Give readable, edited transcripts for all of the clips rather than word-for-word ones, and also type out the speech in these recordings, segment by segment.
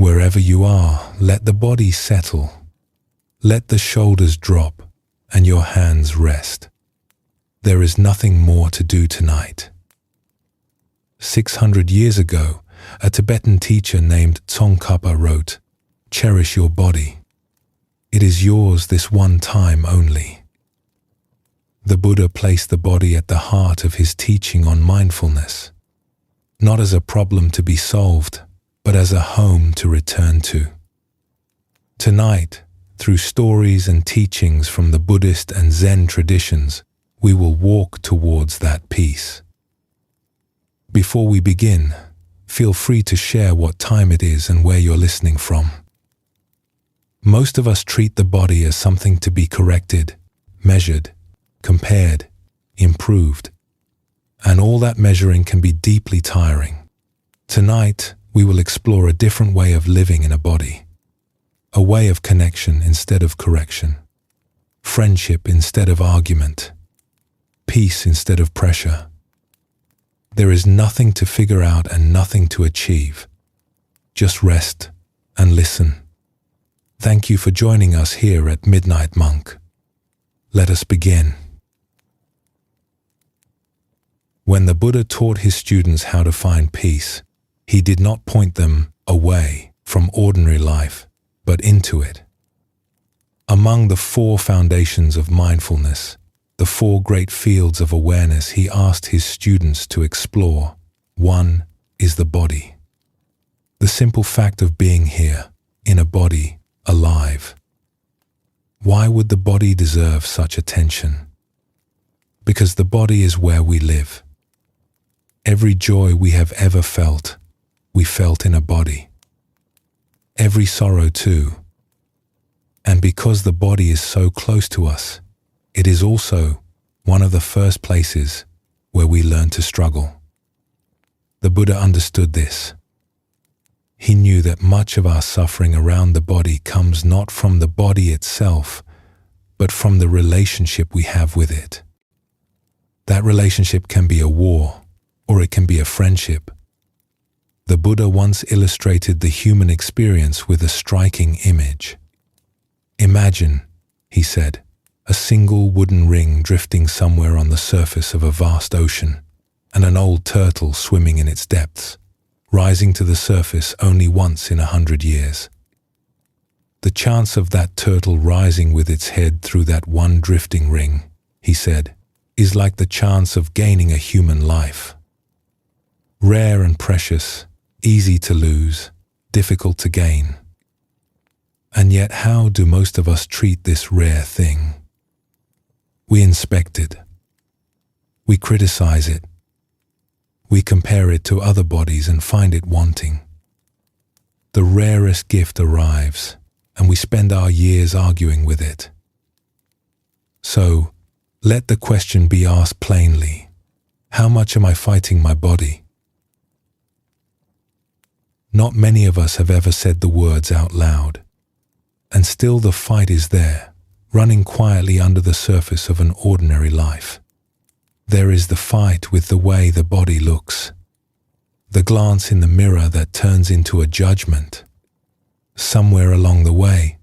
Wherever you are, let the body settle. Let the shoulders drop and your hands rest. There is nothing more to do tonight. 600 years ago, a Tibetan teacher named Tsongkhapa wrote, "Cherish your body. It is yours this one time only." The Buddha placed the body at the heart of his teaching on mindfulness, not as a problem to be solved, but as a home to return to. Tonight, through stories and teachings from the Buddhist and Zen traditions, we will walk towards that peace. Before we begin, feel free to share what time it is and where you're listening from. Most of us treat the body as something to be corrected, measured, compared, improved, and all that measuring can be deeply tiring. Tonight, we will explore a different way of living in a body, a way of connection instead of correction, friendship instead of argument, peace instead of pressure. There is nothing to figure out and nothing to achieve. Just rest and listen. Thank you for joining us here at Midnight Monk. Let us begin. When the Buddha taught his students how to find peace, he did not point them away from ordinary life, but into it. Among the 4 foundations of mindfulness, the 4 great fields of awareness he asked his students to explore, one is the body. The simple fact of being here, in a body, alive. Why would the body deserve such attention? Because the body is where we live. Every joy we have ever felt, we felt in a body. Every sorrow too. And because the body is so close to us, it is also one of the first places where we learn to struggle. The Buddha understood this. He knew that much of our suffering around the body comes not from the body itself, but from the relationship we have with it. That relationship can be a war, or it can be a friendship. The Buddha once illustrated the human experience with a striking image. Imagine, he said, a single wooden ring drifting somewhere on the surface of a vast ocean, and an old turtle swimming in its depths, rising to the surface only once in 100 years. The chance of that turtle rising with its head through that one drifting ring, he said, is like the chance of gaining a human life. Rare and precious, easy to lose, difficult to gain. And yet how do most of us treat this rare thing? We inspect it. We criticize it. We compare it to other bodies and find it wanting. The rarest gift arrives, and we spend our years arguing with it. So, let the question be asked plainly. How much am I fighting my body? Not many of us have ever said the words out loud, and still the fight is there, running quietly under the surface of an ordinary life. There is the fight with the way the body looks, the glance in the mirror that turns into a judgment. Somewhere along the way,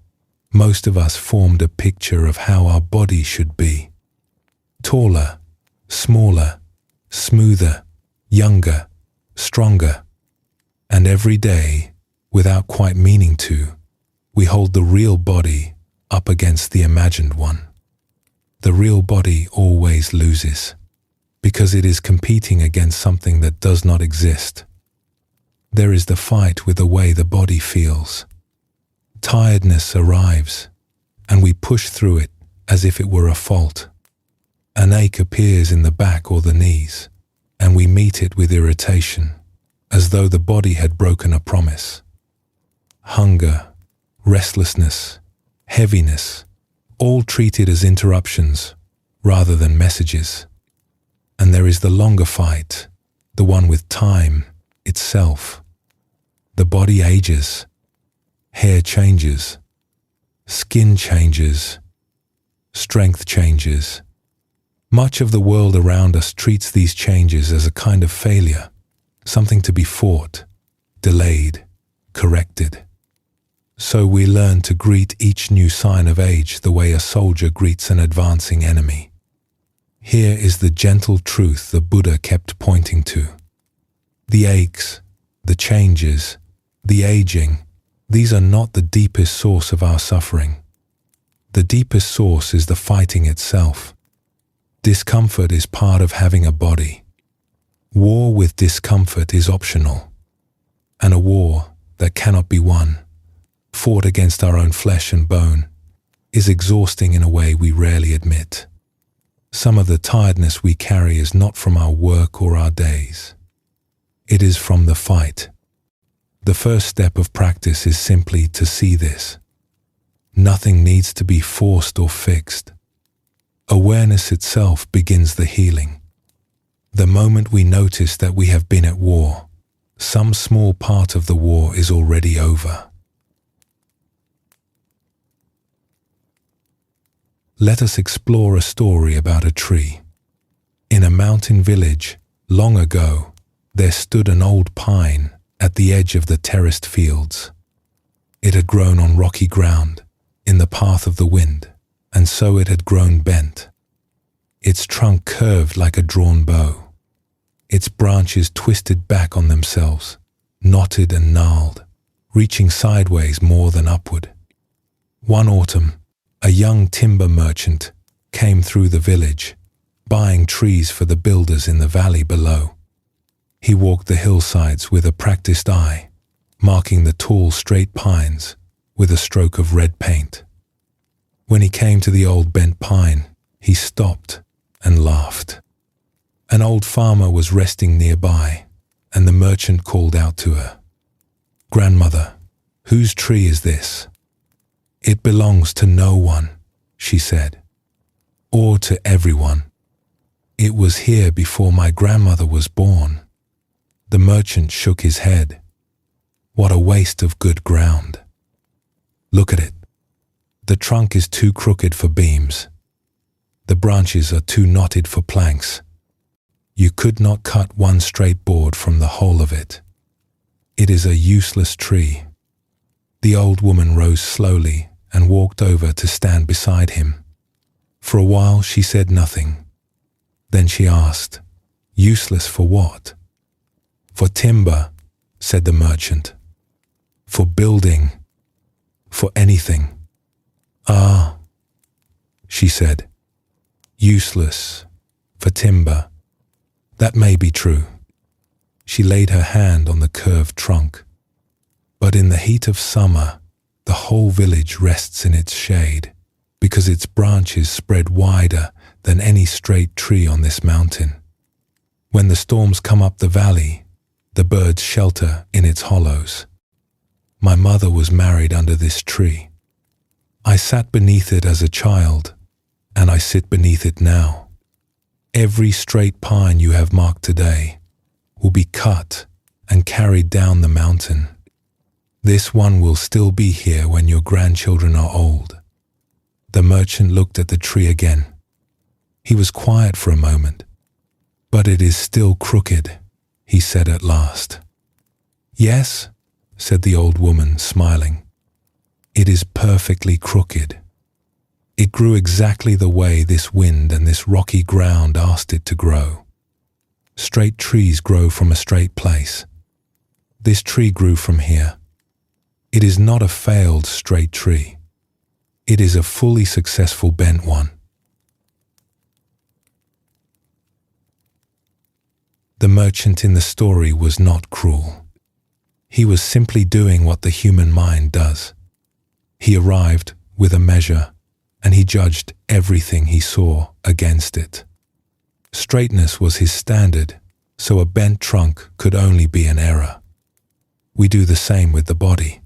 most of us formed a picture of how our body should be. Taller, smaller, smoother, younger, stronger. And every day, without quite meaning to, we hold the real body up against the imagined one. The real body always loses, because it is competing against something that does not exist. There is the fight with the way the body feels. Tiredness arrives, and we push through it as if it were a fault. An ache appears in the back or the knees, and we meet it with irritation, as though the body had broken a promise. Hunger, restlessness, heaviness, all treated as interruptions rather than messages. And there is the longer fight, the one with time itself. The body ages, hair changes, skin changes, strength changes. Much of the world around us treats these changes as a kind of failure, something to be fought, delayed, corrected. So we learn to greet each new sign of age the way a soldier greets an advancing enemy. Here is the gentle truth the Buddha kept pointing to. The aches, the changes, the aging, these are not the deepest source of our suffering. The deepest source is the fighting itself. Discomfort is part of having a body. War with discomfort is optional. And a war that cannot be won, fought against our own flesh and bone, is exhausting in a way we rarely admit. Some of the tiredness we carry is not from our work or our days. It is from the fight. The first step of practice is simply to see this. Nothing needs to be forced or fixed. Awareness itself begins the healing. The moment we notice that we have been at war, some small part of the war is already over. Let us explore a story about a tree. In a mountain village, long ago, there stood an old pine at the edge of the terraced fields. It had grown on rocky ground, in the path of the wind, and so it had grown bent. Its trunk curved like a drawn bow. Its branches twisted back on themselves, knotted and gnarled, reaching sideways more than upward. One autumn, a young timber merchant came through the village, buying trees for the builders in the valley below. He walked the hillsides with a practiced eye, marking the tall, straight pines with a stroke of red paint. When he came to the old bent pine, he stopped and laughed. An old farmer was resting nearby, and the merchant called out to her, "Grandmother, whose tree is this?" "It belongs to no one," she said, "or to everyone. It was here before my grandmother was born." The merchant shook his head. "What a waste of good ground. Look at it. The trunk is too crooked for beams. The branches are too knotted for planks. You could not cut one straight board from the whole of it. It is a useless tree." The old woman rose slowly and walked over to stand beside him. For a while she said nothing. Then she asked, "Useless for what?" "For timber," said the merchant. "For building. For anything." "Ah," she said. "Useless. For timber. That may be true." She laid her hand on the curved trunk. "But in the heat of summer, the whole village rests in its shade, because its branches spread wider than any straight tree on this mountain. When the storms come up the valley, the birds shelter in its hollows. My mother was married under this tree. I sat beneath it as a child, and I sit beneath it now. Every straight pine you have marked today will be cut and carried down the mountain. This one will still be here when your grandchildren are old." The merchant looked at the tree again. He was quiet for a moment. "But it is still crooked," he said at last. "Yes," said the old woman, smiling. "It is perfectly crooked. It grew exactly the way this wind and this rocky ground asked it to grow. Straight trees grow from a straight place. This tree grew from here. It is not a failed straight tree. It is a fully successful bent one." The merchant in the story was not cruel. He was simply doing what the human mind does. He arrived with a measure, and he judged everything he saw against it. Straightness was his standard, so a bent trunk could only be an error. We do the same with the body.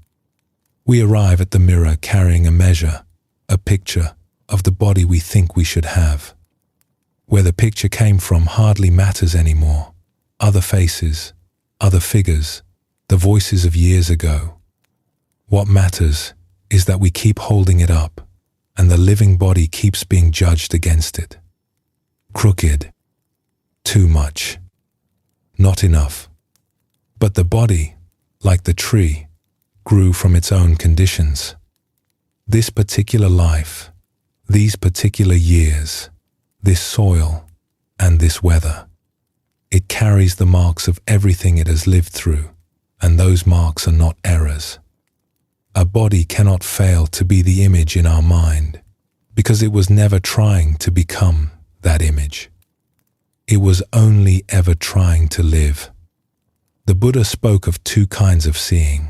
We arrive at the mirror carrying a measure, a picture of the body we think we should have. Where the picture came from hardly matters anymore. Other faces, other figures, the voices of years ago. What matters is that we keep holding it up, and the living body keeps being judged against it. Crooked. Too much. Not enough. But the body, like the tree, grew from its own conditions. This particular life, these particular years, this soil, and this weather. It carries the marks of everything it has lived through, and those marks are not errors. A body cannot fail to be the image in our mind, because it was never trying to become that image. It was only ever trying to live. The Buddha spoke of two kinds of seeing.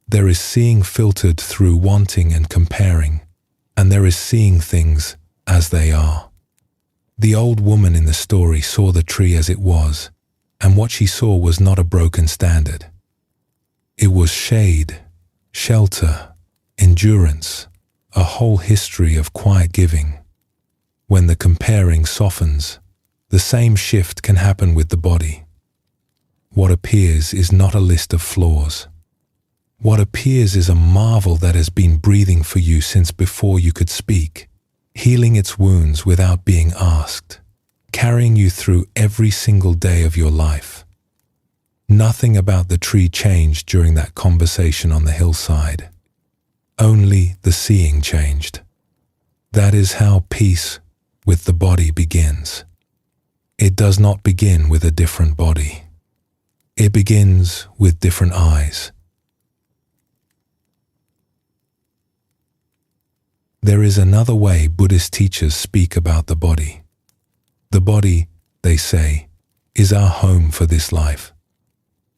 There is seeing filtered through wanting and comparing, and there is seeing things as they are. The old woman in the story saw the tree as it was, and what she saw was not a broken standard. It was shade, shelter, endurance, a whole history of quiet giving. When the comparing softens, the same shift can happen with the body. What appears is not a list of flaws. What appears is a marvel that has been breathing for you since before you could speak, healing its wounds without being asked, carrying you through every single day of your life. Nothing about the tree changed during that conversation on the hillside. Only the seeing changed. That is how peace with the body begins. It does not begin with a different body. It begins with different eyes. There is another way Buddhist teachers speak about the body. The body, they say, is our home for this life.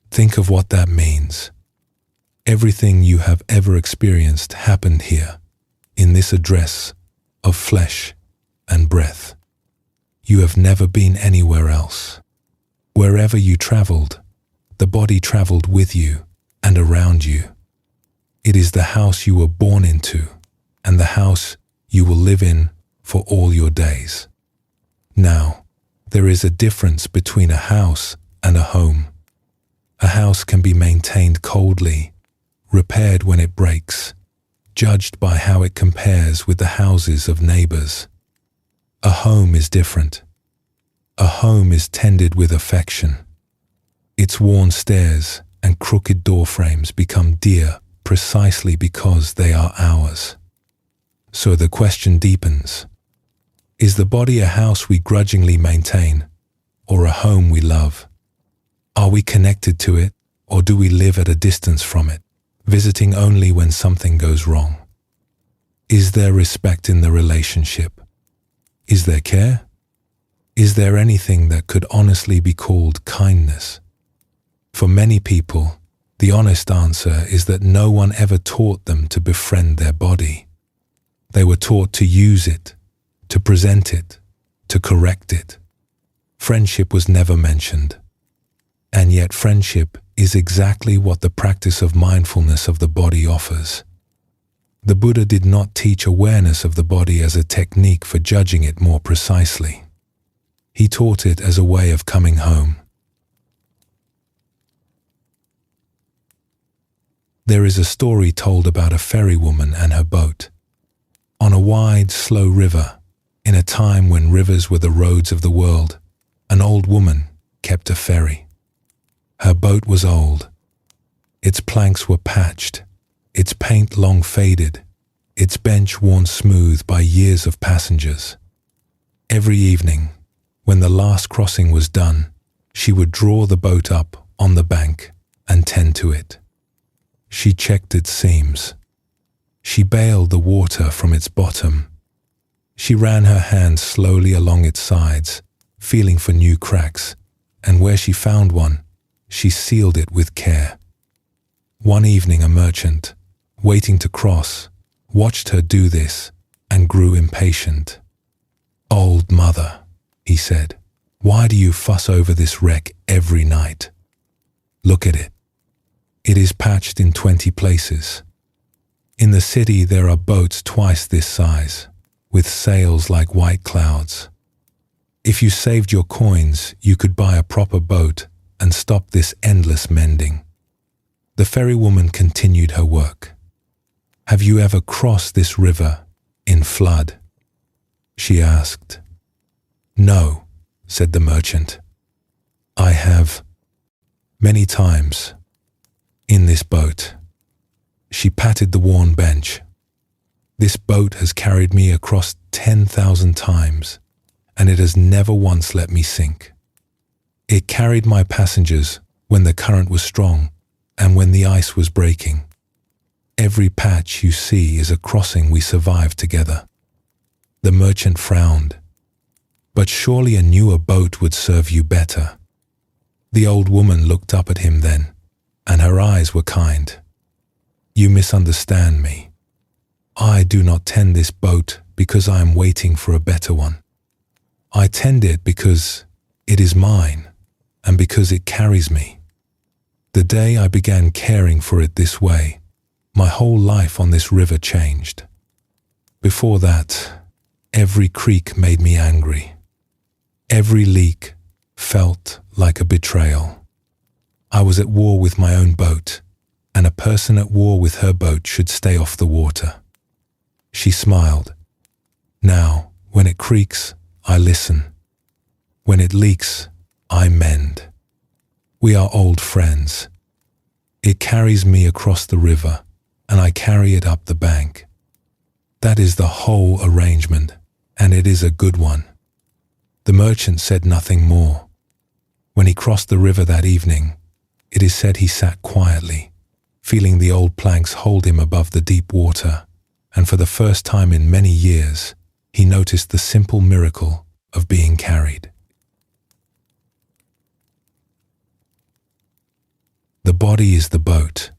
Think of what that means. Everything you have ever experienced happened here, in this address of flesh and breath. You have never been anywhere else. Wherever you traveled, the body traveled with you and around you. It is the house you were born into, and the house you will live in for all your days. Now, there is a difference between a house and a home. A house can be maintained coldly, repaired when it breaks, judged by how it compares with the houses of neighbors. A home is different. A home is tended with affection. Its worn stairs and crooked door frames become dear precisely because they are ours. So the question deepens. Is the body a house we grudgingly maintain, or a home we love? Are we connected to it, or do we live at a distance from it, visiting only when something goes wrong? Is there respect in the relationship? Is there care? Is there anything that could honestly be called kindness? For many people, the honest answer is that no one ever taught them to befriend their body. They were taught to use it, to present it, to correct it. Friendship was never mentioned. And yet friendship is exactly what the practice of mindfulness of the body offers. The Buddha did not teach awareness of the body as a technique for judging it more precisely. He taught it as a way of coming home. There is a story told about a ferrywoman and her boat. On a wide, slow river, in a time when rivers were the roads of the world, an old woman kept a ferry. Her boat was old. Its planks were patched, its paint long faded, its bench worn smooth by years of passengers. Every evening, when the last crossing was done, she would draw the boat up on the bank and tend to it. She checked its seams. She baled the water from its bottom. She ran her hands slowly along its sides, feeling for new cracks, and where she found one, she sealed it with care. One evening a merchant, waiting to cross, watched her do this and grew impatient. "Old mother," he said, "why do you fuss over this wreck every night? Look at it. It is patched in 20 places. In the city there are boats twice this size, with sails like white clouds. If you saved your coins, you could buy a proper boat and stop this endless mending." The ferrywoman continued her work. "Have you ever crossed this river in flood?" she asked. "No," said the merchant. "I have many times in this boat." She patted the worn bench. This boat has carried me across 10,000 times, and it has never once let me sink. It carried my passengers when the current was strong and when the ice was breaking. Every patch you see is a crossing we survived together. The merchant frowned. But surely a newer boat would serve you better. The old woman looked up at him then, and her eyes were kind. You misunderstand me. I do not tend this boat because I am waiting for a better one. I tend it because it is mine, and because it carries me. The day I began caring for it this way, my whole life on this river changed. Before that, every creek made me angry. Every leak felt like a betrayal. I was at war with my own boat, and a person at war with her boat should stay off the water. She smiled. Now, when it creaks, I listen. When it leaks, I mend. We are old friends. It carries me across the river, and I carry it up the bank. That is the whole arrangement, and it is a good one. The merchant said nothing more. When he crossed the river that evening, it is said he sat quietly, feeling the old planks hold him above the deep water, and for the first time in many years, he noticed the simple miracle of being carried. The body is the boat.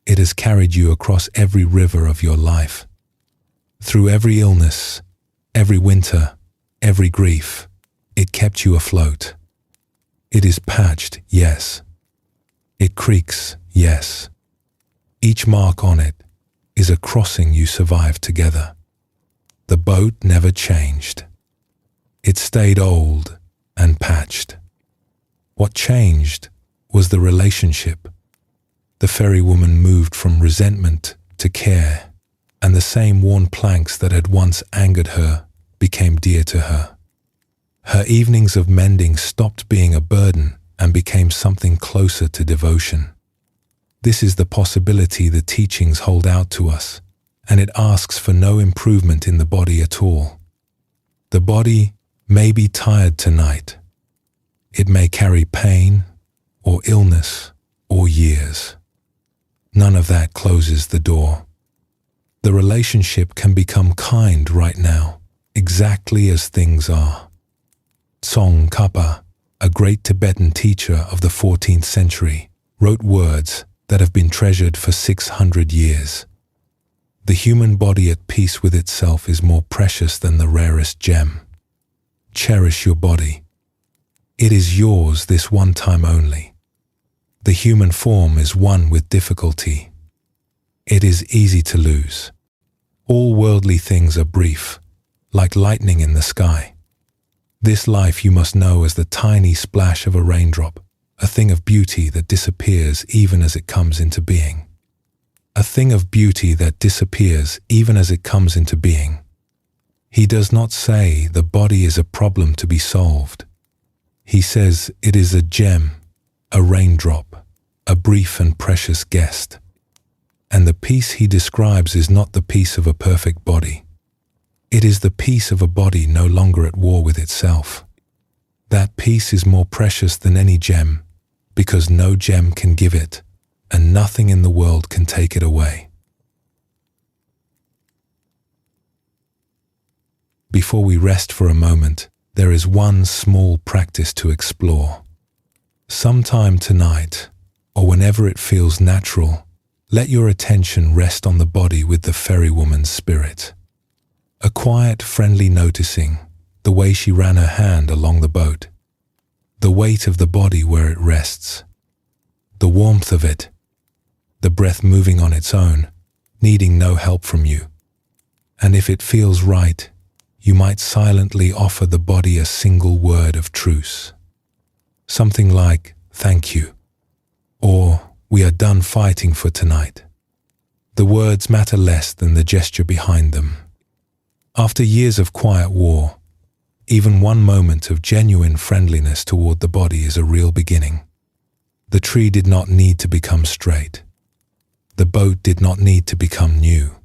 It has carried you across every river of your life. Through every illness, every winter, every grief, it kept you afloat. It is patched, yes. It creaks, yes. Each mark on it is a crossing you survived together. The boat never changed. It stayed old and patched. What changed was the relationship. The ferrywoman moved from resentment to care, and the same worn planks that had once angered her became dear to her. Her evenings of mending stopped being a burden and became something closer to devotion. This is the possibility the teachings hold out to us, and it asks for no improvement in the body at all. The body may be tired tonight. It may carry pain or illness or years. None of that closes the door. The relationship can become kind right now, exactly as things are. Tsong Khapa, a great Tibetan teacher of the 14th century, wrote words that have been treasured for 600 years. The human body at peace with itself is more precious than the rarest gem. Cherish your body. It is yours this one time only. The human form is one with difficulty. It is easy to lose. All worldly things are brief, like lightning in the sky. This life you must know as the tiny splash of a raindrop, a thing of beauty that disappears even as it comes into being. A thing of beauty that disappears even as it comes into being. He does not say the body is a problem to be solved. He says it is a gem, a raindrop, a brief and precious guest. And the peace he describes is not the peace of a perfect body. It is the peace of a body no longer at war with itself. That peace is more precious than any gem, because no gem can give it, and nothing in the world can take it away. Before we rest for a moment, there is one small practice to explore. Sometime tonight, or whenever it feels natural, let your attention rest on the body with the ferrywoman's spirit. A quiet, friendly noticing, the way she ran her hand along the boat, the weight of the body where it rests, the warmth of it, the breath moving on its own, needing no help from you. And if it feels right, you might silently offer the body a single word of truce. Something like, "Thank you," or "We are done fighting for tonight." The words matter less than the gesture behind them. After years of quiet war, even one moment of genuine friendliness toward the body is a real beginning. The tree did not need to become straight. The boat did not need to become new.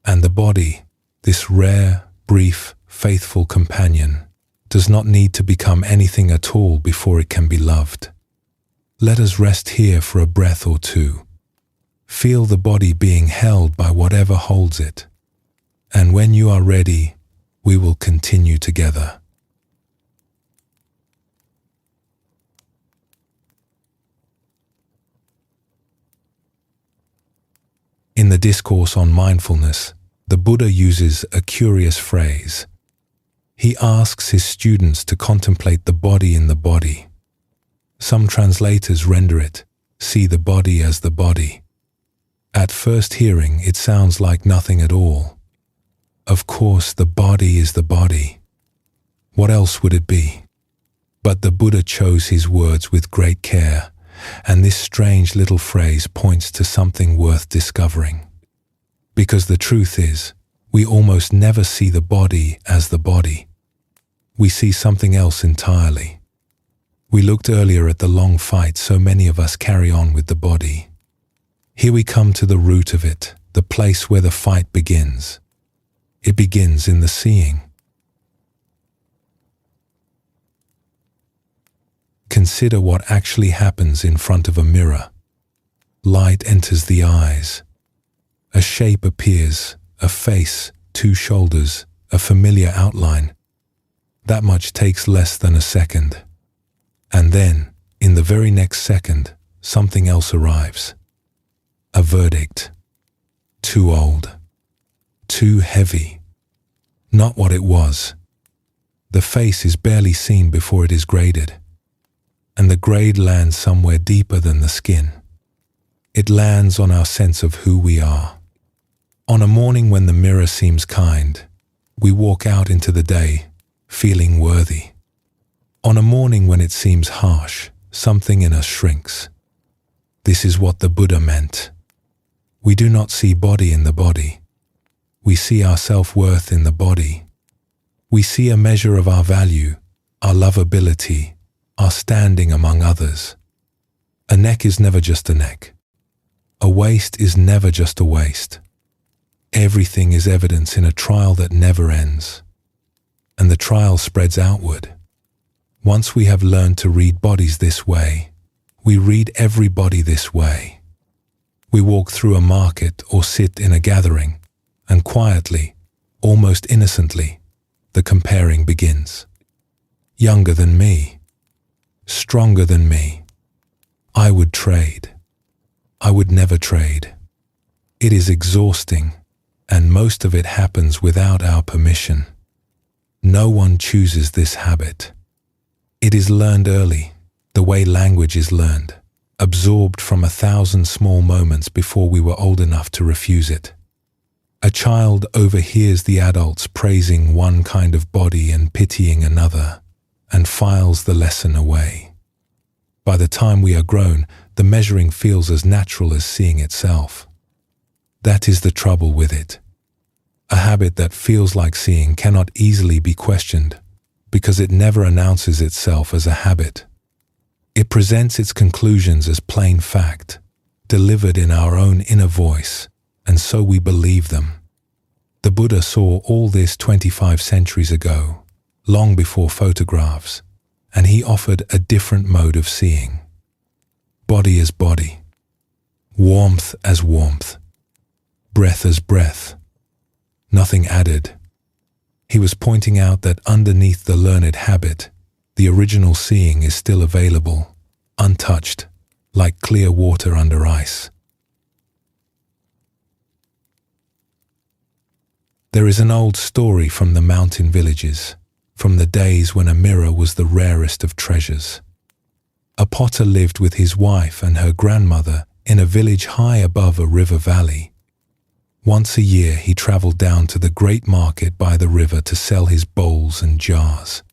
And the body, this rare, brief, faithful companion, does not need to become anything at all before it can be loved. Let us rest here for a breath or two. Feel the body being held by whatever holds it. And when you are ready, we will continue together. In the discourse on mindfulness, the Buddha uses a curious phrase. He asks his students to contemplate the body in the body. Some translators render it, see the body as the body. At first hearing, it sounds like nothing at all. Of course, the body is the body. What else would it be? But the Buddha chose his words with great care, and this strange little phrase points to something worth discovering. Because the truth is, we almost never see the body as the body. We see something else entirely. We looked earlier at the long fight so many of us carry on with the body. Here we come to the root of it, the place where the fight begins. It begins in the seeing. Consider what actually happens in front of a mirror. Light enters the eyes. A shape appears, a face, two shoulders, a familiar outline. That much takes less than a second. And then, in the very next second, something else arrives. A verdict. Too old. Too heavy. Not what it was. The face is barely seen before it is graded. And the grade lands somewhere deeper than the skin. It lands on our sense of who we are. On a morning when the mirror seems kind, we walk out into the day, feeling worthy. On a morning when it seems harsh, something in us shrinks. This is what the Buddha meant. We do not see body in the body. We see our self-worth in the body. We see a measure of our value, our lovability, our standing among others. A neck is never just a neck. A waist is never just a waist. Everything is evidence in a trial that never ends. And the trial spreads outward. Once we have learned to read bodies this way, we read everybody this way. We walk through a market or sit in a gathering, and quietly, almost innocently, the comparing begins. Younger than me. Stronger than me. I would trade. I would never trade. It is exhausting, and most of it happens without our permission. No one chooses this habit. It is learned early, the way language is learned, absorbed from 1,000 small moments before we were old enough to refuse it. A child overhears the adults praising one kind of body and pitying another, and files the lesson away. By the time we are grown, the measuring feels as natural as seeing itself. That is the trouble with it. A habit that feels like seeing cannot easily be questioned, because it never announces itself as a habit. It presents its conclusions as plain fact, delivered in our own inner voice, and so we believe them. The Buddha saw all this 25 centuries ago, long before photographs, and he offered a different mode of seeing. Body as body, warmth as warmth, breath as breath, nothing added. He was pointing out that underneath the learned habit, the original seeing is still available, untouched, like clear water under ice. There is an old story from the mountain villages, from the days when a mirror was the rarest of treasures. A potter lived with his wife and her grandmother in a village high above a river valley. Once a year he traveled down to the great market by the river to sell his bowls and jars.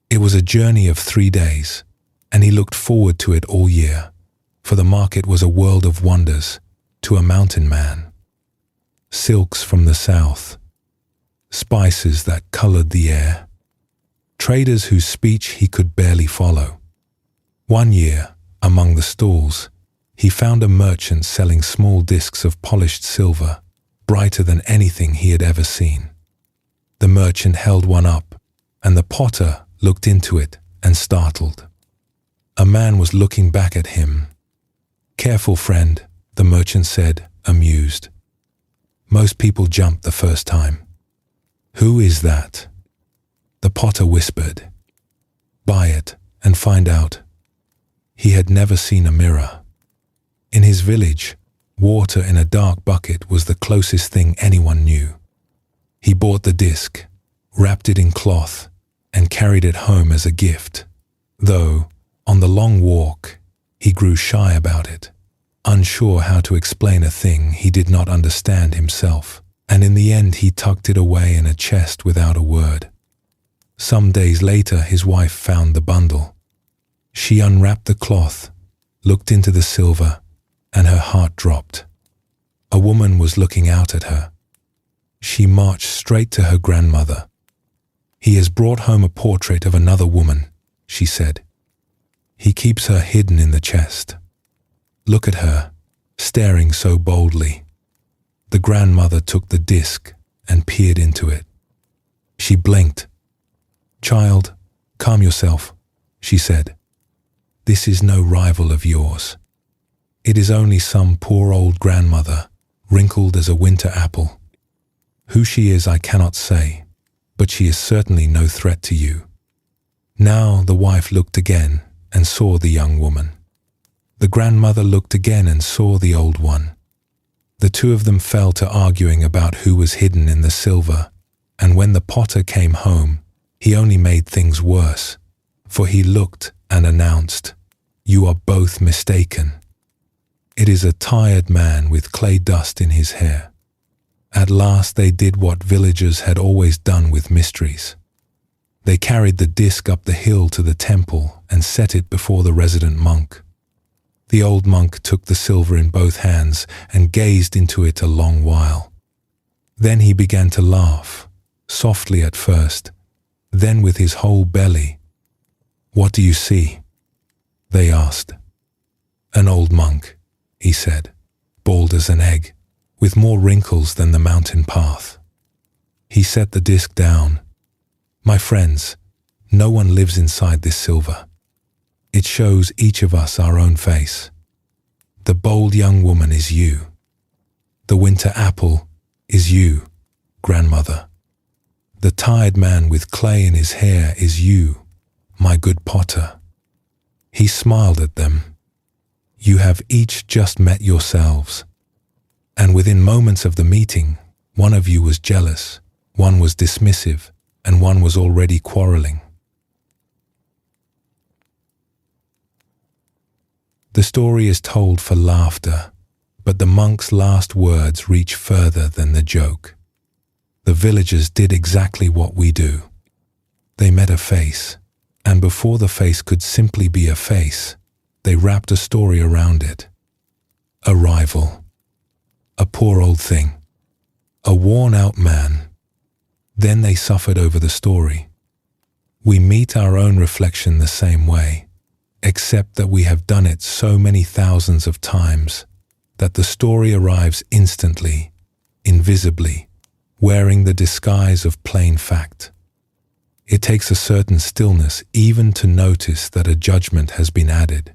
It was a journey of 3 days, and he looked forward to it all year, for the market was a world of wonders to a mountain man. Silks from the south, spices that colored the air, traders whose speech he could barely follow. One year, among the stalls, He found a merchant selling small discs of polished silver, brighter than anything he had ever seen. The merchant held one up, and the potter looked into it and startled. A man was looking back at him. "Careful, friend," the merchant said, amused. "Most people jump the first time." "Who is that?" The potter whispered. "Buy it and find out." He had never seen a mirror. In his village, water in a dark bucket was the closest thing anyone knew. He bought the disc, wrapped it in cloth, and carried it home as a gift, though, on the long walk, he grew shy about it, unsure how to explain a thing he did not understand himself, and in the end he tucked it away in a chest without a word. Some days later his wife found the bundle. She unwrapped the cloth, looked into the silver, and her heart dropped. A woman was looking out at her. She marched straight to her grandmother. "He has brought home a portrait of another woman," she said. "He keeps her hidden in the chest. Look at her, staring so boldly." The grandmother took the disc and peered into it. She blinked. "Child, calm yourself," she said. "This is no rival of yours. It is only some poor old grandmother, wrinkled as a winter apple. Who she is I cannot say, but she is certainly no threat to you." Now the wife looked again and saw the young woman. The grandmother looked again and saw the old one. The two of them fell to arguing about who was hidden in the silver, and when the potter came home, he only made things worse, for he looked and announced, "You are both mistaken. It is a tired man with clay dust in his hair." At last they did what villagers had always done with mysteries. They carried the disc up the hill to the temple and set it before the resident monk. The old monk took the silver in both hands and gazed into it a long while. Then he began to laugh, softly at first, then with his whole belly. "What do you see?" they asked. "An old monk," he said, "bald as an egg, with more wrinkles than the mountain path." He set the disc down. "My friends, no one lives inside this silver. It shows each of us our own face. The bold young woman is you. The winter apple is you, grandmother. The tired man with clay in his hair is you, my good potter." He smiled at them. "You have each just met yourselves. And within moments of the meeting, one of you was jealous, one was dismissive, and one was already quarreling." The story is told for laughter, but the monk's last words reach further than the joke. The villagers did exactly what we do. They met a face, and before the face could simply be a face, they wrapped a story around it. A rival. A poor old thing. A worn-out man. Then they suffered over the story. We meet our own reflection the same way, except that we have done it so many thousands of times that the story arrives instantly, invisibly, wearing the disguise of plain fact. It takes a certain stillness even to notice that a judgment has been added.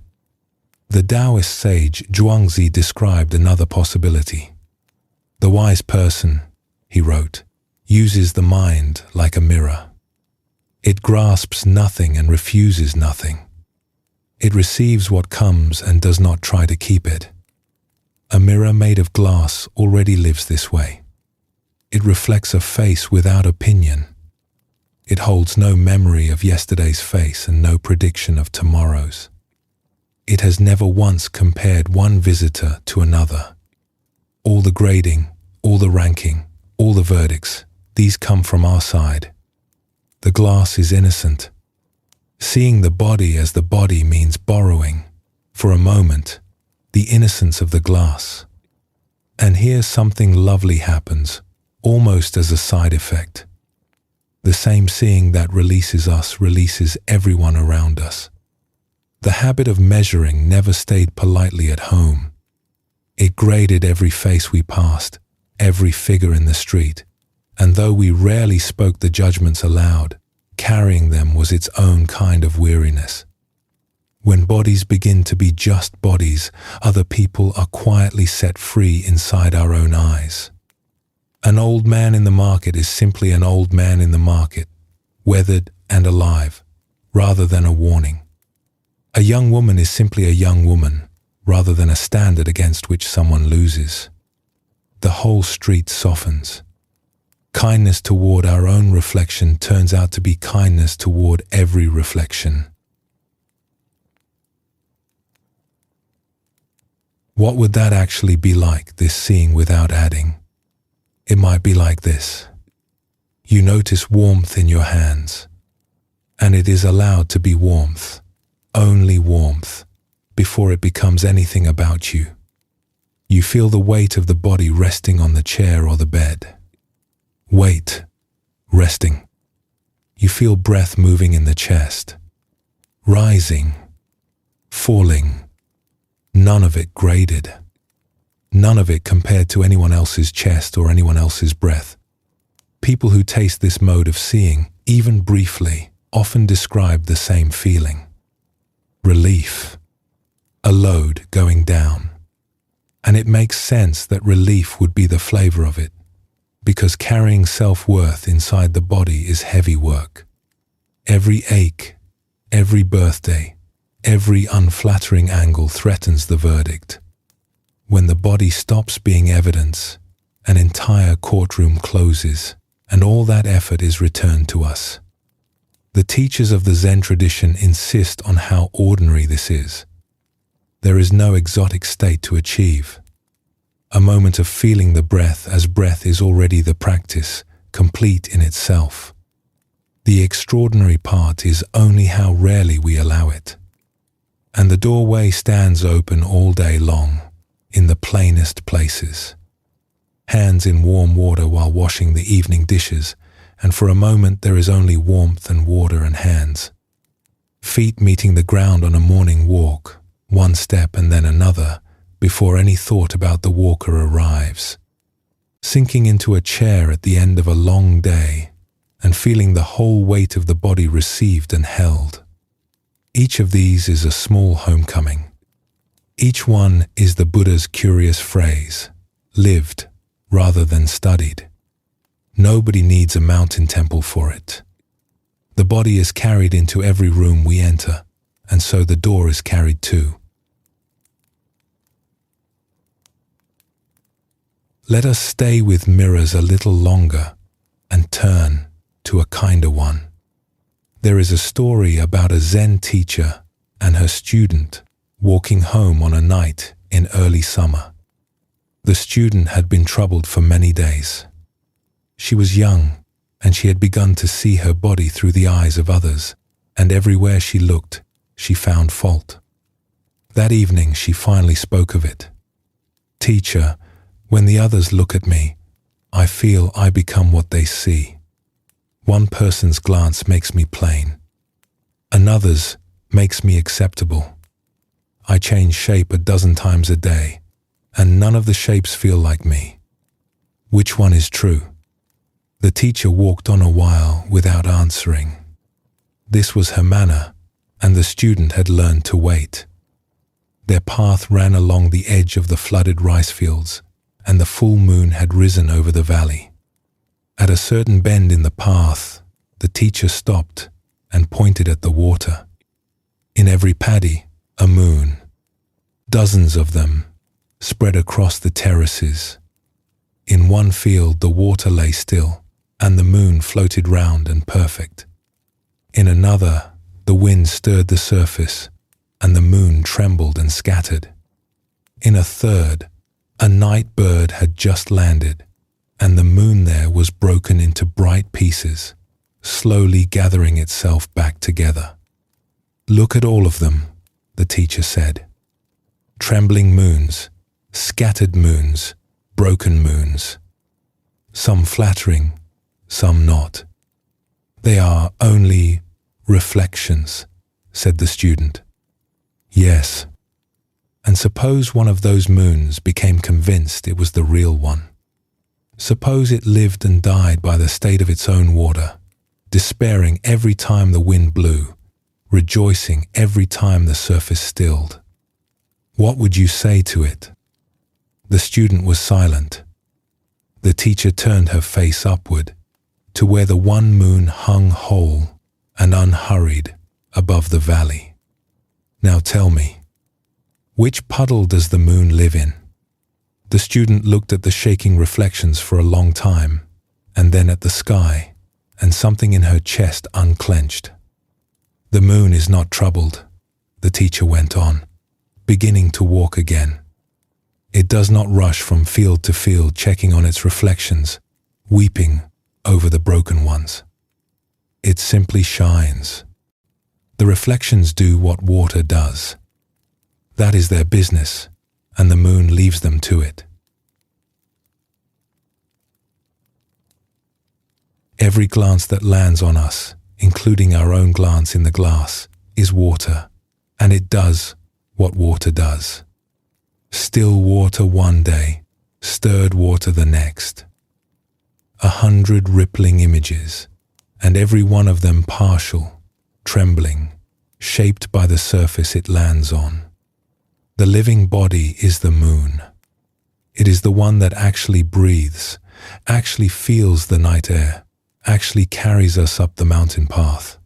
The Taoist sage Zhuangzi described another possibility. "The wise person," he wrote, "uses the mind like a mirror. It grasps nothing and refuses nothing. It receives what comes and does not try to keep it. A mirror made of glass already lives this way. It reflects a face without opinion. It holds no memory of yesterday's face and no prediction of tomorrow's. It has never once compared one visitor to another. All the grading, all the ranking, all the verdicts, these come from our side. The glass is innocent. Seeing the body as the body means borrowing, for a moment, the innocence of the glass. And here something lovely happens, almost as a side effect. The same seeing that releases us releases everyone around us. The habit of measuring never stayed politely at home. It graded every face we passed, every figure in the street, and though we rarely spoke the judgments aloud, carrying them was its own kind of weariness. When bodies begin to be just bodies, other people are quietly set free inside our own eyes. An old man in the market is simply an old man in the market, weathered and alive, rather than a warning. A young woman is simply a young woman, rather than a standard against which someone loses. The whole street softens. Kindness toward our own reflection turns out to be kindness toward every reflection. What would that actually be like, this seeing without adding? It might be like this. You notice warmth in your hands, and it is allowed to be warmth, only warmth, before it becomes anything about you. You feel the weight of the body resting on the chair or the bed. Weight, resting. You feel breath moving in the chest, rising, falling. None of it graded. None of it compared to anyone else's chest or anyone else's breath. People who taste this mode of seeing, even briefly, often describe the same feeling. Relief. A load going down. And it makes sense that relief would be the flavor of it, because carrying self-worth inside the body is heavy work. Every ache, every birthday, every unflattering angle threatens the verdict. When the body stops being evidence, an entire courtroom closes, and all that effort is returned to us. The teachers of the Zen tradition insist on how ordinary this is. There is no exotic state to achieve. A moment of feeling the breath as breath is already the practice, complete in itself. The extraordinary part is only how rarely we allow it. And the doorway stands open all day long, in the plainest places. Hands in warm water while washing the evening dishes, and for a moment there is only warmth and water and hands. Feet meeting the ground on a morning walk, one step and then another, before any thought about the walker arrives. Sinking into a chair at the end of a long day, and feeling the whole weight of the body received and held. Each of these is a small homecoming. Each one is the Buddha's curious phrase, lived rather than studied. Nobody needs a mountain temple for it. The body is carried into every room we enter, and so the door is carried too. Let us stay with mirrors a little longer and turn to a kinder one. There is a story about a Zen teacher and her student walking home on a night in early summer. The student had been troubled for many days. She was young, and she had begun to see her body through the eyes of others, and everywhere she looked, she found fault. That evening she finally spoke of it. "Teacher, when the others look at me, I feel I become what they see. One person's glance makes me plain. Another's makes me acceptable. I change shape a dozen times a day, and none of the shapes feel like me. Which one is true?" The teacher walked on a while without answering. This was her manner, and the student had learned to wait. Their path ran along the edge of the flooded rice fields, and the full moon had risen over the valley. At a certain bend in the path, the teacher stopped and pointed at the water. In every paddy, a moon. Dozens of them, spread across the terraces. In one field the water lay still, and the moon floated round and perfect. In another, the wind stirred the surface, and the moon trembled and scattered. In a third, a night bird had just landed, and the moon there was broken into bright pieces, slowly gathering itself back together. "Look at all of them," the teacher said. "Trembling moons, scattered moons, broken moons. Some flattering, some not. They are only reflections," said the student. Yes. And suppose one of those moons became convinced it was the real one. Suppose it lived and died by the state of its own water, despairing every time the wind blew, rejoicing every time the surface stilled. What would you say to it? The student was silent. The teacher turned her face upward, to where the one moon hung whole and unhurried above the valley. Now tell me, which puddle does the moon live in? The student looked at the shaking reflections for a long time, and then at the sky, and something in her chest unclenched. The moon is not troubled, the teacher went on, beginning to walk again. It does not rush from field to field checking on its reflections, weeping over the broken ones. It simply shines. The reflections do what water does. That is their business, and the moon leaves them to it. Every glance that lands on us, including our own glance in the glass, is water, and it does what water does. Still water one day, stirred water the next. 100 rippling images, and every one of them partial, trembling, shaped by the surface it lands on. The living body is the moon. It is the one that actually breathes, actually feels the night air, actually carries us up the mountain path.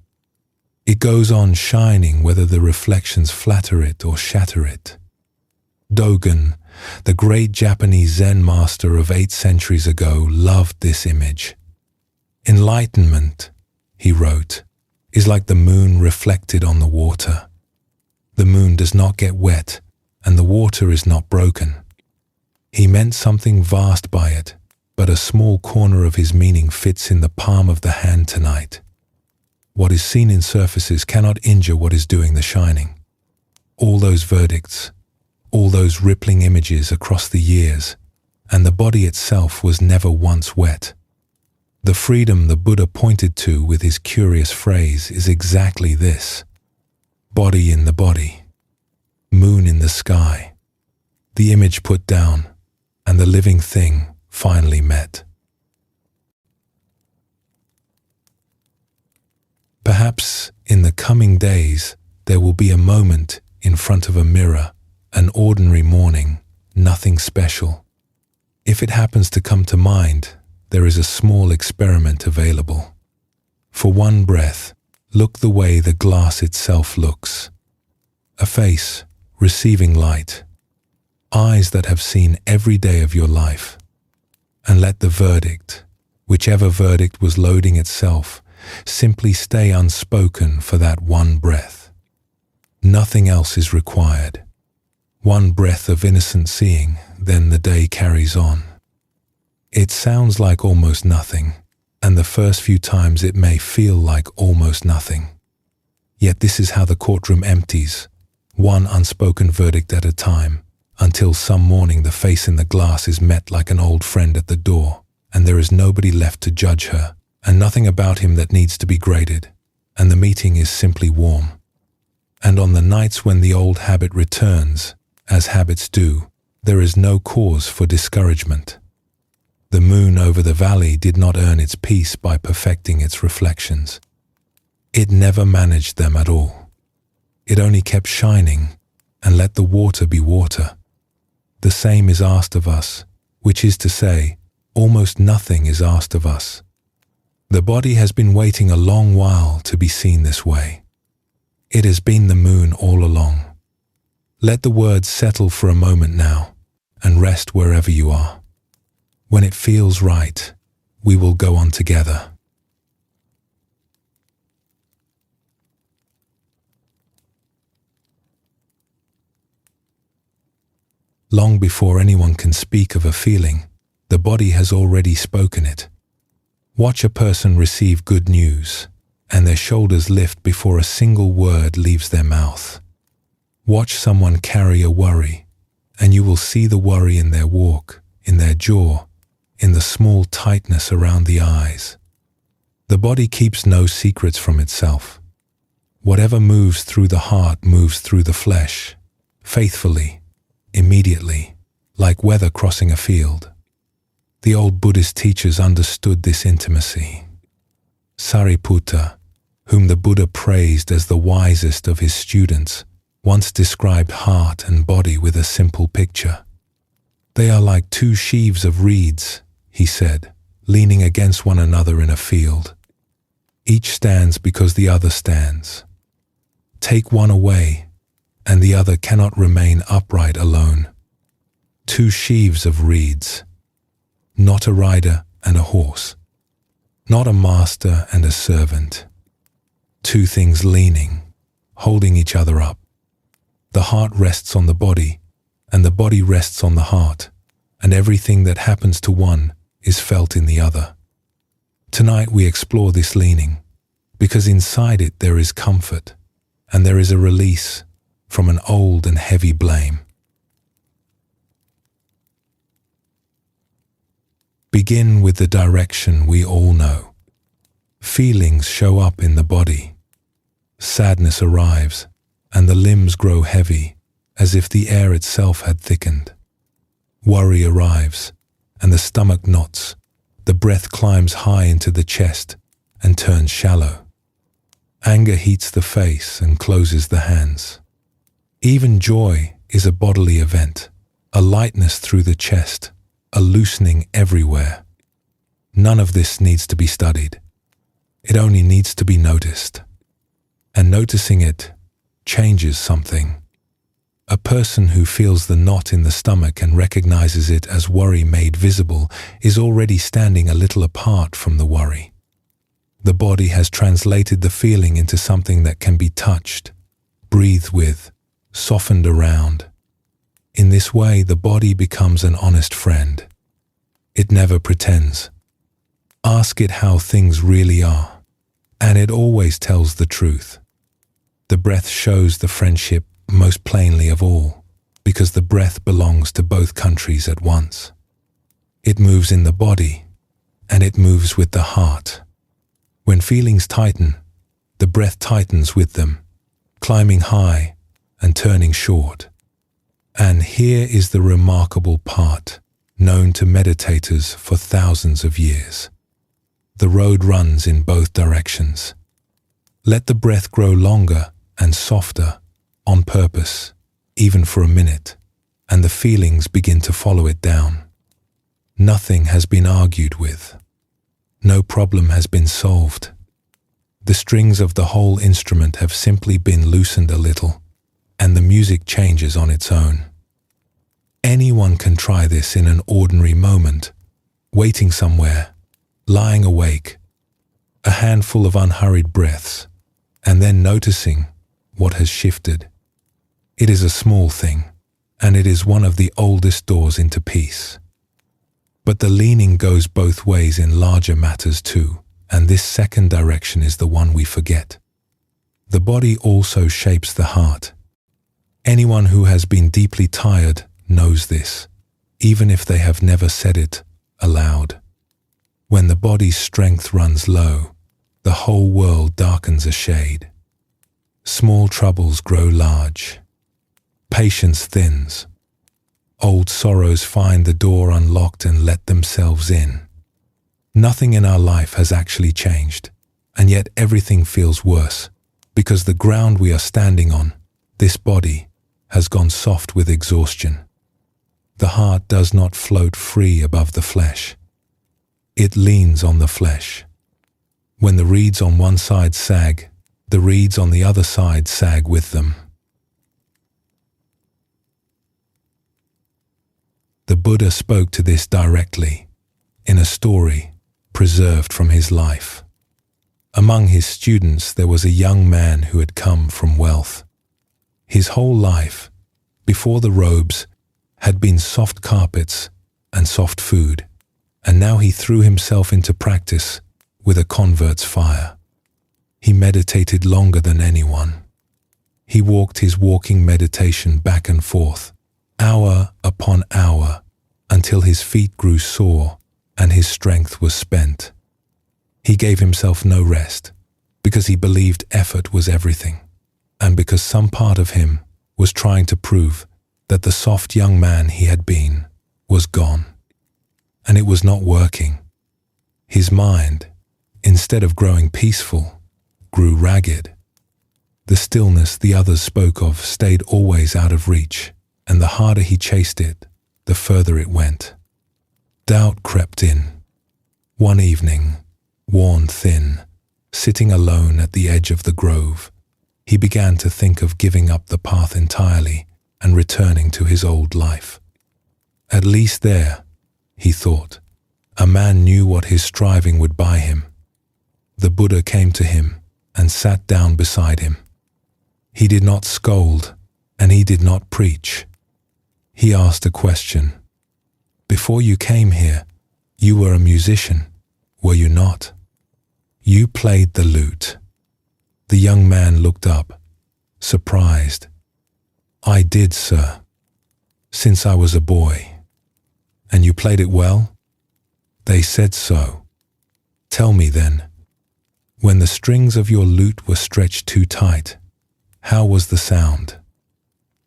It goes on shining whether the reflections flatter it or shatter it. Dogen, the great Japanese Zen master of 8 centuries ago, loved this image. Enlightenment, he wrote, is like the moon reflected on the water. The moon does not get wet, and the water is not broken. He meant something vast by it, but a small corner of his meaning fits in the palm of the hand tonight. What is seen in surfaces cannot injure what is doing the shining. All those verdicts, all those rippling images across the years, and the body itself was never once wet. The freedom the Buddha pointed to with his curious phrase is exactly this: body in the body, moon in the sky, the image put down, and the living thing finally met. Perhaps in the coming days there will be a moment in front of a mirror, an ordinary morning, nothing special. If it happens to come to mind, there is a small experiment available. For one breath, look the way the glass itself looks. A face receiving light, eyes that have seen every day of your life. And let the verdict, whichever verdict was loading itself, simply stay unspoken for that one breath. Nothing else is required. One breath of innocent seeing, then the day carries on. It sounds like almost nothing, and the first few times it may feel like almost nothing. Yet this is how the courtroom empties, one unspoken verdict at a time, until some morning the face in the glass is met like an old friend at the door, and there is nobody left to judge her, and nothing about him that needs to be graded, and the meeting is simply warm. And on the nights when the old habit returns, as habits do, there is no cause for discouragement. The moon over the valley did not earn its peace by perfecting its reflections. It never managed them at all. It only kept shining and let the water be water. The same is asked of us, which is to say, almost nothing is asked of us. The body has been waiting a long while to be seen this way. It has been the moon all along. Let the words settle for a moment now, and rest wherever you are. When it feels right, we will go on together. Long before anyone can speak of a feeling, the body has already spoken it. Watch a person receive good news, and their shoulders lift before a single word leaves their mouth. Watch someone carry a worry, and you will see the worry in their walk, in their jaw, in the small tightness around the eyes. The body keeps no secrets from itself. Whatever moves through the heart moves through the flesh, faithfully, immediately, like weather crossing a field. The old Buddhist teachers understood this intimacy. Sariputta, whom the Buddha praised as the wisest of his students, once described heart and body with a simple picture. They are like two sheaves of reeds, he said, leaning against one another in a field. Each stands because the other stands. Take one away, and the other cannot remain upright alone. Two sheaves of reeds, not a rider and a horse, not a master and a servant. Two things leaning, holding each other up. The heart rests on the body, and the body rests on the heart, and everything that happens to one is felt in the other. Tonight we explore this leaning, because inside it there is comfort, and there is a release from an old and heavy blame. Begin with the direction we all know. Feelings show up in the body. Sadness arrives, and the limbs grow heavy, as if the air itself had thickened. Worry arrives, and the stomach knots. The breath climbs high into the chest and turns shallow. Anger heats the face and closes the hands. Even joy is a bodily event, a lightness through the chest, a loosening everywhere. None of this needs to be studied. It only needs to be noticed. And noticing it changes something. A person who feels the knot in the stomach and recognizes it as worry made visible is already standing a little apart from the worry. The body has translated the feeling into something that can be touched, breathed with, softened around. In this way, the body becomes an honest friend. It never pretends. Ask it how things really are, and it always tells the truth. The breath shows the friendship most plainly of all, because the breath belongs to both countries at once. It moves in the body, and it moves with the heart. When feelings tighten, the breath tightens with them, climbing high and turning short. And here is the remarkable part, known to meditators for thousands of years. The road runs in both directions. Let the breath grow longer and softer, on purpose, even for a minute, and the feelings begin to follow it down. Nothing has been argued with. No problem has been solved. The strings of the whole instrument have simply been loosened a little, and the music changes on its own. Anyone can try this in an ordinary moment, waiting somewhere, lying awake, a handful of unhurried breaths, and then noticing what has shifted. It is a small thing, and it is one of the oldest doors into peace. But the leaning goes both ways in larger matters too, and this second direction is the one we forget. The body also shapes the heart. Anyone who has been deeply tired knows this, even if they have never said it aloud. When the body's strength runs low, the whole world darkens a shade. Small troubles grow large. Patience thins. Old sorrows find the door unlocked and let themselves in. Nothing in our life has actually changed, and yet everything feels worse, because the ground we are standing on, this body, has gone soft with exhaustion. The heart does not float free above the flesh. It leans on the flesh. When the reeds on one side sag, the reeds on the other side sag with them. The Buddha spoke to this directly, in a story preserved from his life. Among his students there was a young man who had come from wealth. His whole life, before the robes, had been soft carpets and soft food, and now he threw himself into practice with a convert's fire. He meditated longer than anyone. He walked his walking meditation back and forth, hour upon hour, until his feet grew sore and his strength was spent. He gave himself no rest, because he believed effort was everything, and because some part of him was trying to prove that the soft young man he had been was gone. And it was not working. His mind, instead of growing peaceful, grew ragged. The stillness the others spoke of stayed always out of reach, and the harder he chased it, the further it went. Doubt crept in. One evening, worn thin, sitting alone at the edge of the grove, he began to think of giving up the path entirely and returning to his old life. At least there, he thought, a man knew what his striving would buy him. The Buddha came to him and sat down beside him. He did not scold, and he did not preach. He asked a question. Before you came here, you were a musician, were you not? You played the lute. The young man looked up, surprised. I did, sir, since I was a boy. And you played it well? They said so. Tell me then, when the strings of your lute were stretched too tight, how was the sound?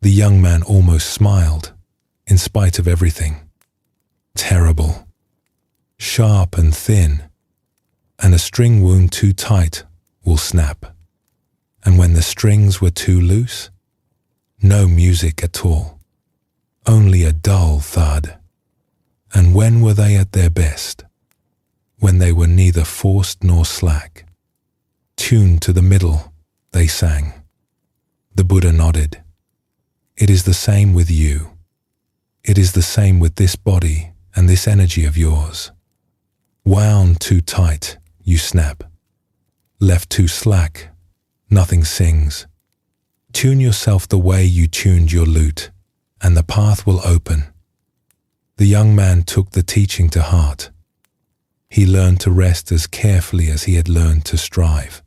The young man almost smiled, in spite of everything. Terrible. Sharp and thin, and a string wound too tight will snap. And when the strings were too loose, no music at all, only a dull thud. And when were they at their best? When they were neither forced nor slack. Tuned to the middle, they sang. The Buddha nodded. It is the same with you. It is the same with this body and this energy of yours. Wound too tight, you snap. Left too slack, nothing sings. Tune yourself the way you tuned your lute, and the path will open. The young man took the teaching to heart. He learned to rest as carefully as he had learned to strive.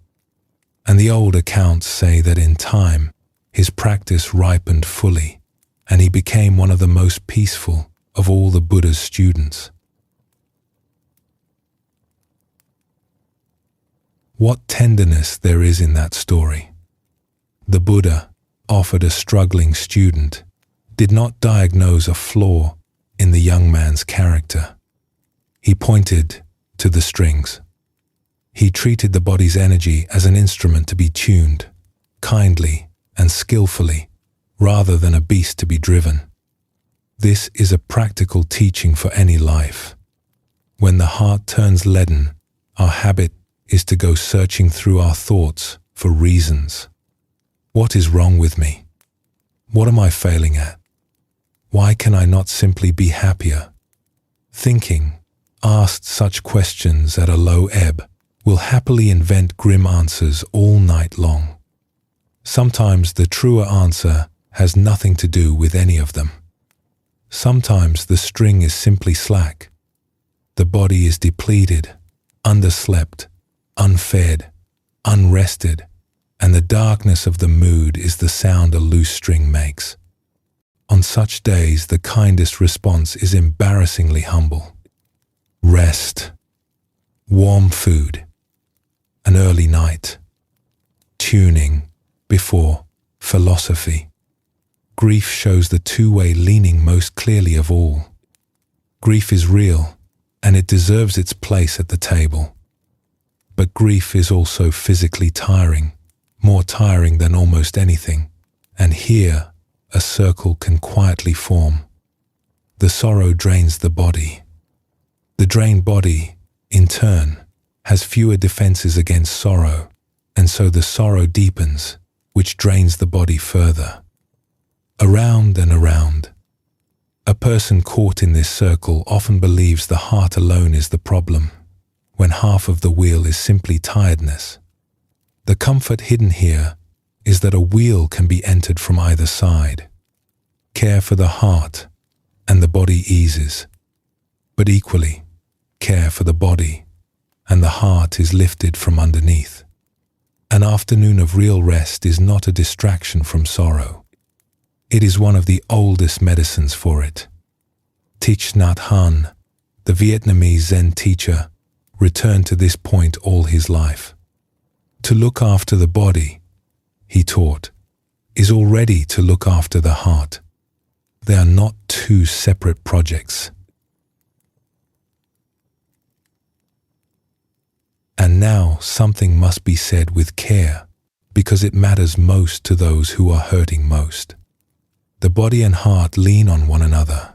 And the old accounts say that in time, his practice ripened fully, and he became one of the most peaceful of all the Buddha's students. What tenderness there is in that story. The Buddha, offered a struggling student, did not diagnose a flaw in the young man's character. He pointed to the strings. He treated the body's energy as an instrument to be tuned, kindly and skillfully, rather than a beast to be driven. This is a practical teaching for any life. When the heart turns leaden, our habit is to go searching through our thoughts for reasons. What is wrong with me? What am I failing at? Why can I not simply be happier? Thinking, asked such questions at a low ebb, will happily invent grim answers all night long. Sometimes the truer answer has nothing to do with any of them. Sometimes the string is simply slack. The body is depleted, underslept, unfed, unrested, and the darkness of the mood is the sound a loose string makes. On such days, the kindest response is embarrassingly humble. Rest, warm food, an early night, tuning before philosophy. Grief shows the two-way leaning most clearly of all. Grief is real, and it deserves its place at the table. But grief is also physically tiring, more tiring than almost anything, and here a circle can quietly form. The sorrow drains the body. The drained body, in turn, has fewer defenses against sorrow, and so the sorrow deepens, which drains the body further. Around and around. A person caught in this circle often believes the heart alone is the problem, when half of the wheel is simply tiredness. The comfort hidden here is that a wheel can be entered from either side. Care for the heart, and the body eases. But equally, care for the body, and the heart is lifted from underneath. An afternoon of real rest is not a distraction from sorrow. It is one of the oldest medicines for it. Thich Nhat Hanh, the Vietnamese Zen teacher, returned to this point all his life. To look after the body, he taught, is already to look after the heart. They are not two separate projects. And now something must be said with care, because it matters most to those who are hurting most. The body and heart lean on one another.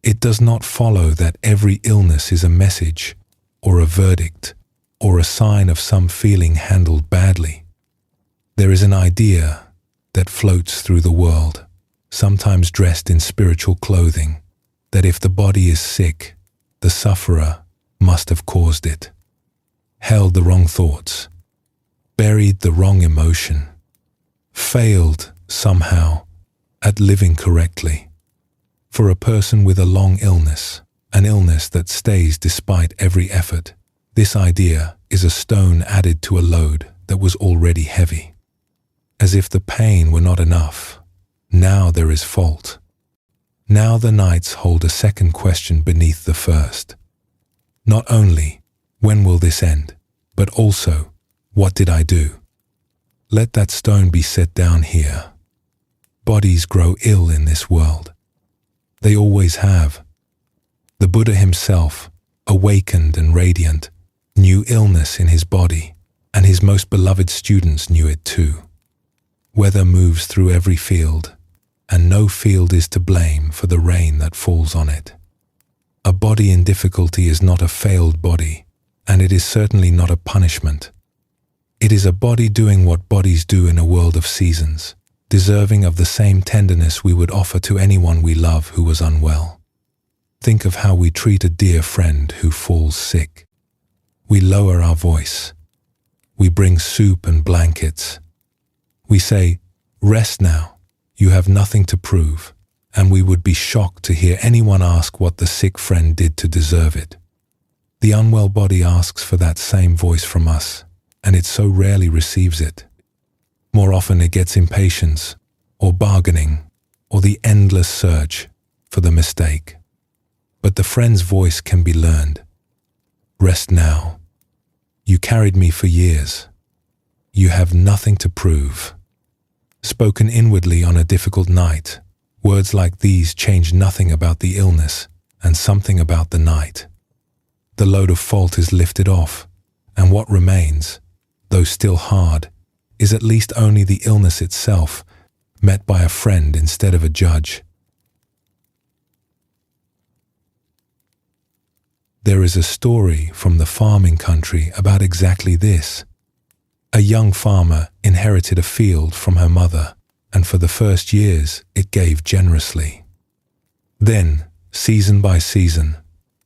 It does not follow that every illness is a message, or a verdict, or a sign of some feeling handled badly. There is an idea that floats through the world, sometimes dressed in spiritual clothing, that if the body is sick, the sufferer must have caused it, held the wrong thoughts, buried the wrong emotion, failed somehow at living correctly. For a person with a long illness, an illness that stays despite every effort, this idea is a stone added to a load that was already heavy. As if the pain were not enough, now there is fault. Now the nights hold a second question beneath the first. Not only, when will this end, but also, what did I do? Let that stone be set down here. Bodies grow ill in this world. They always have. The Buddha himself, awakened and radiant, knew illness in his body, and his most beloved students knew it too. Weather moves through every field, and no field is to blame for the rain that falls on it. A body in difficulty is not a failed body, and it is certainly not a punishment. It is a body doing what bodies do in a world of seasons, deserving of the same tenderness we would offer to anyone we love who was unwell. Think of how we treat a dear friend who falls sick. We lower our voice. We bring soup and blankets. We say, "Rest now, you have nothing to prove," and we would be shocked to hear anyone ask what the sick friend did to deserve it. The unwell body asks for that same voice from us, and it so rarely receives it. More often it gets impatience, or bargaining, or the endless search for the mistake. But the friend's voice can be learned. "Rest now. You carried me for years. You have nothing to prove." Spoken inwardly on a difficult night, words like these change nothing about the illness and something about the night. The load of fault is lifted off, and what remains, though still hard, is at least only the illness itself, met by a friend instead of a judge. There is a story from the farming country about exactly this. A young farmer inherited a field from her mother, and for the first years it gave generously. Then, season by season,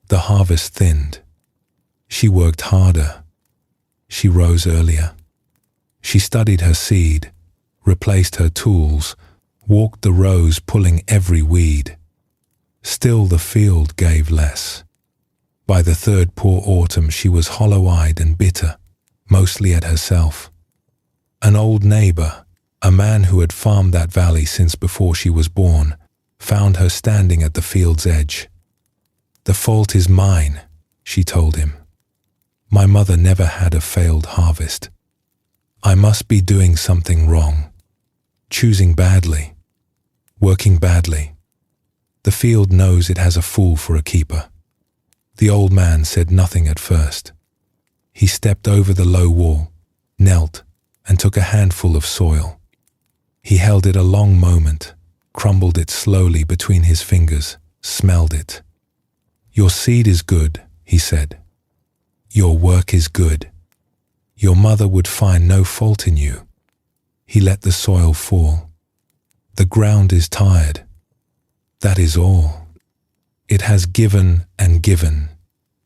the harvest thinned. She worked harder. She rose earlier. She studied her seed, replaced her tools, walked the rows pulling every weed. Still the field gave less. By the third poor autumn she was hollow-eyed and bitter, mostly at herself. An old neighbor, a man who had farmed that valley since before she was born, found her standing at the field's edge. "The fault is mine," she told him. "My mother never had a failed harvest. I must be doing something wrong, choosing badly, working badly. The field knows it has a fool for a keeper." The old man said nothing at first. He stepped over the low wall, knelt, and took a handful of soil. He held it a long moment, crumbled it slowly between his fingers, smelled it. "Your seed is good," he said. "Your work is good. Your mother would find no fault in you." He let the soil fall. "The ground is tired. That is all. It has given and given,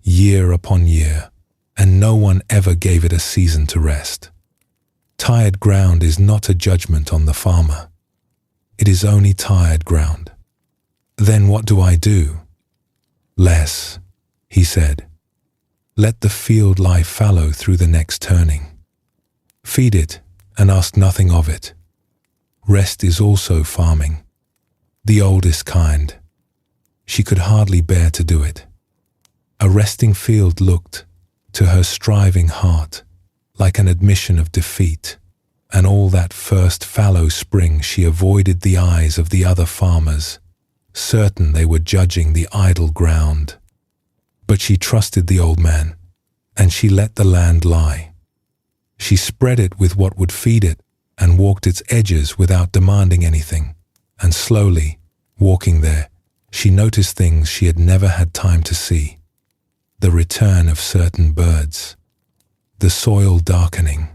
year upon year, and no one ever gave it a season to rest. Tired ground is not a judgment on the farmer. It is only tired ground. Then what do I do?" "Less," he said. "Let the field lie fallow through the next turning. Feed it and ask nothing of it. Rest is also farming, the oldest kind." She could hardly bear to do it. A resting field looked, to her striving heart, like an admission of defeat, and all that first fallow spring she avoided the eyes of the other farmers, certain they were judging the idle ground. But she trusted the old man, and she let the land lie. She spread it with what would feed it, and walked its edges without demanding anything, and slowly, walking there, she noticed things she had never had time to see. The return of certain birds, the soil darkening,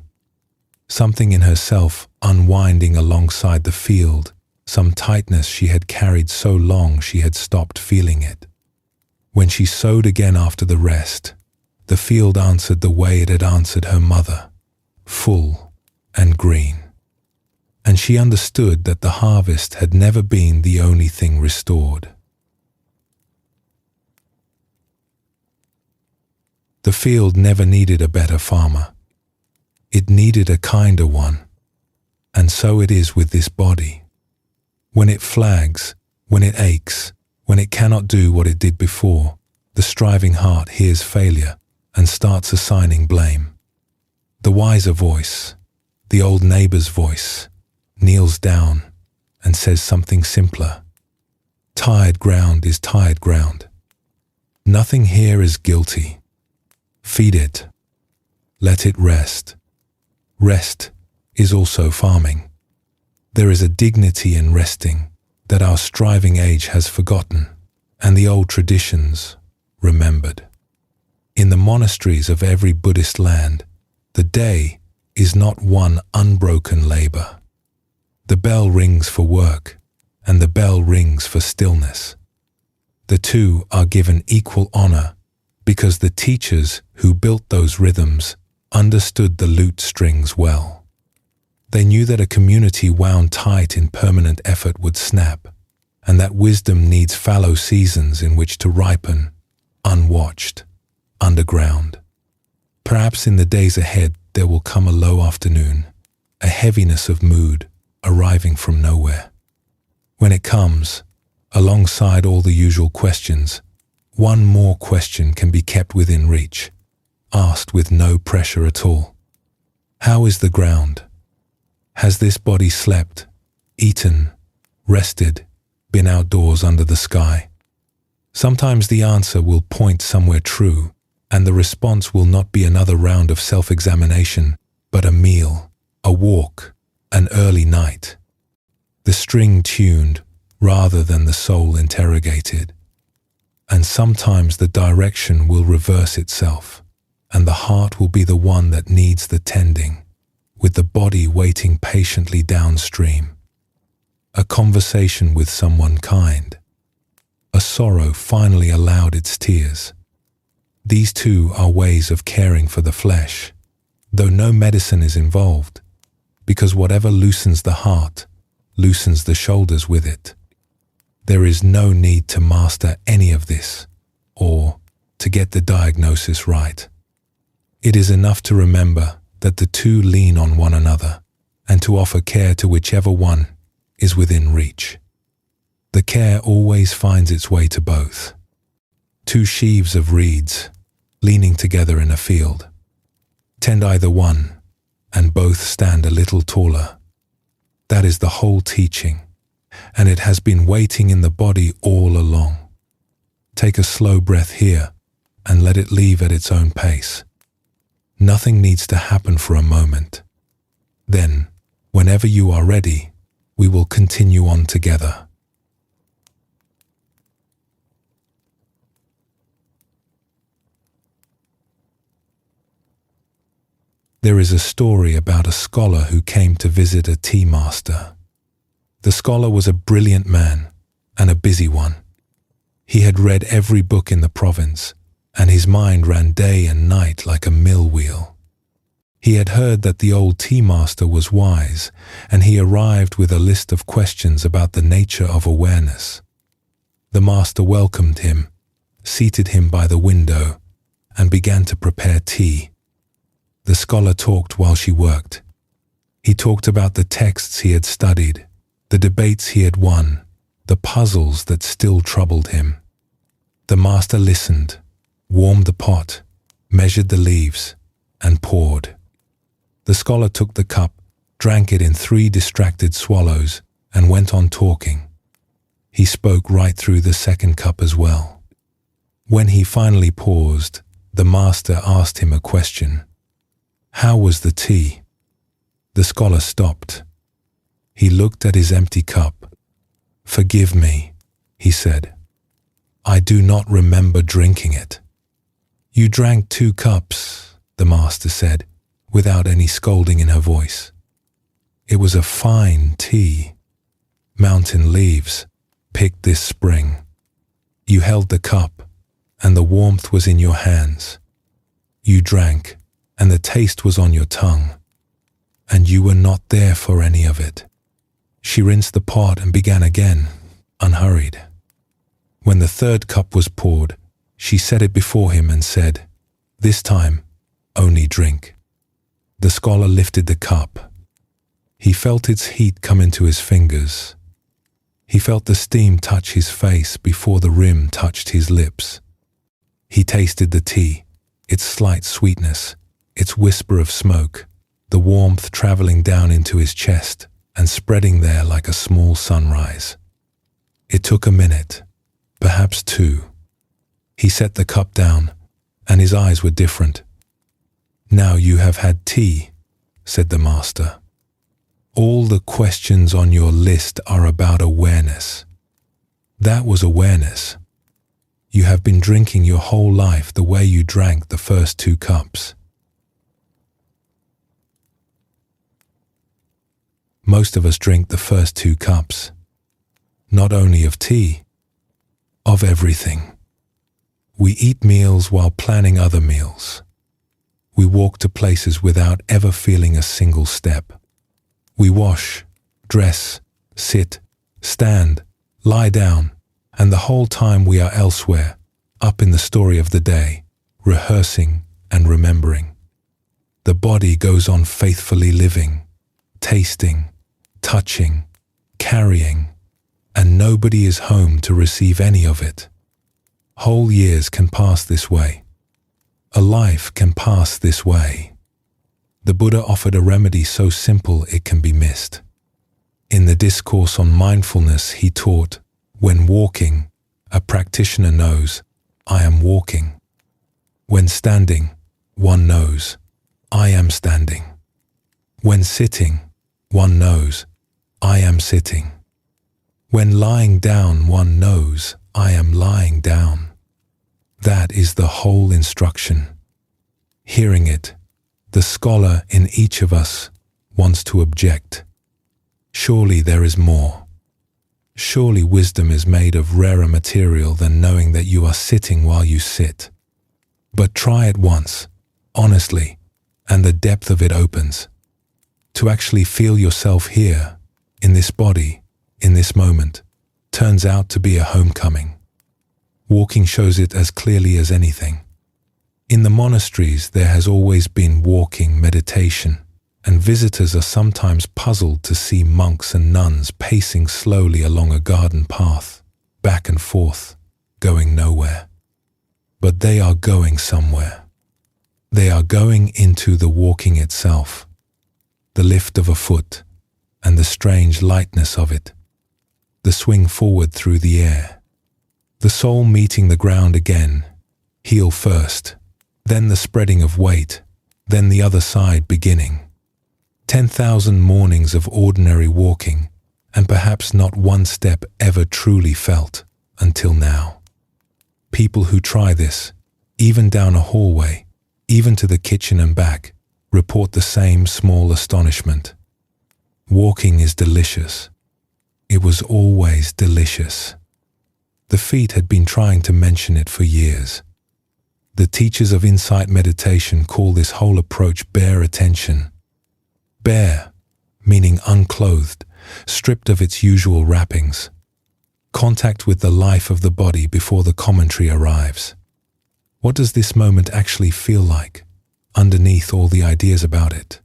something in herself unwinding alongside the field, some tightness she had carried so long she had stopped feeling it. When she sowed again after the rest, the field answered the way it had answered her mother, full and green. And she understood that the harvest had never been the only thing restored. The field never needed a better farmer. It needed a kinder one. And so it is with this body. When it flags, when it aches, when it cannot do what it did before, the striving heart hears failure and starts assigning blame. The wiser voice, the old neighbor's voice, kneels down and says something simpler. Tired ground is tired ground. Nothing here is guilty. Feed it. Let it rest. Rest is also farming. There is a dignity in resting that our striving age has forgotten, and the old traditions remembered. In the monasteries of every Buddhist land, the day is not one unbroken labor. The bell rings for work, and the bell rings for stillness. The two are given equal honor because the teachers who built those rhythms understood the lute strings well. They knew that a community wound tight in permanent effort would snap, and that wisdom needs fallow seasons in which to ripen, unwatched, underground. Perhaps in the days ahead there will come a low afternoon, a heaviness of mood arriving from nowhere. When it comes, alongside all the usual questions, one more question can be kept within reach, asked with no pressure at all. How is the ground? Has this body slept, eaten, rested, been outdoors under the sky? Sometimes the answer will point somewhere true, and the response will not be another round of self-examination, but a meal, a walk, an early night. The string tuned rather than the soul interrogated. And sometimes the direction will reverse itself, and the heart will be the one that needs the tending, with the body waiting patiently downstream. A conversation with someone kind. A sorrow finally allowed its tears. These two are ways of caring for the flesh, though no medicine is involved, because whatever loosens the heart, loosens the shoulders with it. There is no need to master any of this, or to get the diagnosis right. It is enough to remember that the two lean on one another, and to offer care to whichever one is within reach. The care always finds its way to both. Two sheaves of reeds, leaning together in a field. Tend either one, and both stand a little taller. That is the whole teaching, and it has been waiting in the body all along. Take a slow breath here, and let it leave at its own pace. Nothing needs to happen for a moment. Then, whenever you are ready, we will continue on together. There is a story about a scholar who came to visit a tea master. The scholar was a brilliant man and a busy one. He had read every book in the province, and his mind ran day and night like a mill wheel. He had heard that the old tea master was wise, and he arrived with a list of questions about the nature of awareness. The master welcomed him, seated him by the window, and began to prepare tea. The scholar talked while she worked. He talked about the texts he had studied, the debates he had won, the puzzles that still troubled him. The master listened, warmed the pot, measured the leaves, and poured. The scholar took the cup, drank it in 3 distracted swallows, and went on talking. He spoke right through the second cup as well. When he finally paused, the master asked him a question. "How was the tea?" The scholar stopped. He looked at his empty cup. "Forgive me," he said. "I do not remember drinking it." "You drank 2 cups," the master said, without any scolding in her voice. "It was a fine tea. Mountain leaves, picked this spring. You held the cup, and the warmth was in your hands. You drank, and the taste was on your tongue. And you were not there for any of it." She rinsed the pot and began again, unhurried. When the 3rd cup was poured, she set it before him and said, "This time, only drink." The scholar lifted the cup. He felt its heat come into his fingers. He felt the steam touch his face before the rim touched his lips. He tasted the tea, its slight sweetness, its whisper of smoke, the warmth traveling down into his chest and spreading there like a small sunrise. It took a minute, perhaps 2. He set the cup down, and his eyes were different. "Now you have had tea," said the master. "All the questions on your list are about awareness." That was awareness. You have been drinking your whole life the way you drank the first 2 cups. Most of us drink the first 2 cups, not only of tea, of everything. We eat meals while planning other meals. We walk to places without ever feeling a single step. We wash, dress, sit, stand, lie down, and the whole time we are elsewhere, up in the story of the day, rehearsing and remembering. The body goes on faithfully living, tasting, touching, carrying, and nobody is home to receive any of it. Whole years can pass this way. A life can pass this way. The Buddha offered a remedy so simple it can be missed. In the discourse on mindfulness, he taught, when walking, a practitioner knows, "I am walking." When standing, one knows, "I am standing." When sitting, one knows, "I am sitting." When lying down, one knows, "I am lying down." That is the whole instruction. Hearing it, the scholar in each of us wants to object. Surely there is more. Surely wisdom is made of rarer material than knowing that you are sitting while you sit. But try it once, honestly, and the depth of it opens. To actually feel yourself here, in this body, in this moment, turns out to be a homecoming. Walking shows it as clearly as anything. In the monasteries, there has always been walking meditation, and visitors are sometimes puzzled to see monks and nuns pacing slowly along a garden path, back and forth, going nowhere. But they are going somewhere. They are going into the walking itself, the lift of a foot, and the strange lightness of it, the swing forward through the air. The soul meeting the ground again, heel first, then the spreading of weight, then the other side beginning. 10,000 mornings of ordinary walking, and perhaps not one step ever truly felt until now. People who try this, even down a hallway, even to the kitchen and back, report the same small astonishment. Walking is delicious. It was always delicious. The feet had been trying to mention it for years. The teachers of insight meditation call this whole approach bare attention. Bare, meaning unclothed, stripped of its usual wrappings. Contact with the life of the body before the commentary arrives. What does this moment actually feel like, underneath all the ideas about it?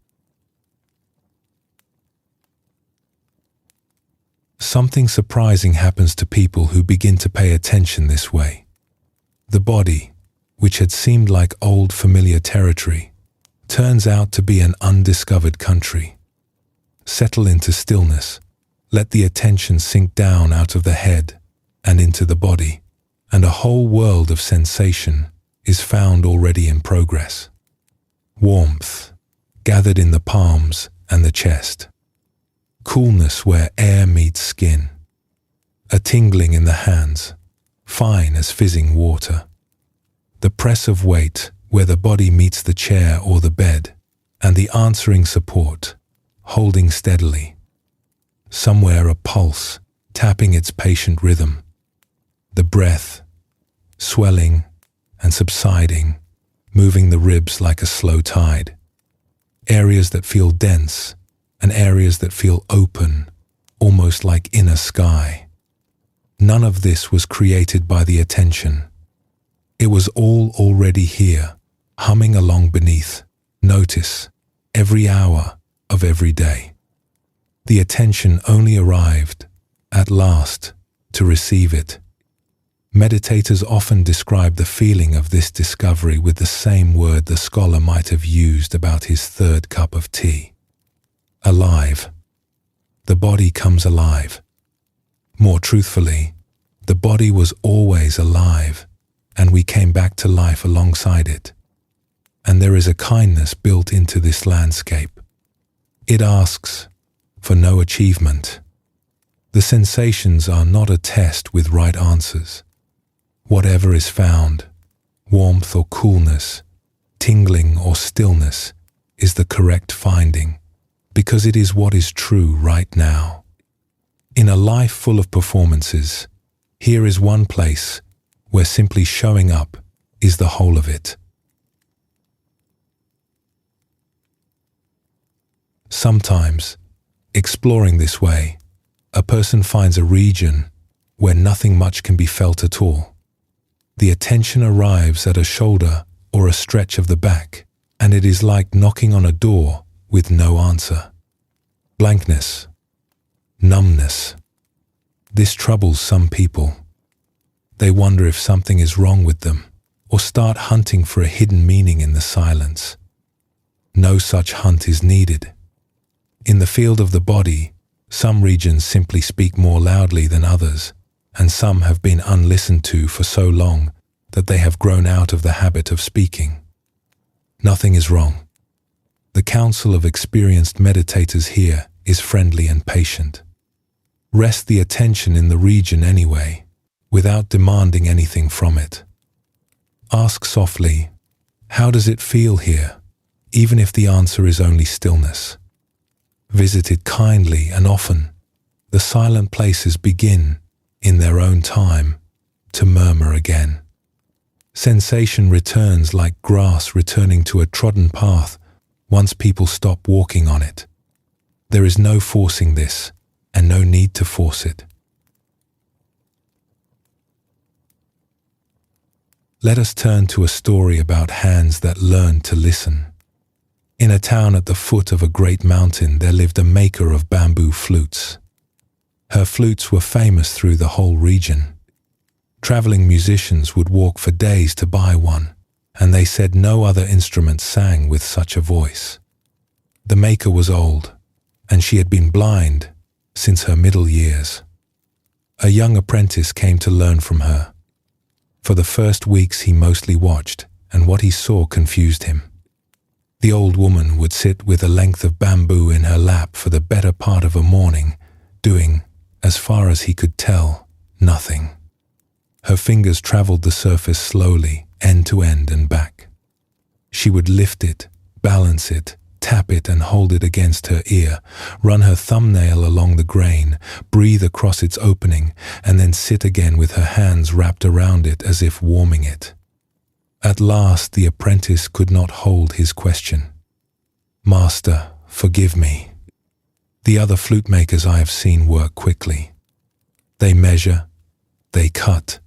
Something surprising happens to people who begin to pay attention this way. The body, which had seemed like old familiar territory, turns out to be an undiscovered country. Settle into stillness. Let the attention sink down out of the head and into the body, and a whole world of sensation is found already in progress. Warmth, gathered in the palms and the chest. Coolness where air meets skin. A tingling in the hands, fine as fizzing water. The press of weight where the body meets the chair or the bed, and the answering support, holding steadily. Somewhere a pulse, tapping its patient rhythm. The breath, swelling and subsiding, moving the ribs like a slow tide. Areas that feel dense and areas that feel open, almost like inner sky. None of this was created by the attention. It was all already here, humming along beneath. Notice, every hour of every day. The attention only arrived, at last, to receive it. Meditators often describe the feeling of this discovery with the same word the scholar might have used about his third cup of tea. Alive. The body comes alive. More truthfully, the body was always alive, and we came back to life alongside it. And there is a kindness built into this landscape. It asks for no achievement. The sensations are not a test with right answers. Whatever is found, warmth or coolness, tingling or stillness, is the correct finding, because it is what is true right now. In a life full of performances, here is one place where simply showing up is the whole of it. Sometimes, exploring this way, a person finds a region where nothing much can be felt at all. The attention arrives at a shoulder or a stretch of the back, and it is like knocking on a door with no answer. Blankness, numbness. This troubles some people. They wonder if something is wrong with them, or start hunting for a hidden meaning in the silence. No such hunt is needed. In the field of the body, some regions simply speak more loudly than others, and some have been unlistened to for so long that they have grown out of the habit of speaking. Nothing is wrong. The counsel of experienced meditators here is friendly and patient. Rest the attention in the region anyway, without demanding anything from it. Ask softly, how does it feel here, even if the answer is only stillness? Visit it kindly and often. The silent places begin, in their own time, to murmur again. Sensation returns like grass returning to a trodden path once people stop walking on it. There is no forcing this, and no need to force it. Let us turn to a story about hands that learned to listen. In a town at the foot of a great mountain, there lived a maker of bamboo flutes. Her flutes were famous through the whole region. Traveling musicians would walk for days to buy one, and they said no other instrument sang with such a voice. The maker was old, and she had been blind since her middle years. A young apprentice came to learn from her. For the first weeks he mostly watched, and what he saw confused him. The old woman would sit with a length of bamboo in her lap for the better part of a morning, doing, as far as he could tell, nothing. Her fingers traveled the surface slowly, end to end and back. She would lift it, balance it, tap it and hold it against her ear, run her thumbnail along the grain, breathe across its opening, and then sit again with her hands wrapped around it as if warming it. At last the apprentice could not hold his question. "Master, forgive me. The other flute makers I have seen work quickly. They measure, they cut,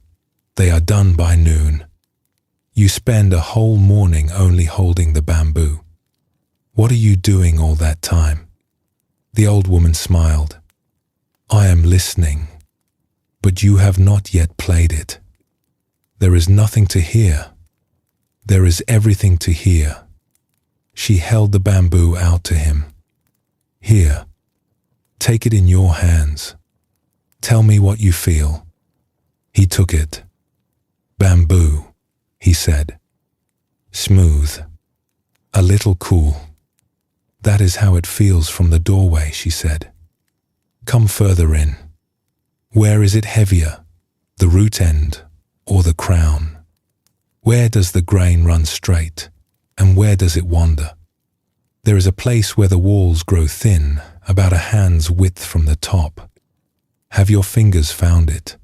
they are done by noon. You spend a whole morning only holding the bamboo. What are you doing all that time?" The old woman smiled. "I am listening, but you have not yet played it. There is nothing to hear. There is everything to hear." She held the bamboo out to him. "Here, take it in your hands. Tell me what you feel." He took it. "Bamboo," he said. "Smooth. A little cool. That is how it feels from the doorway," she said. "Come further in. Where is it heavier, the root end or the crown? Where does the grain run straight, and where does it wander? There is a place where the walls grow thin, about a hand's width from the top. Have your fingers found it?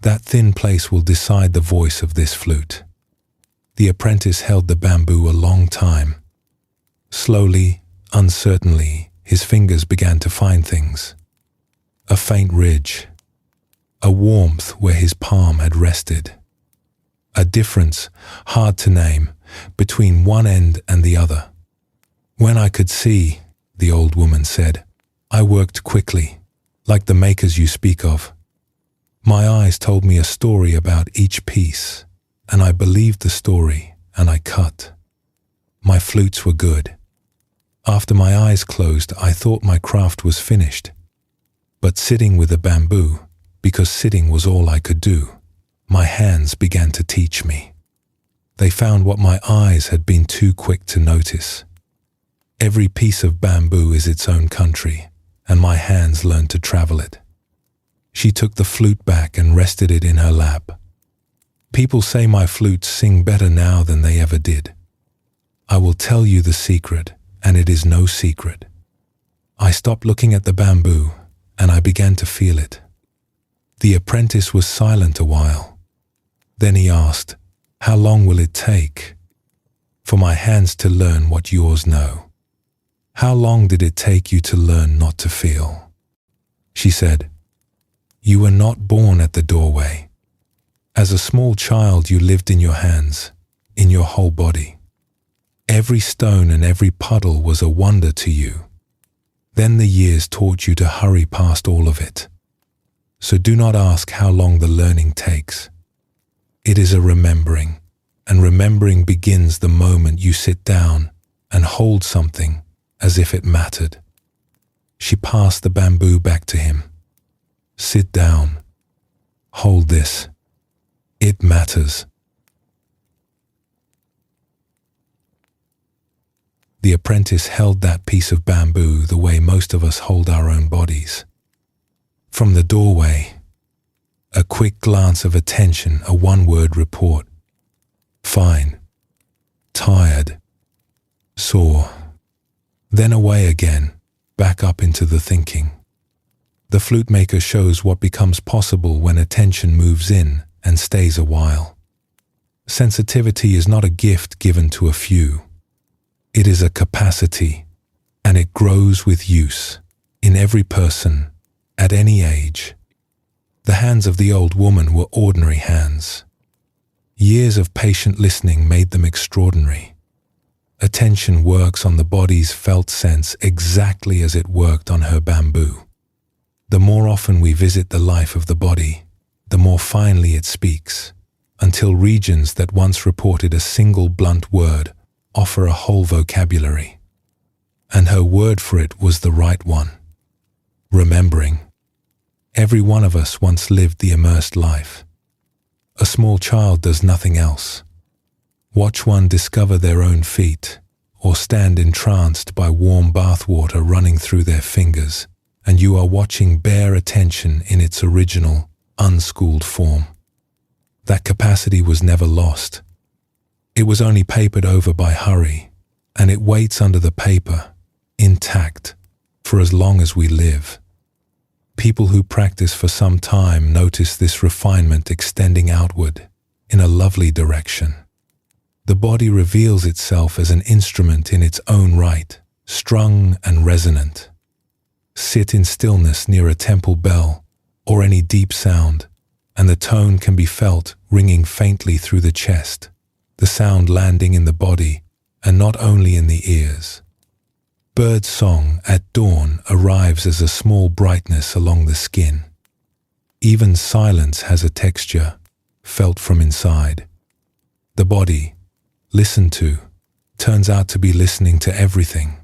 That thin place will decide the voice of this flute." The apprentice held the bamboo a long time. Slowly, uncertainly, his fingers began to find things. A faint ridge, a warmth where his palm had rested, a difference, hard to name, between one end and the other. "When I could see," the old woman said, "I worked quickly, like the makers you speak of. My eyes told me a story about each piece, and I believed the story, and I cut. My flutes were good. After my eyes closed, I thought my craft was finished. But sitting with the bamboo, because sitting was all I could do, my hands began to teach me. They found what my eyes had been too quick to notice. Every piece of bamboo is its own country, and my hands learned to travel it." She took the flute back and rested it in her lap. "People say my flutes sing better now than they ever did. I will tell you the secret, and it is no secret. I stopped looking at the bamboo, and I began to feel it." The apprentice was silent a while. Then he asked, "How long will it take for my hands to learn what yours know? How long did it take you to learn not to feel?" She said, "You were not born at the doorway. As a small child you lived in your hands, in your whole body. Every stone and every puddle was a wonder to you. Then the years taught you to hurry past all of it. So do not ask how long the learning takes. It is a remembering, and remembering begins the moment you sit down and hold something as if it mattered." She passed the bamboo back to him. "Sit down. Hold this. It matters." The apprentice held that piece of bamboo the way most of us hold our own bodies. From the doorway, a quick glance of attention, a one-word report. Fine. Tired. Sore. Then away again, back up into the thinking. The flute maker shows what becomes possible when attention moves in and stays a while. Sensitivity is not a gift given to a few. It is a capacity, and it grows with use, in every person, at any age. The hands of the old woman were ordinary hands. Years of patient listening made them extraordinary. Attention works on the body's felt sense exactly as it worked on her bamboo. The more often we visit the life of the body, the more finely it speaks, until regions that once reported a single blunt word offer a whole vocabulary. And her word for it was the right one. Remembering. Every one of us once lived the immersed life. A small child does nothing else. Watch one discover their own feet, or stand entranced by warm bath water running through their fingers, and you are watching bare attention in its original, unschooled form. That capacity was never lost. It was only papered over by hurry, and it waits under the paper, intact, for as long as we live. People who practice for some time notice this refinement extending outward in a lovely direction. The body reveals itself as an instrument in its own right, strung and resonant. Sit in stillness near a temple bell or any deep sound, and the tone can be felt ringing faintly through the chest, the sound landing in the body and not only in the ears. Bird song at dawn arrives as a small brightness along the skin. Even silence has a texture, felt from inside. The body, listened to, turns out to be listening to everything.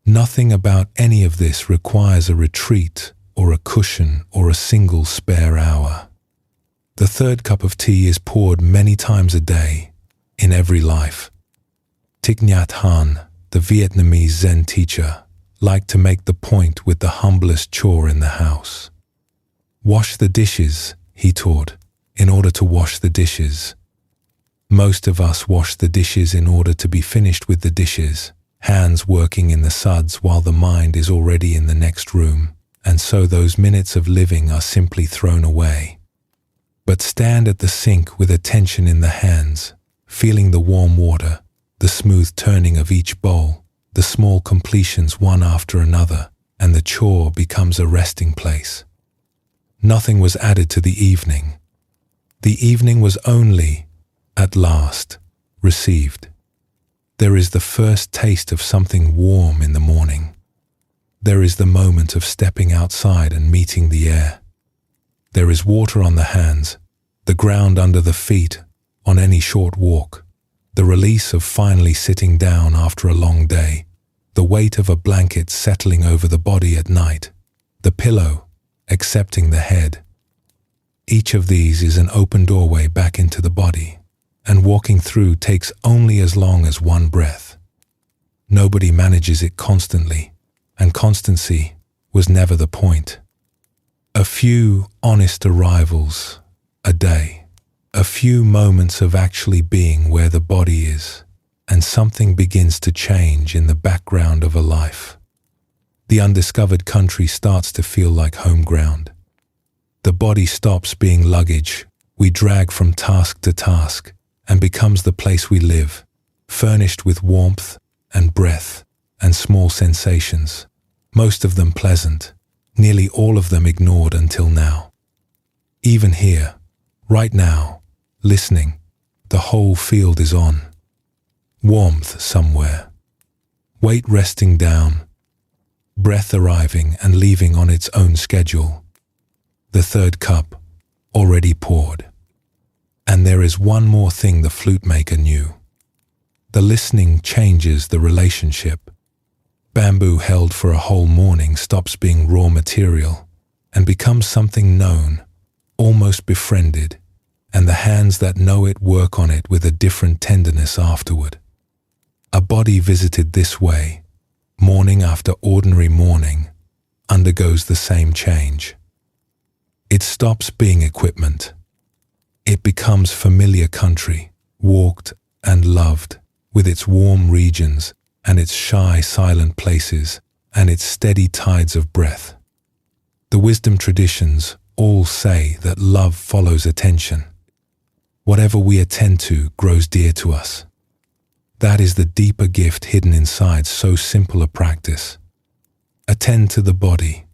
Nothing about any of this requires a retreat or a cushion or a single spare hour. The third cup of tea is poured many times a day, in every life. Thich Nhat Hanh, the Vietnamese Zen teacher, liked to make the point with the humblest chore in the house. Wash the dishes, he taught, in order to wash the dishes. Most of us wash the dishes in order to be finished with the dishes, hands working in the suds while the mind is already in the next room, and so those minutes of living are simply thrown away. But stand at the sink with attention in the hands, feeling the warm water, the smooth turning of each bowl, the small completions one after another, and the chore becomes a resting place. Nothing was added to the evening. The evening was only, at last, received. There is the first taste of something warm in the morning. There is the moment of stepping outside and meeting the air. There is water on the hands, the ground under the feet on any short walk, the release of finally sitting down after a long day, the weight of a blanket settling over the body at night, the pillow accepting the head. Each of these is an open doorway back into the body, and walking through takes only as long as one breath. Nobody manages it constantly, and constancy was never the point. A few honest arrivals a day, a few moments of actually being where the body is, and something begins to change in the background of a life. The undiscovered country starts to feel like home ground. The body stops being luggage we drag from task to task and becomes the place we live, furnished with warmth and breath and small sensations, most of them pleasant, nearly all of them ignored until now. Even here, right now, listening, the whole field is on. Warmth somewhere, weight resting down, breath arriving and leaving on its own schedule. The third cup, already poured. And there is one more thing the flute maker knew. The listening changes the relationship. Bamboo held for a whole morning stops being raw material and becomes something known, almost befriended, and the hands that know it work on it with a different tenderness afterward. A body visited this way, morning after ordinary morning, undergoes the same change. It stops being equipment. It becomes familiar country, walked and loved, with its warm regions and its shy, silent places and its steady tides of breath. The wisdom traditions all say that love follows attention. Whatever we attend to grows dear to us. That is the deeper gift hidden inside so simple a practice. Attend to the body,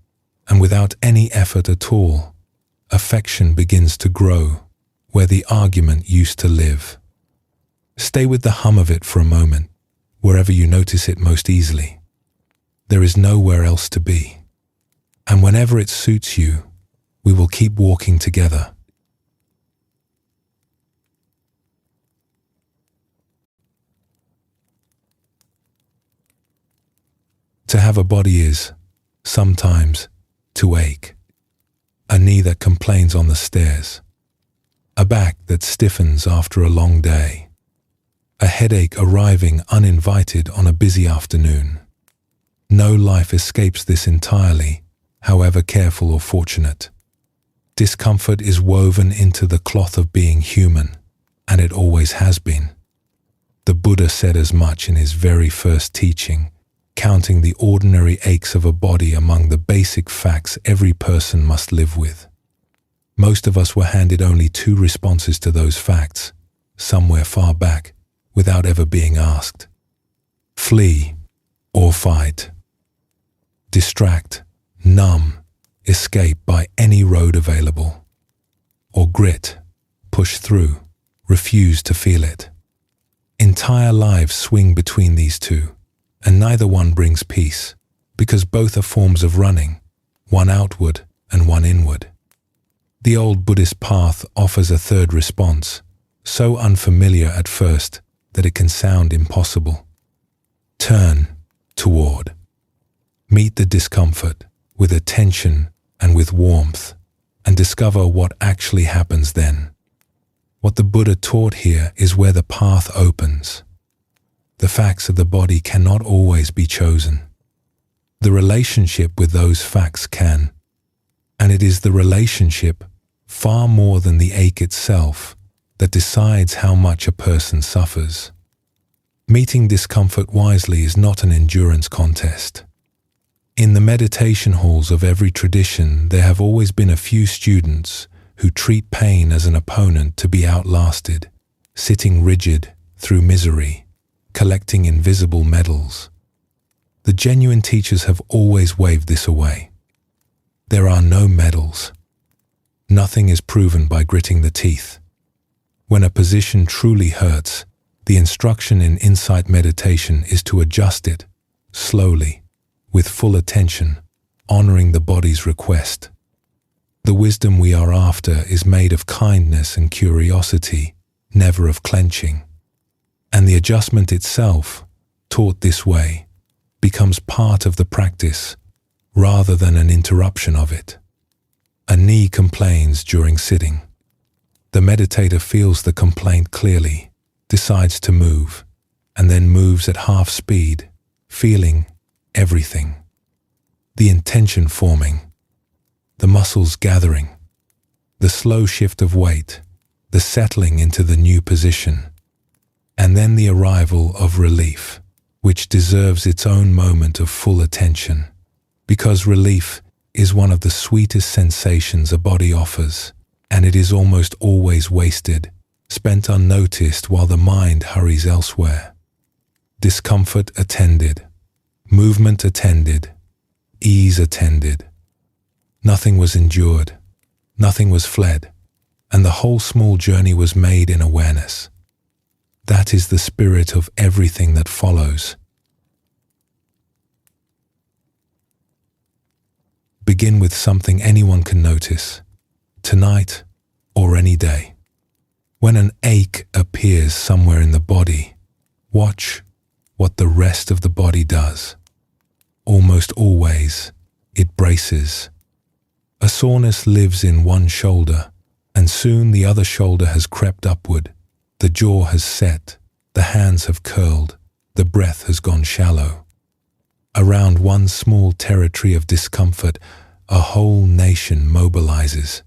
and without any effort at all, affection begins to grow where the argument used to live. Stay with the hum of it for a moment, wherever you notice it most easily. There is nowhere else to be. And whenever it suits you, we will keep walking together. To have a body is, sometimes, to ache. A knee that complains on the stairs. A back that stiffens after a long day. A headache arriving uninvited on a busy afternoon. No life escapes this entirely, however careful or fortunate. Discomfort is woven into the cloth of being human, and it always has been. The Buddha said as much in his very first teaching, counting the ordinary aches of a body among the basic facts every person must live with. Most of us were handed only two responses to those facts, somewhere far back, without ever being asked. Flee or fight. Distract, numb, escape by any road available. Or grit, push through, refuse to feel it. Entire lives swing between these two, and neither one brings peace, because both are forms of running, one outward and one inward. The old Buddhist path offers a third response, so unfamiliar at first that it can sound impossible. Turn toward. Meet the discomfort with attention and with warmth, and discover what actually happens then. What the Buddha taught here is where the path opens. The facts of the body cannot always be chosen. The relationship with those facts can, and it is the relationship, far more than the ache itself, that decides how much a person suffers. Meeting discomfort wisely is not an endurance contest. In the meditation halls of every tradition, there have always been a few students who treat pain as an opponent to be outlasted, sitting rigid through misery, collecting invisible medals. The genuine teachers have always waved this away. There are no medals. Nothing is proven by gritting the teeth. When a position truly hurts, the instruction in insight meditation is to adjust it, slowly, with full attention, honoring the body's request. The wisdom we are after is made of kindness and curiosity, never of clenching. And the adjustment itself, taught this way, becomes part of the practice, rather than an interruption of it. A knee complains during sitting. The meditator feels the complaint clearly, decides to move, and then moves at half speed, feeling everything. The intention forming, the muscles gathering, the slow shift of weight, the settling into the new position, and then the arrival of relief, which deserves its own moment of full attention, because relief is one of the sweetest sensations a body offers, and it is almost always wasted, spent unnoticed while the mind hurries elsewhere. Discomfort attended, movement attended, ease attended. Nothing was endured, nothing was fled, and the whole small journey was made in awareness. That is the spirit of everything that follows. Begin with something anyone can notice, tonight or any day. When an ache appears somewhere in the body, watch what the rest of the body does. Almost always, it braces. A soreness lives in one shoulder, and soon the other shoulder has crept upward. The jaw has set, the hands have curled, the breath has gone shallow. Around one small territory of discomfort, a whole nation mobilizes.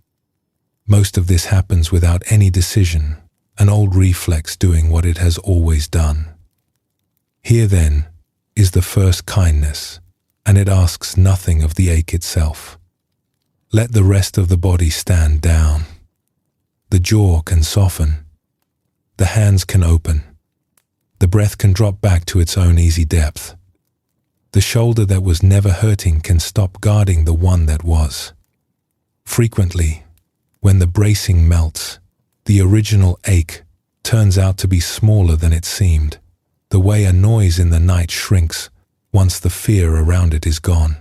Most of this happens without any decision, an old reflex doing what it has always done. Here then is the first kindness, and it asks nothing of the ache itself. Let the rest of the body stand down. The jaw can soften. The hands can open. The breath can drop back to its own easy depth. The shoulder that was never hurting can stop guarding the one that was. Frequently, when the bracing melts, the original ache turns out to be smaller than it seemed, the way a noise in the night shrinks once the fear around it is gone.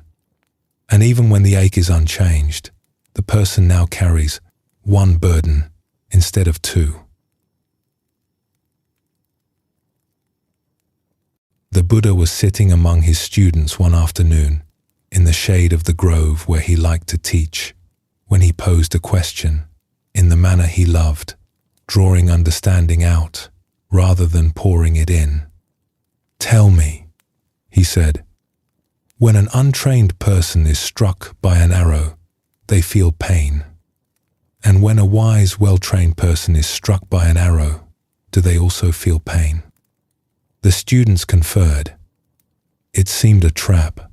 And even when the ache is unchanged, the person now carries one burden instead of two. The Buddha was sitting among his students one afternoon, in the shade of the grove where he liked to teach, when he posed a question, in the manner he loved, drawing understanding out, rather than pouring it in. "Tell me," he said, "when an untrained person is struck by an arrow, they feel pain. And when a wise, well-trained person is struck by an arrow, do they also feel pain?" The students conferred. It seemed a trap.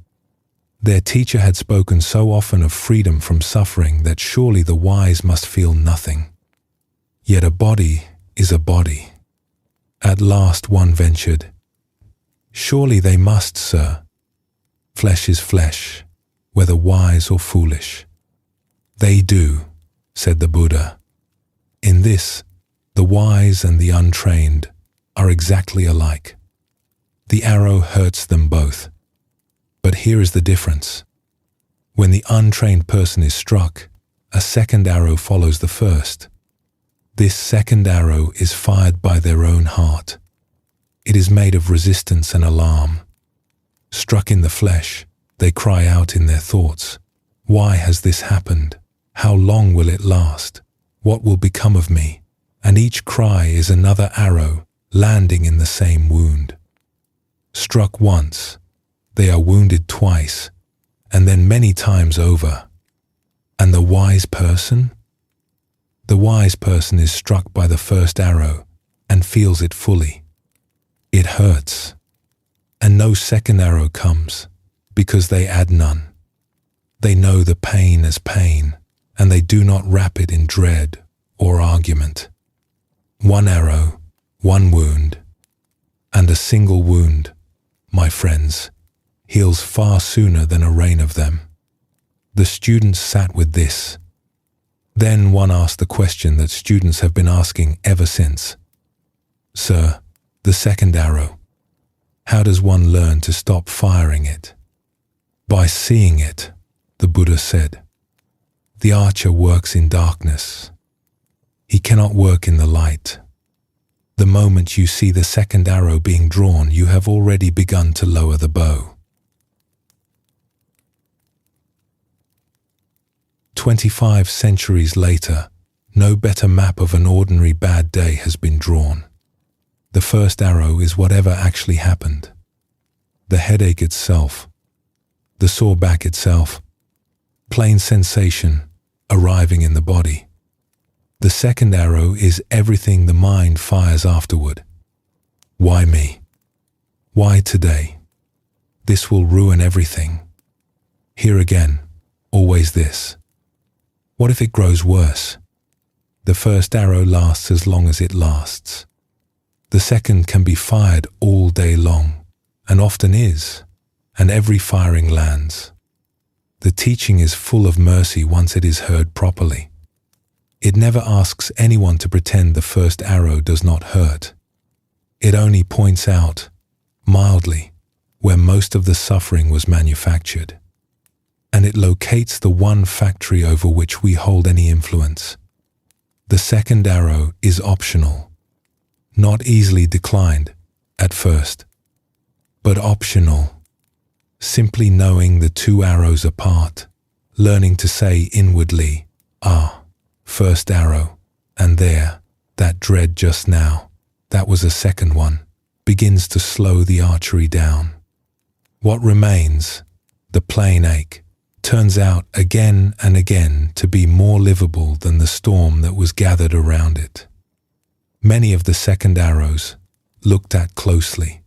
Their teacher had spoken so often of freedom from suffering that surely the wise must feel nothing. Yet a body is a body. At last one ventured, "Surely they must, sir. Flesh is flesh, whether wise or foolish." "They do," said the Buddha. "In this, the wise and the untrained are exactly alike. The arrow hurts them both. But here is the difference. When the untrained person is struck, a second arrow follows the first. This second arrow is fired by their own heart. It is made of resistance and alarm. Struck in the flesh, they cry out in their thoughts, "Why has this happened? How long will it last? What will become of me?" And each cry is another arrow landing in the same wound. Struck once, they are wounded twice, and then many times over. And the wise person? The wise person is struck by the first arrow and feels it fully. It hurts, and no second arrow comes because they add none. They know the pain as pain, and they do not wrap it in dread or argument. One arrow, one wound, and a single wound, my friends, heals far sooner than a rain of them. The students sat with this. Then one asked the question that students have been asking ever since. "Sir, the second arrow, how does one learn to stop firing it?" "By seeing it," the Buddha said. "The archer works in darkness. He cannot work in the light. The moment you see the second arrow being drawn, you have already begun to lower the bow." 25 centuries later, no better map of an ordinary bad day has been drawn. The first arrow is whatever actually happened. The headache itself, the sore back itself, plain sensation arriving in the body. The second arrow is everything the mind fires afterward. Why me? Why today? This will ruin everything. Here again, always this. What if it grows worse? The first arrow lasts as long as it lasts. The second can be fired all day long, and often is, and every firing lands. The teaching is full of mercy once it is heard properly. It never asks anyone to pretend the first arrow does not hurt. It only points out, mildly, where most of the suffering was manufactured. And it locates the one factory over which we hold any influence. The second arrow is optional, not easily declined at first, but optional. Simply knowing the two arrows apart, learning to say inwardly, "Ah, first arrow, and there, that dread just now, that was a second one," begins to slow the archery down. What remains, the plain ache, turns out again and again to be more livable than the storm that was gathered around it. Many of the second arrows, looked at closely,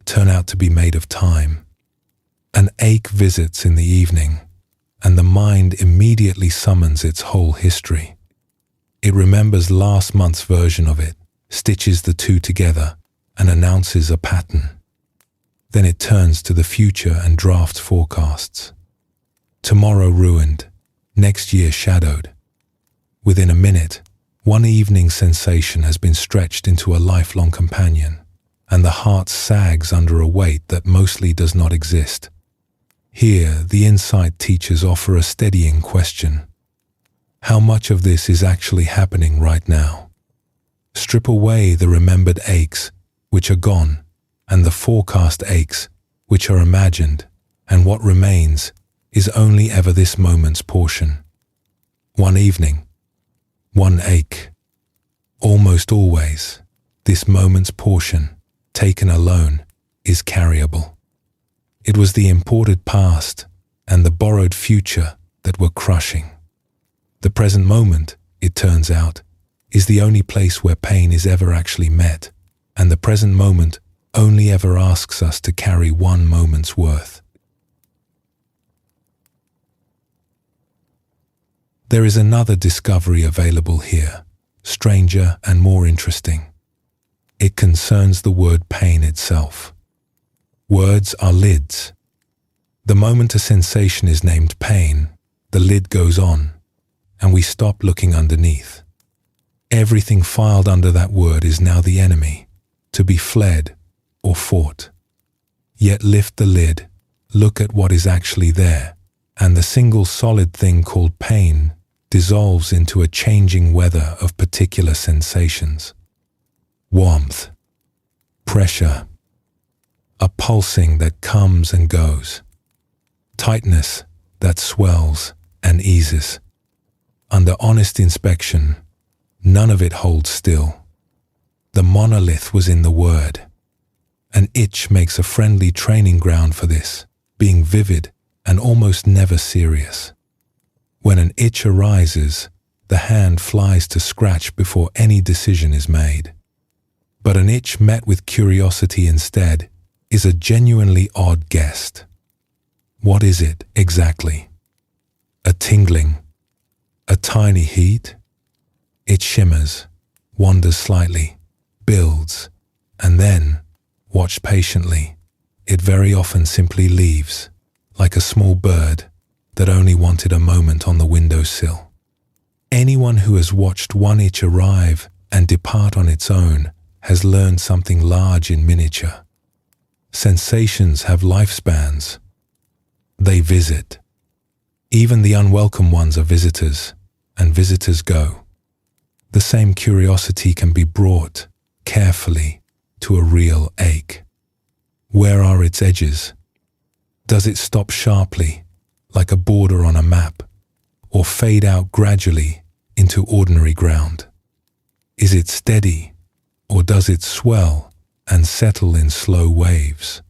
turn out to be made of time. An ache visits in the evening, and the mind immediately summons its whole history. It remembers last month's version of it, stitches the two together, and announces a pattern. Then it turns to the future and drafts forecasts. Tomorrow ruined, next year shadowed. Within a minute, one evening sensation has been stretched into a lifelong companion, and the heart sags under a weight that mostly does not exist. Here, the insight teachers offer a steadying question. How much of this is actually happening right now? Strip away the remembered aches, which are gone, and the forecast aches, which are imagined, and what remains is only ever this moment's portion. One evening, one ache. Almost always, this moment's portion, taken alone, is carryable. It was the imported past and the borrowed future that were crushing. The present moment, it turns out, is the only place where pain is ever actually met, and the present moment only ever asks us to carry one moment's worth. There is another discovery available here, stranger and more interesting. It concerns the word pain itself. Words are lids. The moment a sensation is named pain, the lid goes on, and we stop looking underneath. Everything filed under that word is now the enemy, to be fled or fought. Yet lift the lid, look at what is actually there, and the single solid thing called pain dissolves into a changing weather of particular sensations. Warmth, pressure, a pulsing that comes and goes, tightness that swells and eases. Under honest inspection, none of it holds still. The monolith was in the word. An itch makes a friendly training ground for this, being vivid and almost never serious. When an itch arises, the hand flies to scratch before any decision is made. But an itch met with curiosity instead is a genuinely odd guest. What is it exactly? A tingling? A tiny heat? It shimmers, wanders slightly, builds, and then, watched patiently, it very often simply leaves, like a small bird that only wanted a moment on the windowsill. Anyone who has watched one itch arrive and depart on its own has learned something large in miniature. Sensations have lifespans. They visit. Even the unwelcome ones are visitors, and visitors go. The same curiosity can be brought, carefully, to a real ache. Where are its edges? Does it stop sharply, like a border on a map, or fade out gradually into ordinary ground? Is it steady, or does it swell and settle in slow waves?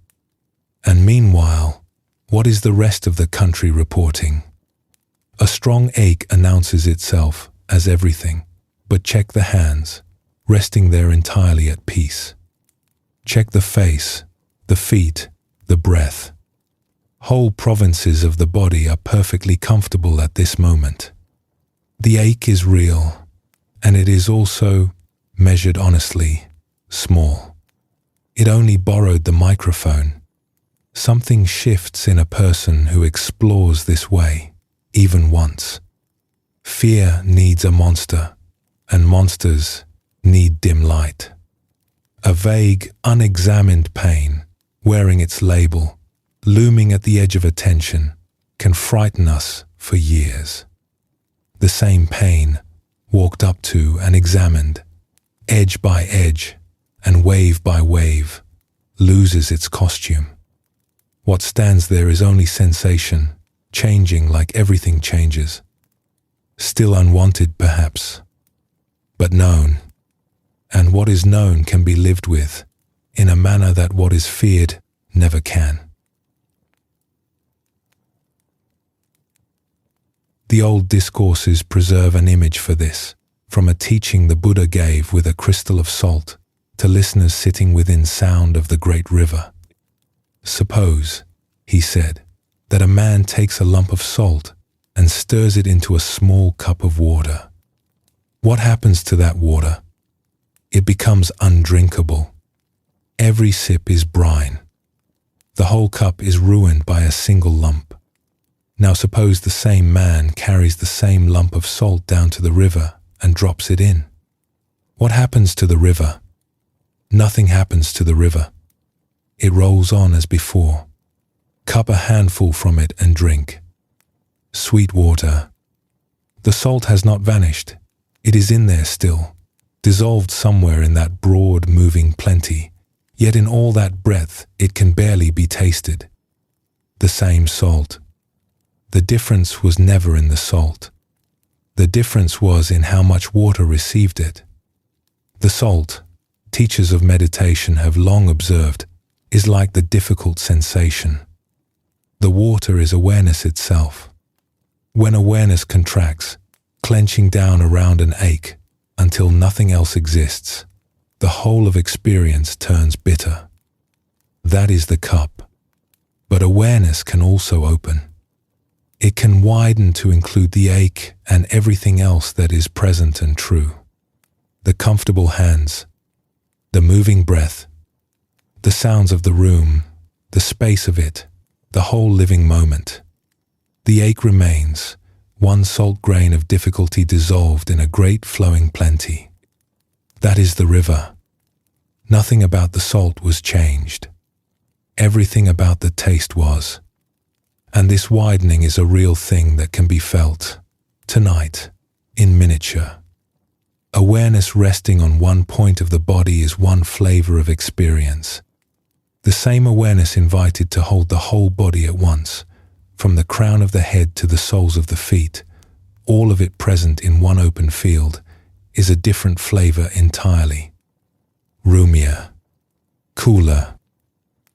And meanwhile, what is the rest of the country reporting? A strong ache announces itself as everything, but check the hands, resting there entirely at peace. Check the face, the feet, the breath. Whole provinces of the body are perfectly comfortable at this moment. The ache is real, and it is also, measured honestly, small. It only borrowed the microphone. Something shifts in a person who explores this way, even once. Fear needs a monster, and monsters need dim light. A vague, unexamined pain, wearing its label, looming at the edge of attention, can frighten us for years. The same pain, walked up to and examined, edge by edge and wave by wave, loses its costume. What stands there is only sensation, changing like everything changes. Still unwanted, perhaps, but known. And what is known can be lived with, in a manner that what is feared never can. The old discourses preserve an image for this, from a teaching the Buddha gave with a crystal of salt to listeners sitting within sound of the great river. Suppose, he said, that a man takes a lump of salt and stirs it into a small cup of water. What happens to that water? It becomes undrinkable. Every sip is brine. The whole cup is ruined by a single lump. Now suppose the same man carries the same lump of salt down to the river and drops it in. What happens to the river? Nothing happens to the river. It rolls on as before. Cup a handful from it and drink. Sweet water. The salt has not vanished. It is in there still, dissolved somewhere in that broad moving plenty, yet in all that breadth it can barely be tasted. The same salt. The difference was never in the salt. The difference was in how much water received it. The salt, teachers of meditation have long observed, is like the difficult sensation. The water is awareness itself. When awareness contracts, clenching down around an ache until nothing else exists, the whole of experience turns bitter. That is the cup. But awareness can also open. It can widen to include the ache and everything else that is present and true. The comfortable hands, the moving breath, the sounds of the room, the space of it, the whole living moment. The ache remains, one salt grain of difficulty dissolved in a great flowing plenty. That is the river. Nothing about the salt was changed. Everything about the taste was. And this widening is a real thing that can be felt tonight. in miniature. Awareness resting on one point of the body is one flavor of experience. The same awareness invited to hold the whole body at once, from the crown of the head to the soles of the feet, all of it present in one open field, is a different flavor entirely. Roomier, cooler.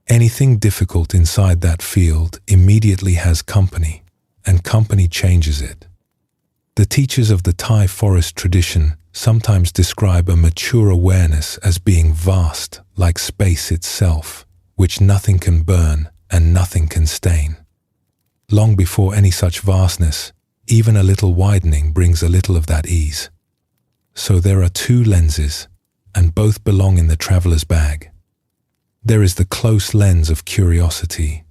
Anything difficult inside that field immediately has company, and company changes it. The teachers of the Thai forest tradition sometimes describe a mature awareness as being vast, like space itself, which nothing can burn and nothing can stain. Long before any such vastness, even a little widening brings a little of that ease. So there are two lenses, and both belong in the traveler's bag. There is the close lens of curiosity,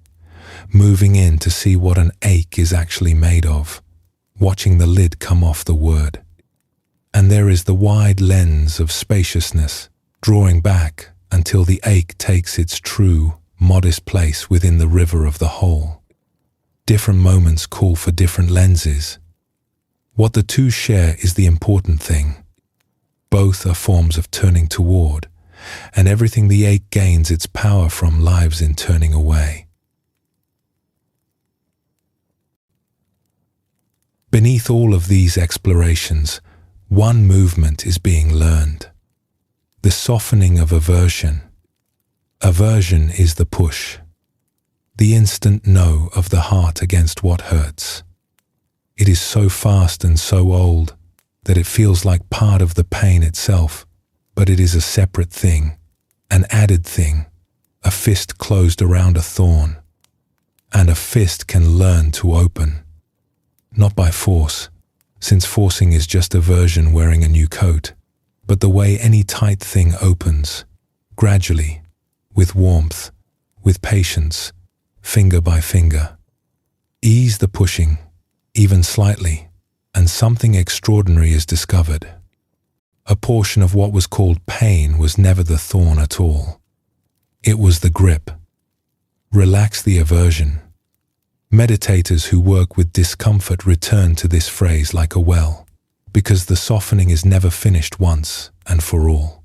moving in to see what an ache is actually made of, watching the lid come off the word. And there is the wide lens of spaciousness, drawing back until the ache takes its true, modest place within the river of the whole. Different moments call for different lenses. What the two share is the important thing. Both are forms of turning toward, and everything the ache gains its power from lives in turning away. Beneath all of these explorations, one movement is being learned. The softening of aversion. Aversion is the push, the instant no of the heart against what hurts. It is so fast and so old that it feels like part of the pain itself, but it is a separate thing, an added thing, a fist closed around a thorn. And a fist can learn to open. Not by force, since forcing is just aversion wearing a new coat, but the way any tight thing opens, gradually, with warmth, with patience, finger by finger. Ease the pushing, even slightly, and something extraordinary is discovered. A portion of what was called pain was never the thorn at all. It was the grip. Relax the aversion. Meditators who work with discomfort return to this phrase like a well, because the softening is never finished once and for all.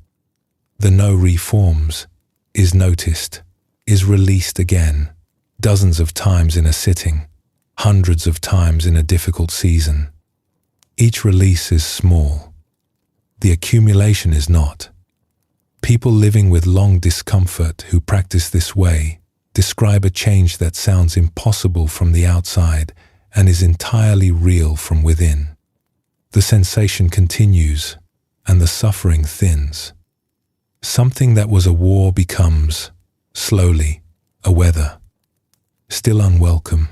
The no reforms, is noticed, is released again, dozens of times in a sitting, hundreds of times in a difficult season. Each release is small. The accumulation is not. People living with long discomfort who practice this way describe a change that sounds impossible from the outside and is entirely real from within. The sensation continues, and the suffering thins. Something that was a war becomes, slowly, a weather. Still unwelcome,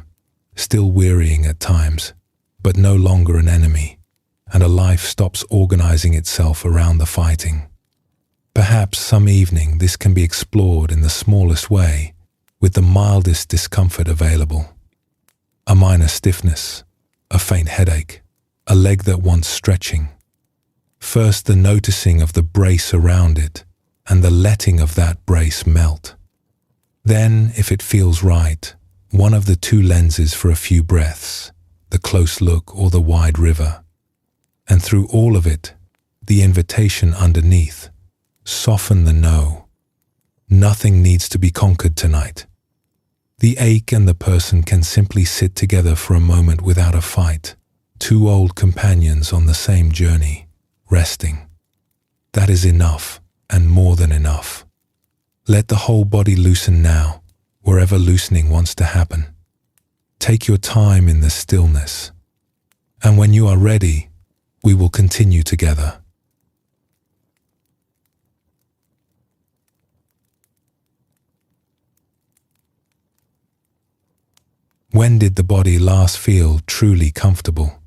still wearying at times, but no longer an enemy, and a life stops organizing itself around the fighting. Perhaps some evening this can be explored in the smallest way, with the mildest discomfort available. A minor stiffness, a faint headache, a leg that wants stretching. First the noticing of the brace around it, and the letting of that brace melt. Then, if it feels right, one of the two lenses for a few breaths, the close look or the wide river. And through all of it, the invitation underneath, soften the no. Nothing needs to be conquered tonight. The ache and the person can simply sit together for a moment without a fight, two old companions on the same journey, resting. That is enough, and more than enough. Let the whole body loosen now, wherever loosening wants to happen. Take your time in the stillness, and when you are ready, we will continue together. When did the body last feel truly comfortable?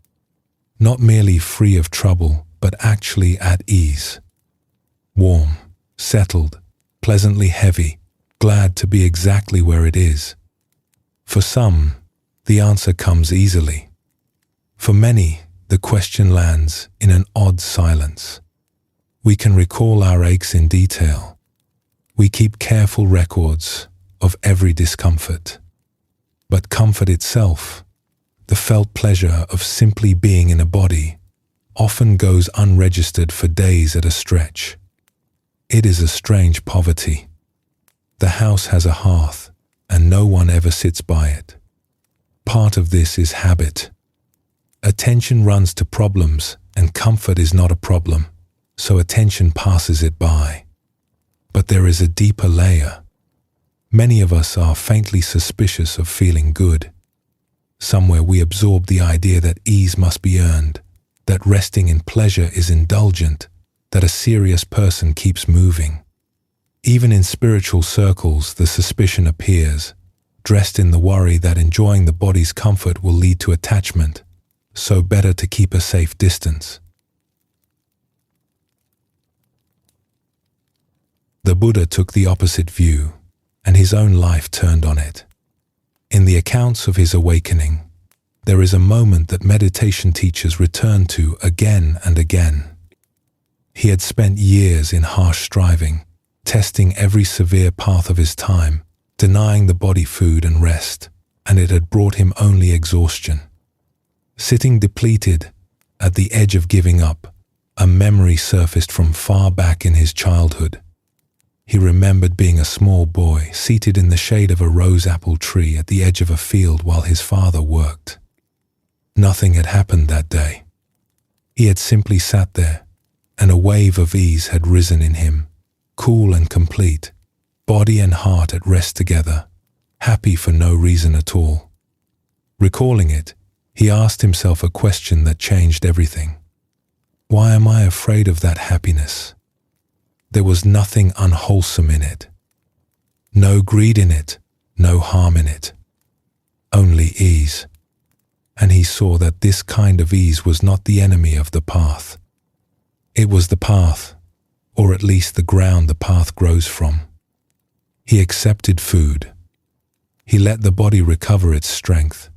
Not merely free of trouble, but actually at ease. Warm, settled, pleasantly heavy, glad to be exactly where it is. For some, the answer comes easily. For many, the question lands in an odd silence. We can recall our aches in detail. We keep careful records of every discomfort. But comfort itself, the felt pleasure of simply being in a body, often goes unregistered for days at a stretch. It is a strange poverty. The house has a hearth, and no one ever sits by it. Part of this is habit. Attention runs to problems, and comfort is not a problem, so attention passes it by. But there is a deeper layer. Many of us are faintly suspicious of feeling good. Somewhere we absorb the idea that ease must be earned, that resting in pleasure is indulgent, that a serious person keeps moving. Even in spiritual circles, the suspicion appears, dressed in the worry that enjoying the body's comfort will lead to attachment, so better to keep a safe distance. The Buddha took the opposite view, and his own life turned on it. In the accounts of his awakening, there is a moment that meditation teachers return to again and again. He had spent years in harsh striving, testing every severe path of his time, denying the body food and rest, and it had brought him only exhaustion. Sitting depleted, at the edge of giving up, a memory surfaced from far back in his childhood. He remembered being a small boy, seated in the shade of a rose apple tree at the edge of a field while his father worked. Nothing had happened that day. He had simply sat there, and a wave of ease had risen in him, cool and complete, body and heart at rest together, happy for no reason at all. Recalling it, he asked himself a question that changed everything. Why am I afraid of that happiness? There was nothing unwholesome in it. No greed in it, no harm in it. Only ease. And he saw that this kind of ease was not the enemy of the path. It was the path, or at least the ground the path grows from. He accepted food. He let the body recover its strength.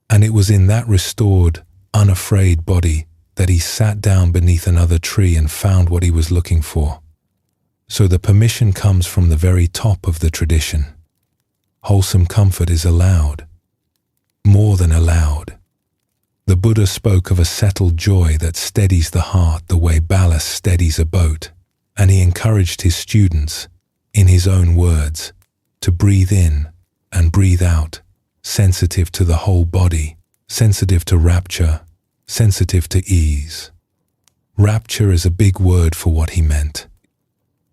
And it was in that restored, unafraid body that he sat down beneath another tree and found what he was looking for. So the permission comes from the very top of the tradition. Wholesome comfort is allowed. More than allowed. The Buddha spoke of a settled joy that steadies the heart the way ballast steadies a boat, and he encouraged his students, in his own words, to breathe in and breathe out, sensitive to the whole body, sensitive to rapture, sensitive to ease. Rapture is a big word for what he meant.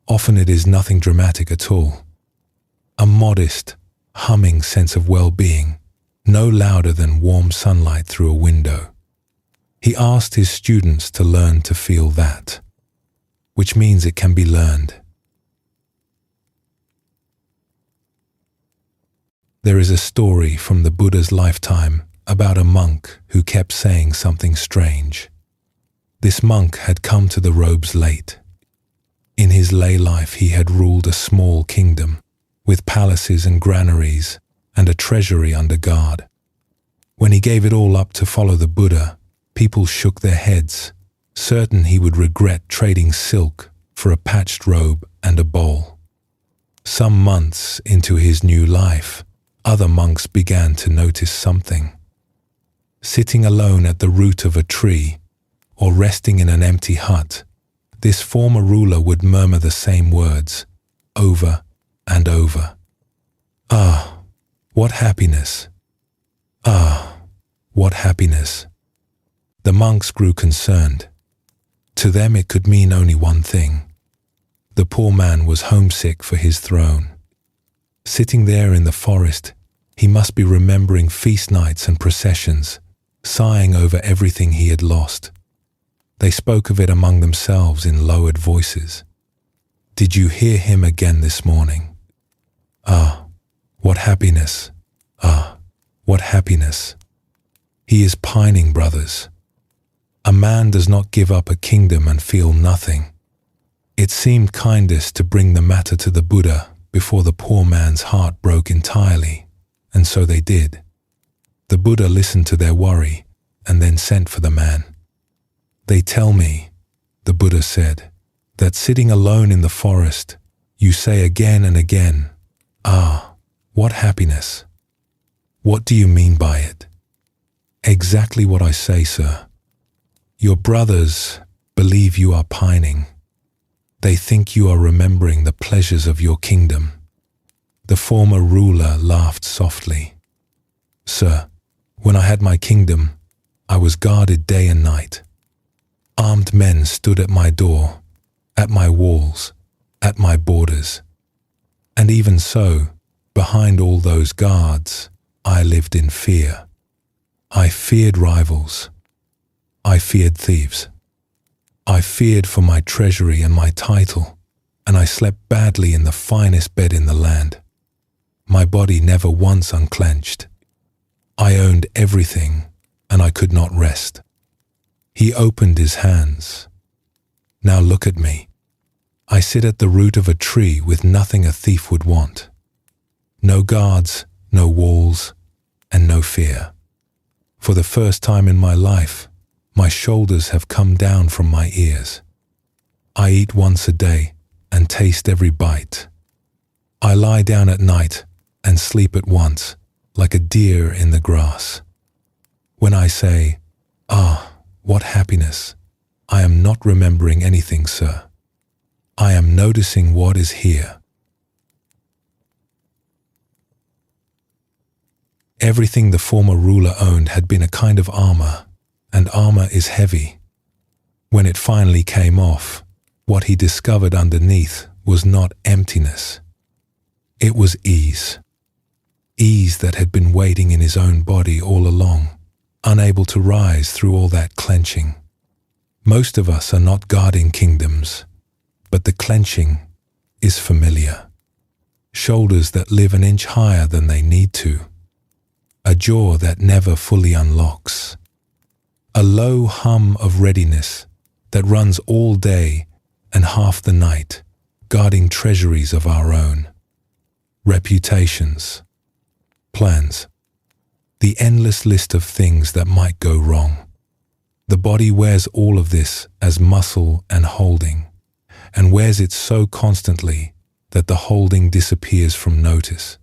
Often it is nothing dramatic at all. A modest, humming sense of well-being, no louder than warm sunlight through a window. He asked his students to learn to feel that, which means it can be learned. There is a story from the Buddha's lifetime about a monk who kept saying something strange. This monk had come to the robes late. In his lay life he had ruled a small kingdom, with palaces and granaries, and a treasury under guard. When he gave it all up to follow the Buddha, people shook their heads, certain he would regret trading silk for a patched robe and a bowl. Some months into his new life, other monks began to notice something. Sitting alone at the root of a tree, or resting in an empty hut, this former ruler would murmur the same words, over and over. Ah, what happiness! Ah, what happiness! The monks grew concerned. To them it could mean only one thing. The poor man was homesick for his throne. Sitting there in the forest, he must be remembering feast nights and processions, sighing over everything he had lost. They spoke of it among themselves in lowered voices. Did you hear him again this morning? Ah, what happiness! Ah, what happiness! He is pining, brothers. A man does not give up a kingdom and feel nothing. It seemed kindest to bring the matter to the Buddha before the poor man's heart broke entirely, and so they did. The Buddha listened to their worry and then sent for the man. They tell me, the Buddha said, that sitting alone in the forest, you say again and again, ah, what happiness! What do you mean by it? Exactly what I say, sir. Your brothers believe you are pining. They think you are remembering the pleasures of your kingdom. The former ruler laughed softly. Sir, when I had my kingdom, I was guarded day and night. Armed men stood at my door, at my walls, at my borders. And even so, behind all those guards, I lived in fear. I feared rivals. I feared thieves. I feared for my treasury and my title, and I slept badly in the finest bed in the land. My body never once unclenched. I owned everything, and I could not rest. He opened his hands. Now look at me. I sit at the root of a tree with nothing a thief would want. No guards, no walls, and no fear. For the first time in my life, my shoulders have come down from my ears. I eat once a day and taste every bite. I lie down at night and sleep at once, like a deer in the grass. When I say, "Ah, what happiness," I am not remembering anything, sir. I am noticing what is here. Everything the former ruler owned had been a kind of armor, and armor is heavy. When it finally came off, what he discovered underneath was not emptiness. It was ease. Ease that had been waiting in his own body all along, unable to rise through all that clenching. Most of us are not guarding kingdoms, but the clenching is familiar. Shoulders that live an inch higher than they need to. A jaw that never fully unlocks. A low hum of readiness that runs all day and half the night, guarding treasuries of our own. Reputations. Plans. The endless list of things that might go wrong. The body wears all of this as muscle and holding, and wears it so constantly that the holding disappears from notice,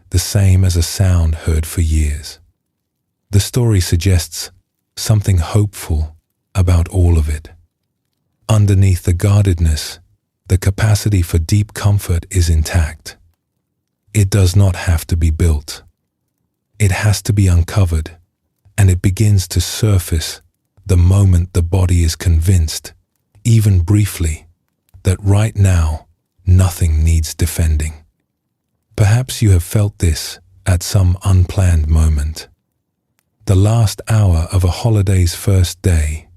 the same as a sound heard for years. The story suggests something hopeful about all of it. Underneath the guardedness, the capacity for deep comfort is intact. It does not have to be built. It has to be uncovered, and it begins to surface the moment the body is convinced, even briefly, that right now nothing needs defending. Perhaps you have felt this at some unplanned moment. The last hour of a holiday's first day,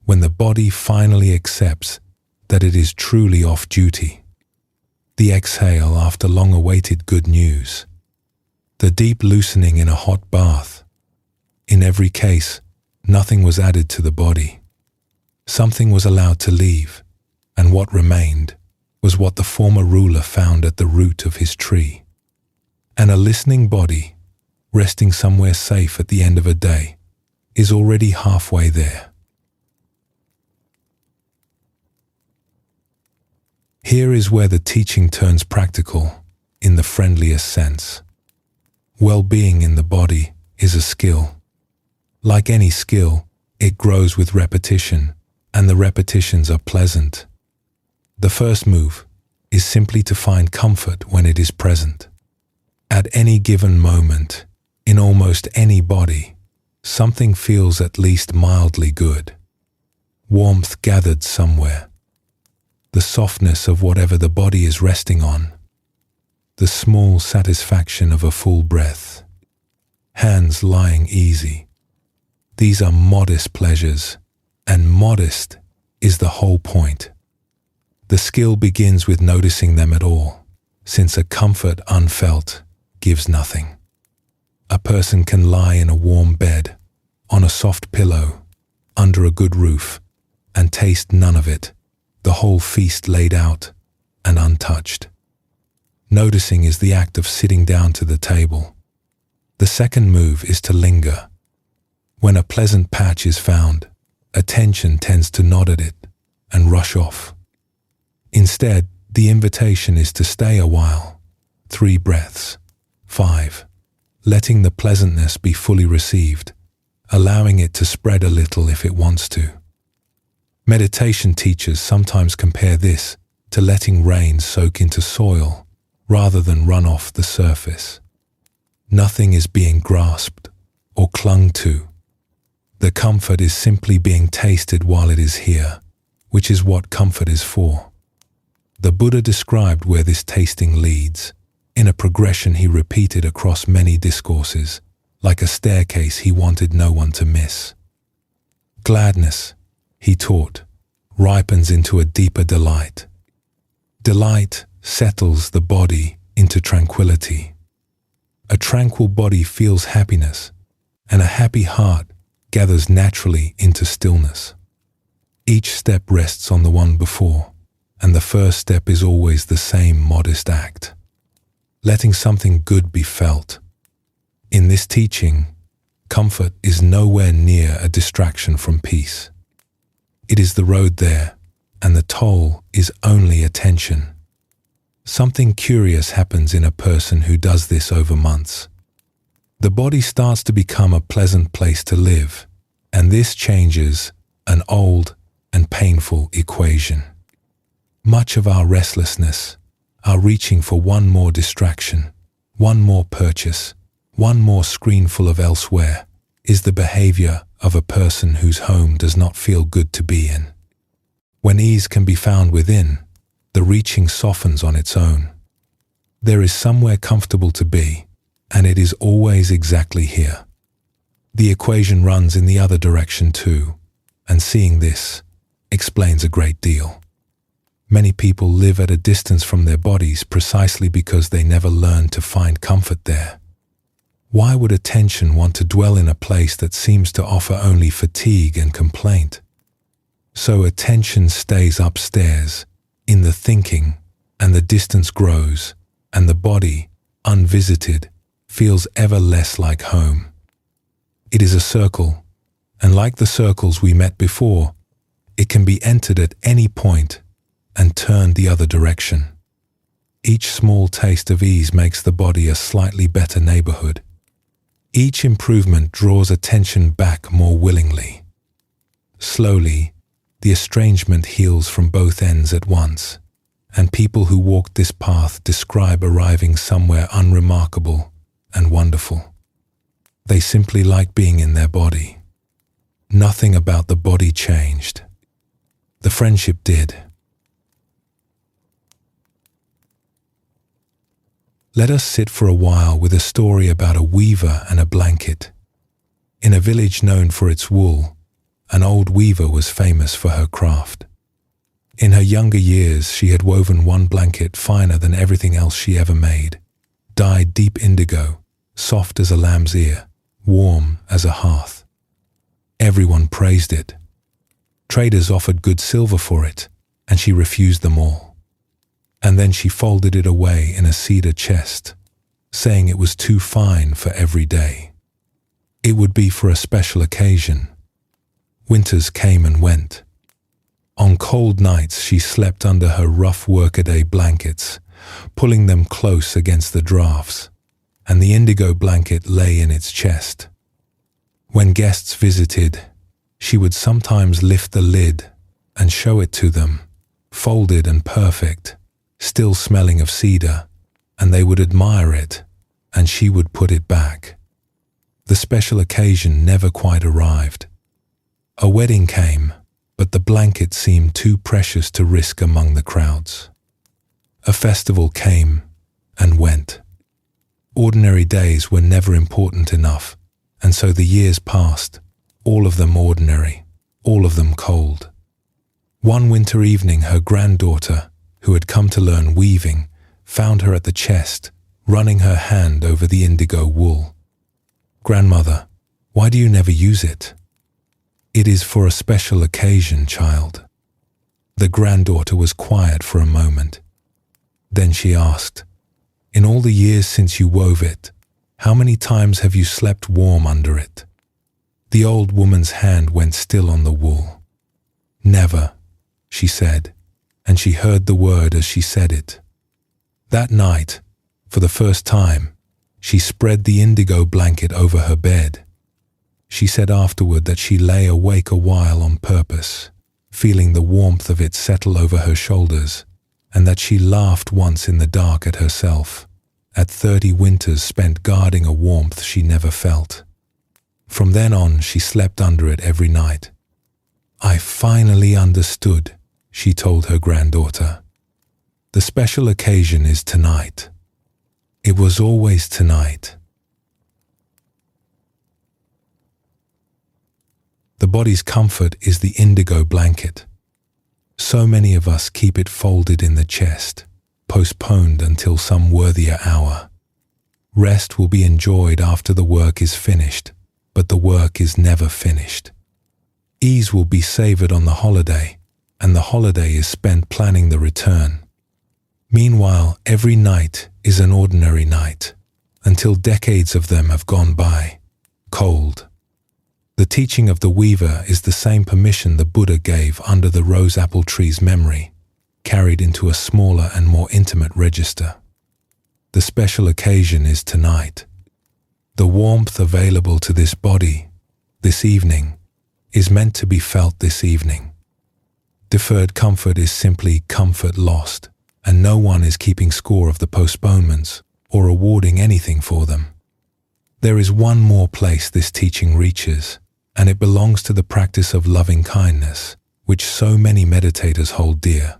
when the body finally accepts that it is truly off duty. The exhale after long-awaited good news. The deep loosening in a hot bath. In every case, nothing was added to the body. Something was allowed to leave, and what remained was what the former ruler found at the root of his tree. And a listening body, resting somewhere safe at the end of a day, is already halfway there. Here is where the teaching turns practical in the friendliest sense. Well-being in the body is a skill. Like any skill, it grows with repetition, and the repetitions are pleasant. The first move is simply to find comfort when it is present. At any given moment, in almost any body, something feels at least mildly good. Warmth gathered somewhere. The softness of whatever the body is resting on. The small satisfaction of a full breath. Hands lying easy. These are modest pleasures, and modest is the whole point. The skill begins with noticing them at all, since a comfort unfelt gives nothing. A person can lie in a warm bed, on a soft pillow, under a good roof, and taste none of it, the whole feast laid out and untouched. Noticing is the act of sitting down to the table. The second move is to linger. When a pleasant patch is found, attention tends to nod at it and rush off. Instead, the invitation is to stay a while. 3 breaths. 5. Letting the pleasantness be fully received, allowing it to spread a little if it wants to. Meditation teachers sometimes compare this to letting rain soak into soil rather than run off the surface. Nothing is being grasped or clung to. The comfort is simply being tasted while it is here, which is what comfort is for. The Buddha described where this tasting leads, in a progression he repeated across many discourses, like a staircase he wanted no one to miss. Gladness, he taught, ripens into a deeper delight. Delight settles the body into tranquility. A tranquil body feels happiness, and a happy heart gathers naturally into stillness. Each step rests on the one before, and the first step is always the same modest act, letting something good be felt. In this teaching, comfort is nowhere near a distraction from peace. It is the road there, and the toll is only attention. Something curious happens in a person who does this over months. The body starts to become a pleasant place to live, and this changes an old and painful equation. Much of our restlessness, our reaching for one more distraction, one more purchase, one more screen full of elsewhere, is the behavior of a person whose home does not feel good to be in. When ease can be found within, the reaching softens on its own. There is somewhere comfortable to be, and it is always exactly here. The equation runs in the other direction too, and seeing this explains a great deal. Many people live at a distance from their bodies precisely because they never learned to find comfort there. Why would attention want to dwell in a place that seems to offer only fatigue and complaint? So attention stays upstairs, in the thinking, and the distance grows, and the body, unvisited, feels ever less like home. It is a circle, and like the circles we met before, it can be entered at any point and turned the other direction. Each small taste of ease makes the body a slightly better neighborhood. Each improvement draws attention back more willingly. Slowly, the estrangement heals from both ends at once, and people who walked this path describe arriving somewhere unremarkable and wonderful. They simply like being in their body. Nothing about the body changed. The friendship did. Let us sit for a while with a story about a weaver and a blanket. In a village known for its wool, an old weaver was famous for her craft. In her younger years, she had woven one blanket finer than everything else she ever made, dyed deep indigo, soft as a lamb's ear, warm as a hearth. Everyone praised it. Traders offered good silver for it, and she refused them all. And then she folded it away in a cedar chest, saying it was too fine for every day. It would be for a special occasion. Winters came and went. On cold nights she slept under her rough workaday blankets, pulling them close against the drafts, and the indigo blanket lay in its chest. When guests visited, she would sometimes lift the lid and show it to them, folded and perfect, still smelling of cedar, and they would admire it, and she would put it back. The special occasion never quite arrived. A wedding came, but the blanket seemed too precious to risk among the crowds. A festival came and went. Ordinary days were never important enough, and so the years passed, all of them ordinary, all of them cold. One winter evening, her granddaughter, who had come to learn weaving, found her at the chest, running her hand over the indigo wool. "Grandmother, why do you never use it?" "It is for a special occasion, child." The granddaughter was quiet for a moment. Then she asked, "In all the years since you wove it, how many times have you slept warm under it?" The old woman's hand went still on the wool. "Never," she said, and she heard the word as she said it. That night, for the first time, she spread the indigo blanket over her bed. She said afterward that she lay awake a while on purpose, feeling the warmth of it settle over her shoulders, and that she laughed once in the dark at herself, at 30 winters spent guarding a warmth she never felt. From then on, she slept under it every night. "I finally understood," she told her granddaughter. "The special occasion is tonight. It was always tonight." The body's comfort is the indigo blanket. So many of us keep it folded in the chest, postponed until some worthier hour. Rest will be enjoyed after the work is finished, but the work is never finished. Ease will be savored on the holiday, and the holiday is spent planning the return. Meanwhile, every night is an ordinary night, until decades of them have gone by, cold. The teaching of the weaver is the same permission the Buddha gave under the rose apple tree's memory, carried into a smaller and more intimate register. The special occasion is tonight. The warmth available to this body, this evening, is meant to be felt this evening. Deferred comfort is simply comfort lost, and no one is keeping score of the postponements or awarding anything for them. There is one more place this teaching reaches, and it belongs to the practice of loving kindness, which so many meditators hold dear.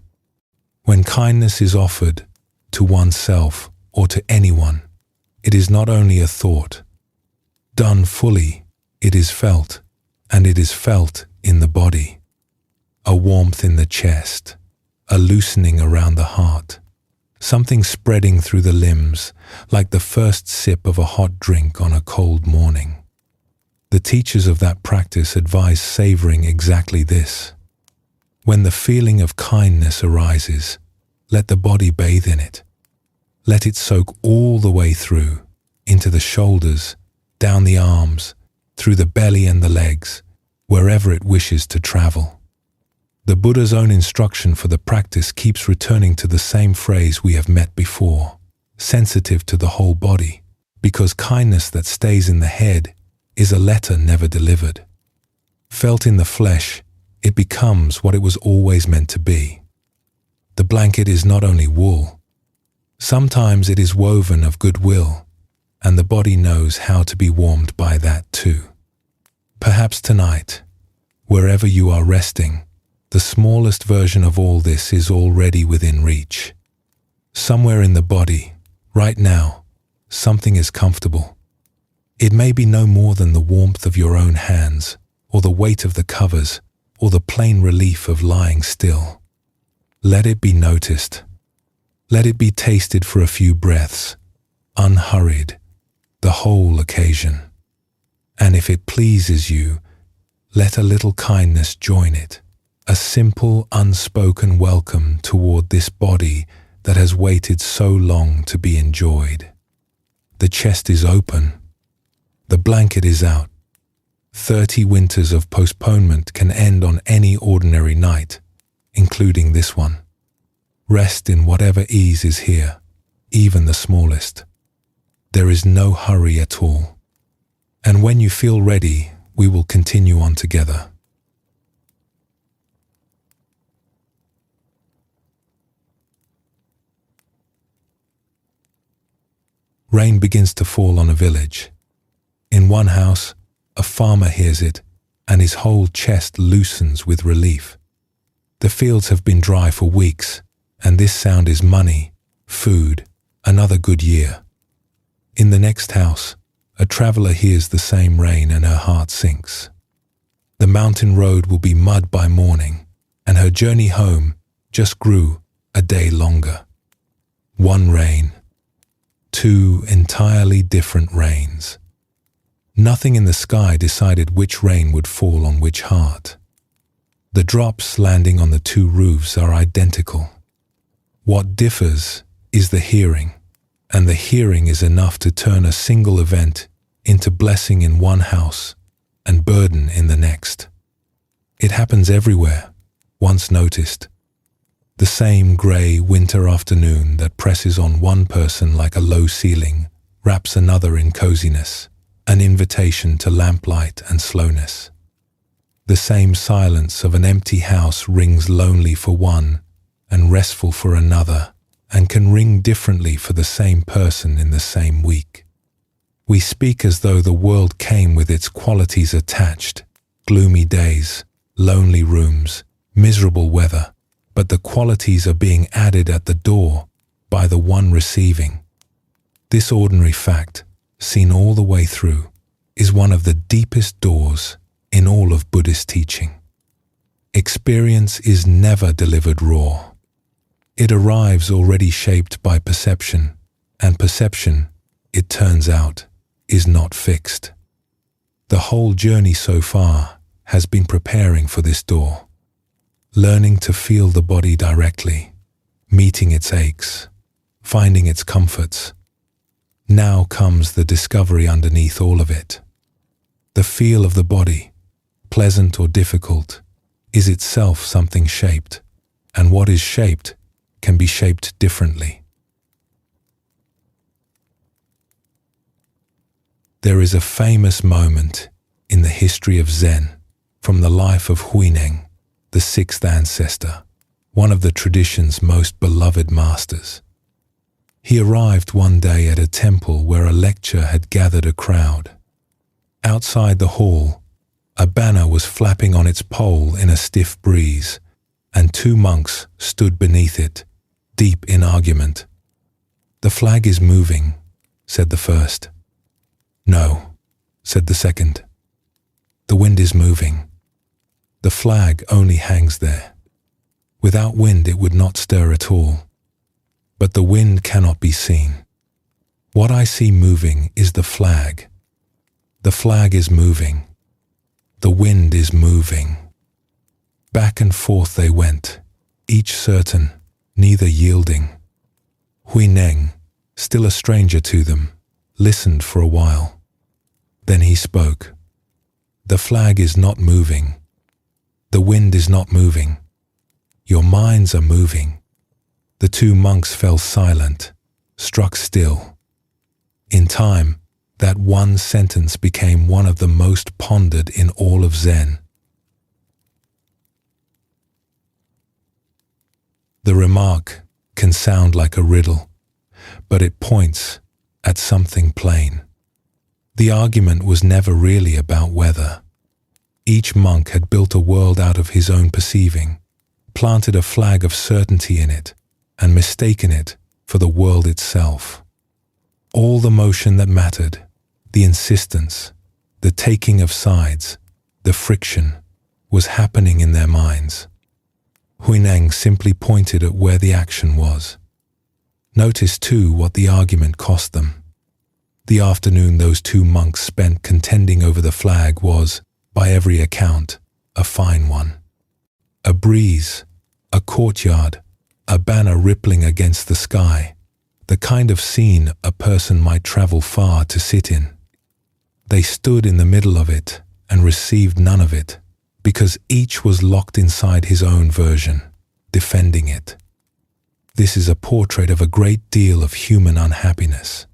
When kindness is offered to oneself or to anyone, it is not only a thought. Done fully, it is felt, and it is felt in the body. A warmth in the chest, a loosening around the heart, something spreading through the limbs like the first sip of a hot drink on a cold morning. The teachers of that practice advise savoring exactly this. When the feeling of kindness arises, let the body bathe in it. Let it soak all the way through, into the shoulders, down the arms, through the belly and the legs, wherever it wishes to travel. The Buddha's own instruction for the practice keeps returning to the same phrase we have met before, sensitive to the whole body, because kindness that stays in the head is a letter never delivered. Felt in the flesh, it becomes what it was always meant to be. The blanket is not only wool. Sometimes it is woven of goodwill, and the body knows how to be warmed by that too. Perhaps tonight, wherever you are resting, the smallest version of all this is already within reach. Somewhere in the body, right now, something is comfortable. It may be no more than the warmth of your own hands, or the weight of the covers, or the plain relief of lying still. Let it be noticed. Let it be tasted for a few breaths, unhurried, the whole occasion. And if it pleases you, let a little kindness join it, a simple, unspoken welcome toward this body that has waited so long to be enjoyed. The chest is open. The blanket is out. 30 winters of postponement can end on any ordinary night, including this one. Rest in whatever ease is here, even the smallest. There is no hurry at all. And when you feel ready, we will continue on together. Rain begins to fall on a village. In one house, a farmer hears it, and his whole chest loosens with relief. The fields have been dry for weeks, and this sound is money, food, another good year. In the next house, a traveler hears the same rain and her heart sinks. The mountain road will be mud by morning, and her journey home just grew a day longer. One rain, two entirely different rains. Nothing in the sky decided which rain would fall on which heart. The drops landing on the two roofs are identical. What differs is the hearing, and the hearing is enough to turn a single event into blessing in one house and burden in the next. It happens everywhere, once noticed. The same grey winter afternoon that presses on one person like a low ceiling wraps another in coziness, an invitation to lamplight and slowness. The same silence of an empty house rings lonely for one and restful for another, and can ring differently for the same person in the same week. We speak as though the world came with its qualities attached: gloomy days, lonely rooms, miserable weather, but the qualities are being added at the door by the one receiving. This ordinary fact, seen all the way through, is one of the deepest doors in all of Buddhist teaching. Experience is never delivered raw. It arrives already shaped by perception, and perception, it turns out, is not fixed. The whole journey so far has been preparing for this door, learning to feel the body directly, meeting its aches, finding its comforts. Now comes the discovery underneath all of it. The feel of the body, pleasant or difficult, is itself something shaped, and what is shaped can be shaped differently. There is a famous moment in the history of Zen from the life of Huineng, the sixth ancestor, one of the tradition's most beloved masters. He arrived one day at a temple where a lecture had gathered a crowd. Outside the hall, a banner was flapping on its pole in a stiff breeze, and two monks stood beneath it, deep in argument. "The flag is moving," said the first. "No," said the second. "The wind is moving. The flag only hangs there. Without wind it would not stir at all. But the wind cannot be seen. What I see moving is the flag. The flag is moving. The wind is moving." Back and forth they went, each certain, neither yielding. Huineng, still a stranger to them, listened for a while. Then he spoke. "The flag is not moving. The wind is not moving. Your minds are moving." The two monks fell silent, struck still. In time, that one sentence became one of the most pondered in all of Zen. The remark can sound like a riddle, but it points at something plain. The argument was never really about weather. Each monk had built a world out of his own perceiving, planted a flag of certainty in it, and mistaken it for the world itself. All the motion that mattered, the insistence, the taking of sides, the friction, was happening in their minds. Huineng simply pointed at where the action was. Notice too what the argument cost them. The afternoon those two monks spent contending over the flag was, by every account, a fine one. A breeze, a courtyard, a banner rippling against the sky, the kind of scene a person might travel far to sit in. They stood in the middle of it and received none of it, because each was locked inside his own version, defending it. This is a portrait of a great deal of human unhappiness.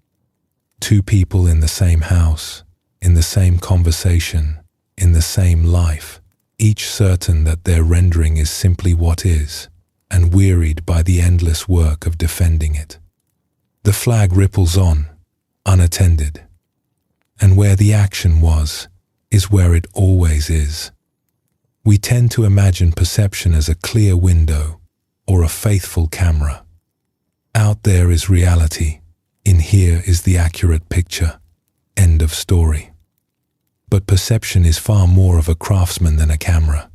Two people in the same house, in the same conversation, in the same life, each certain that their rendering is simply what is, and wearied by the endless work of defending it. The flag ripples on, unattended, and where the action was, is where it always is. We tend to imagine perception as a clear window or a faithful camera. Out there is reality, in here is the accurate picture. End of story. But perception is far more of a craftsman than a camera.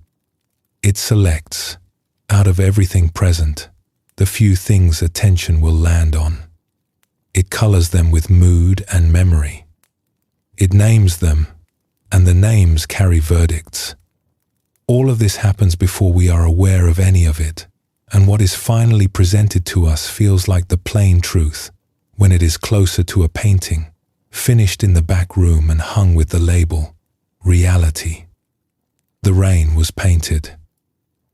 It selects, out of everything present, the few things attention will land on. It colors them with mood and memory. It names them, and the names carry verdicts. All of this happens before we are aware of any of it, and what is finally presented to us feels like the plain truth, when it is closer to a painting, finished in the back room and hung with the label, reality. The rain was painted.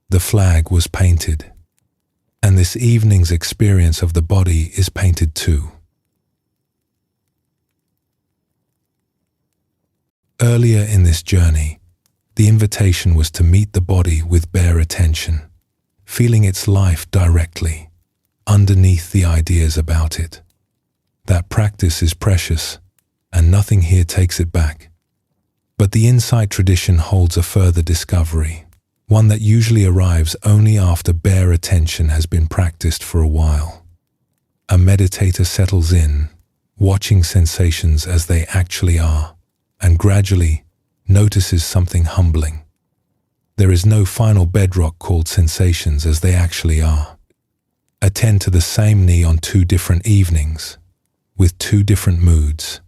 The flag was painted. And this evening's experience of the body is painted too. Earlier in this journey, The invitation was to meet the body with bare attention, feeling its life directly, underneath the ideas about it. That practice is precious, and nothing here takes it back. But the insight tradition holds a further discovery, one that usually arrives only after bare attention has been practiced for a while. A meditator settles in, watching sensations as they actually are, and gradually notices something humbling. There is no final bedrock called sensations as they actually are. Attend to the same knee on 2 different evenings, with 2 different moods,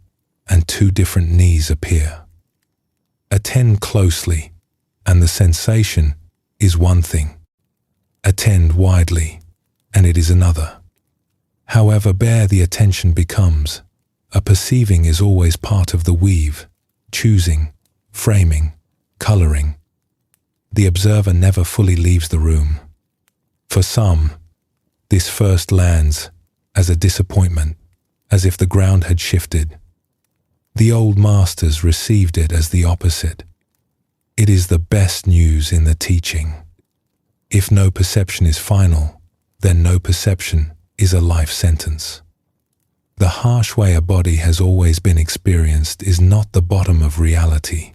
and 2 different knees appear. Attend closely, and the sensation is one thing. Attend widely, and it is another. However bare the attention becomes, a perceiving is always part of the weave, choosing, framing, coloring. The observer never fully leaves the room. For some, this first lands as a disappointment, as if the ground had shifted. The old masters received it as the opposite. It is the best news in the teaching. If no perception is final, then no perception is a life sentence. The harsh way a body has always been experienced is not the bottom of reality.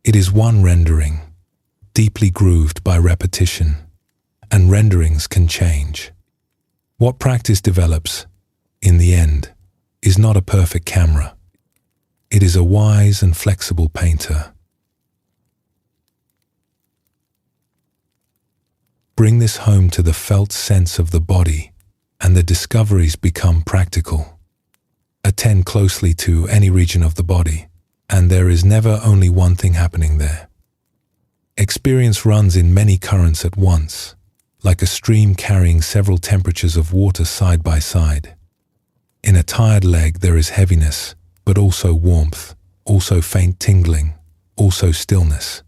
It is one rendering, deeply grooved by repetition, and renderings can change. What practice develops, in the end, is not a perfect camera. It is a wise and flexible painter. Bring this home to the felt sense of the body, and the discoveries become practical. Attend closely to any region of the body, and there is never only one thing happening there. Experience runs in many currents at once, like a stream carrying several temperatures of water side by side. In a tired leg there is heaviness, but also warmth, also faint tingling, also stillness.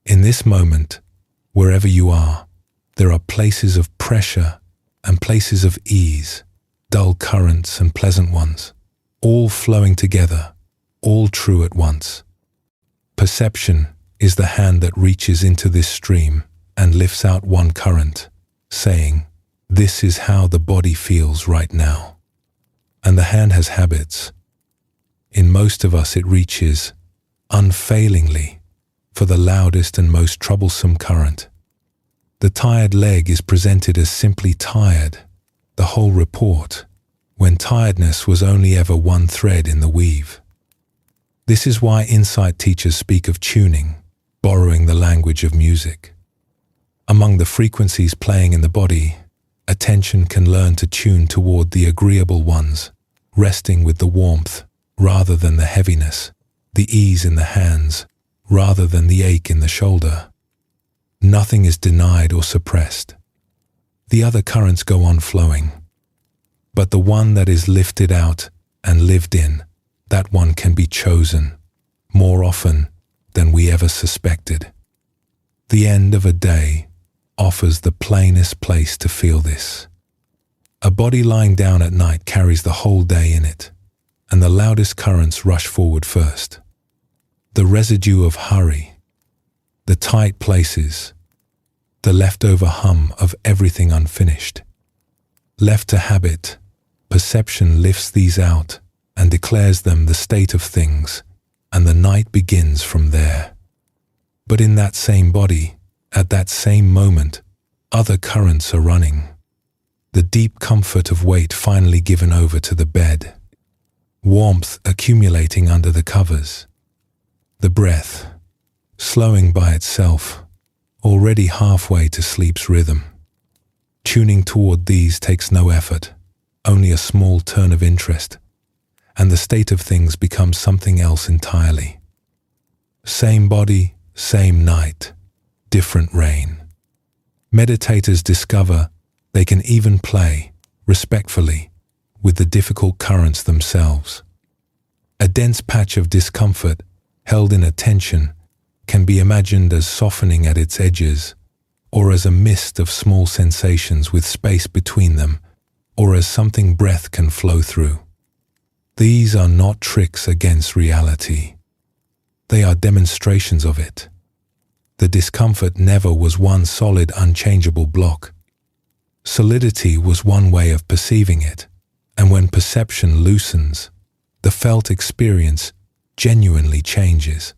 In this moment, wherever you are, there are places of pressure and places of ease, dull currents and pleasant ones, all flowing together, all true at once. Perception is the hand that reaches into this stream and lifts out one current, saying, "This is how the body feels right now." And the hand has habits. In most of us it reaches, unfailingly, for the loudest and most troublesome current. The tired leg is presented as simply tired, the whole report, when tiredness was only ever one thread in the weave. This is why insight teachers speak of tuning, borrowing the language of music. Among the frequencies playing in the body, attention can learn to tune toward the agreeable ones, resting with the warmth rather than the heaviness, the ease in the hands rather than the ache in the shoulder. Nothing is denied or suppressed. The other currents go on flowing. But the one that is lifted out and lived in, that one can be chosen more often than we ever suspected. The end of a day offers the plainest place to feel this. A body lying down at night carries the whole day in it, and the loudest currents rush forward first. The residue of hurry, the tight places, the leftover hum of everything unfinished. Left to habit, perception lifts these out and declares them the state of things, and the night begins from there. But in that same body, at that same moment, other currents are running. The deep comfort of weight finally given over to the bed. Warmth accumulating under the covers. The breath, slowing by itself, already halfway to sleep's rhythm. Tuning toward these takes no effort, only a small turn of interest, and the state of things becomes something else entirely. Same body, same night, different rain. Meditators discover they can even play, respectfully, with the difficult currents themselves. A dense patch of discomfort, held in attention, can be imagined as softening at its edges, or as a mist of small sensations with space between them, or as something breath can flow through. These are not tricks against reality. They are demonstrations of it, The discomfort never was one solid, unchangeable block. Solidity was one way of perceiving it, and when perception loosens, the felt experience genuinely changes.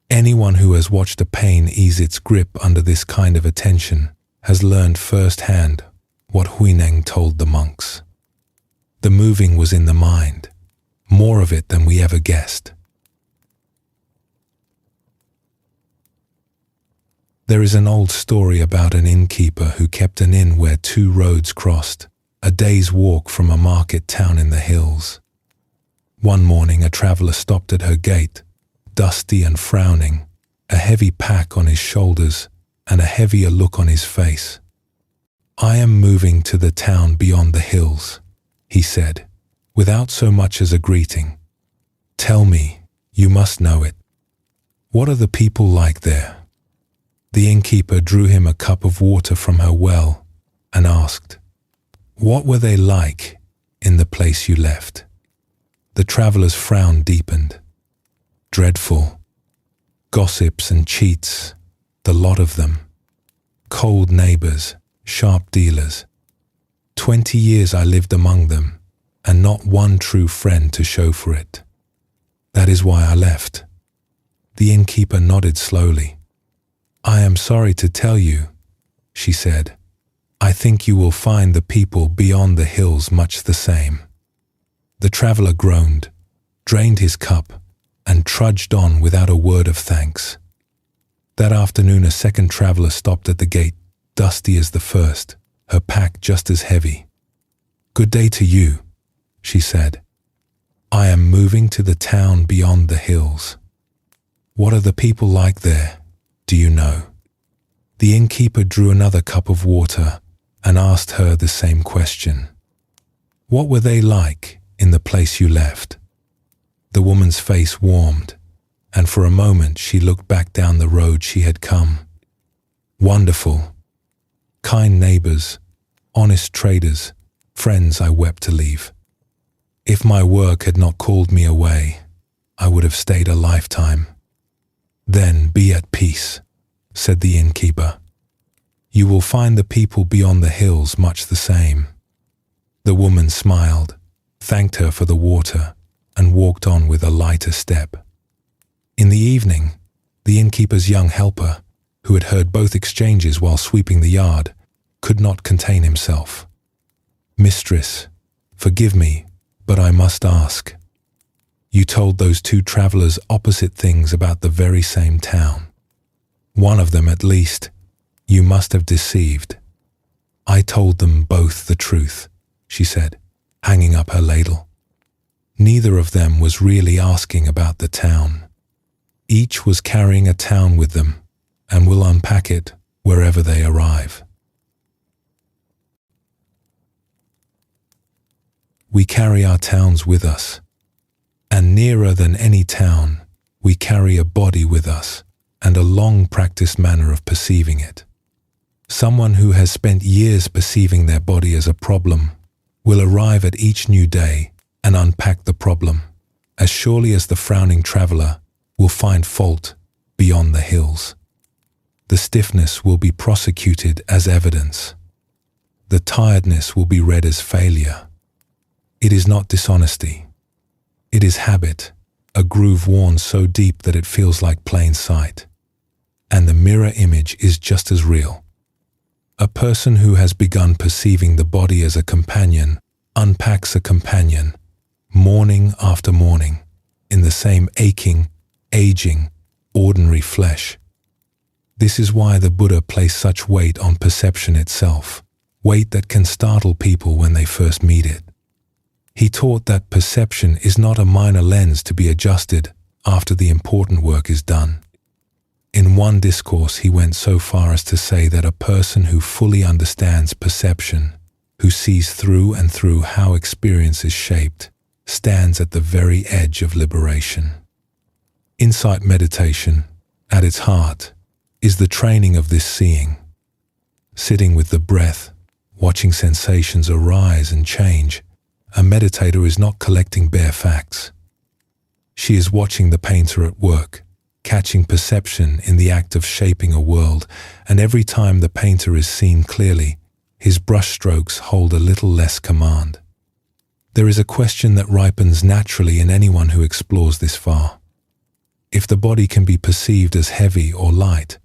Anyone who has watched a pain ease its grip under this kind of attention has learned firsthand what Huineng told the monks. The moving was in the mind, more of it than we ever guessed. There is an old story about an innkeeper who kept an inn where two roads crossed, a day's walk from a market town in the hills. One morning a traveler stopped at her gate, dusty and frowning, a heavy pack on his shoulders and a heavier look on his face. "I am moving to the town beyond the hills," he said, without so much as a greeting. "Tell me, you must know it. What are the people like there?" The innkeeper drew him a cup of water from her well and asked, "What were they like in the place you left?" The traveler's frown deepened. "Dreadful. Gossips and cheats, the lot of them. Cold neighbors, sharp dealers. 20 years I lived among them, and not one true friend to show for it. That is why I left." The innkeeper nodded slowly. "I am sorry to tell you," she said, "I think you will find the people beyond the hills much the same." The traveler groaned, drained his cup, and trudged on without a word of thanks. That afternoon a second traveler stopped at the gate, dusty as the first, her pack just as heavy. "Good day to you," she said. "I am moving to the town beyond the hills. What are the people like there, do you know?" The innkeeper drew another cup of water and asked her the same question. "What were they like in the place you left?" The woman's face warmed, and for a moment she looked back down the road she had come. "Wonderful. Kind neighbors, honest traders, friends I wept to leave. If my work had not called me away, I would have stayed a lifetime." "Then be at peace," said the innkeeper. "You will find the people beyond the hills much the same." The woman smiled, thanked her for the water, and walked on with a lighter step. In the evening, the innkeeper's young helper, who had heard both exchanges while sweeping the yard, could not contain himself. "Mistress, forgive me, but I must ask. You told those two travelers opposite things about the very same town. One of them, at least, you must have deceived." "I told them both the truth," she said, hanging up her ladle. "Neither of them was really asking about the town. Each was carrying a town with them and will unpack it wherever they arrive." We carry our towns with us, and nearer than any town, we carry a body with us and a long-practiced manner of perceiving it. Someone who has spent years perceiving their body as a problem will arrive at each new day and unpack the problem, as surely as the frowning traveler will find fault beyond the hills. The stiffness will be prosecuted as evidence. The tiredness will be read as failure. It is not dishonesty. It is habit, a groove worn so deep that it feels like plain sight. And the mirror image is just as real. A person who has begun perceiving the body as a companion unpacks a companion, morning after morning, in the same aching, aging, ordinary flesh. This is why the Buddha placed such weight on perception itself, weight that can startle people when they first meet it. He taught that perception is not a minor lens to be adjusted after the important work is done. In one discourse, he went so far as to say that a person who fully understands perception, who sees through and through how experience is shaped, stands at the very edge of liberation. Insight meditation, at its heart, is the training of this seeing. Sitting with the breath, watching sensations arise and change, a meditator is not collecting bare facts. She is watching the painter at work, catching perception in the act of shaping a world, and every time the painter is seen clearly, his brushstrokes hold a little less command. There is a question that ripens naturally in anyone who explores this far. If the body can be perceived as heavy or light,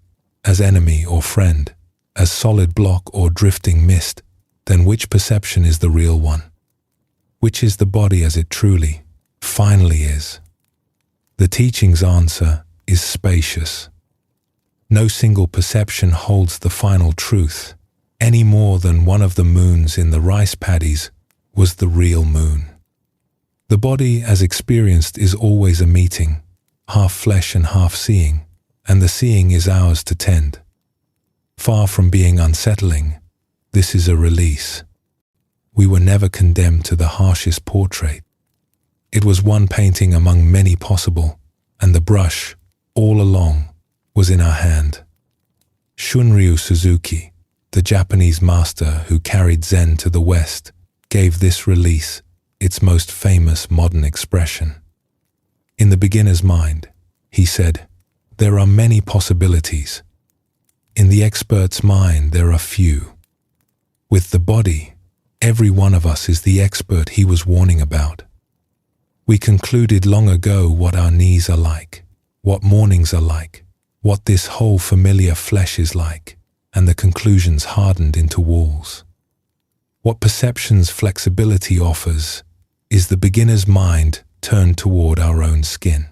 as enemy or friend, as solid block or drifting mist, then which perception is the real one? Which is the body as it truly, finally is? The teaching's answer is spacious. No single perception holds the final truth, any more than one of the moons in the rice paddies was the real moon. The body as experienced is always a meeting, half flesh and half seeing, and the seeing is ours to tend. Far from being unsettling, this is a release. We were never condemned to the harshest portrait. It was one painting among many possible, and the brush, all along, was in our hand. Shunryu Suzuki, the Japanese master who carried Zen to the West, gave this release its most famous modern expression. In the beginner's mind, he said, there are many possibilities. In the expert's mind, there are few. With the body, every one of us is the expert he was warning about. We concluded long ago what our knees are like, what mornings are like, what this whole familiar flesh is like, and the conclusions hardened into walls. What perception's flexibility offers is the beginner's mind turned toward our own skin.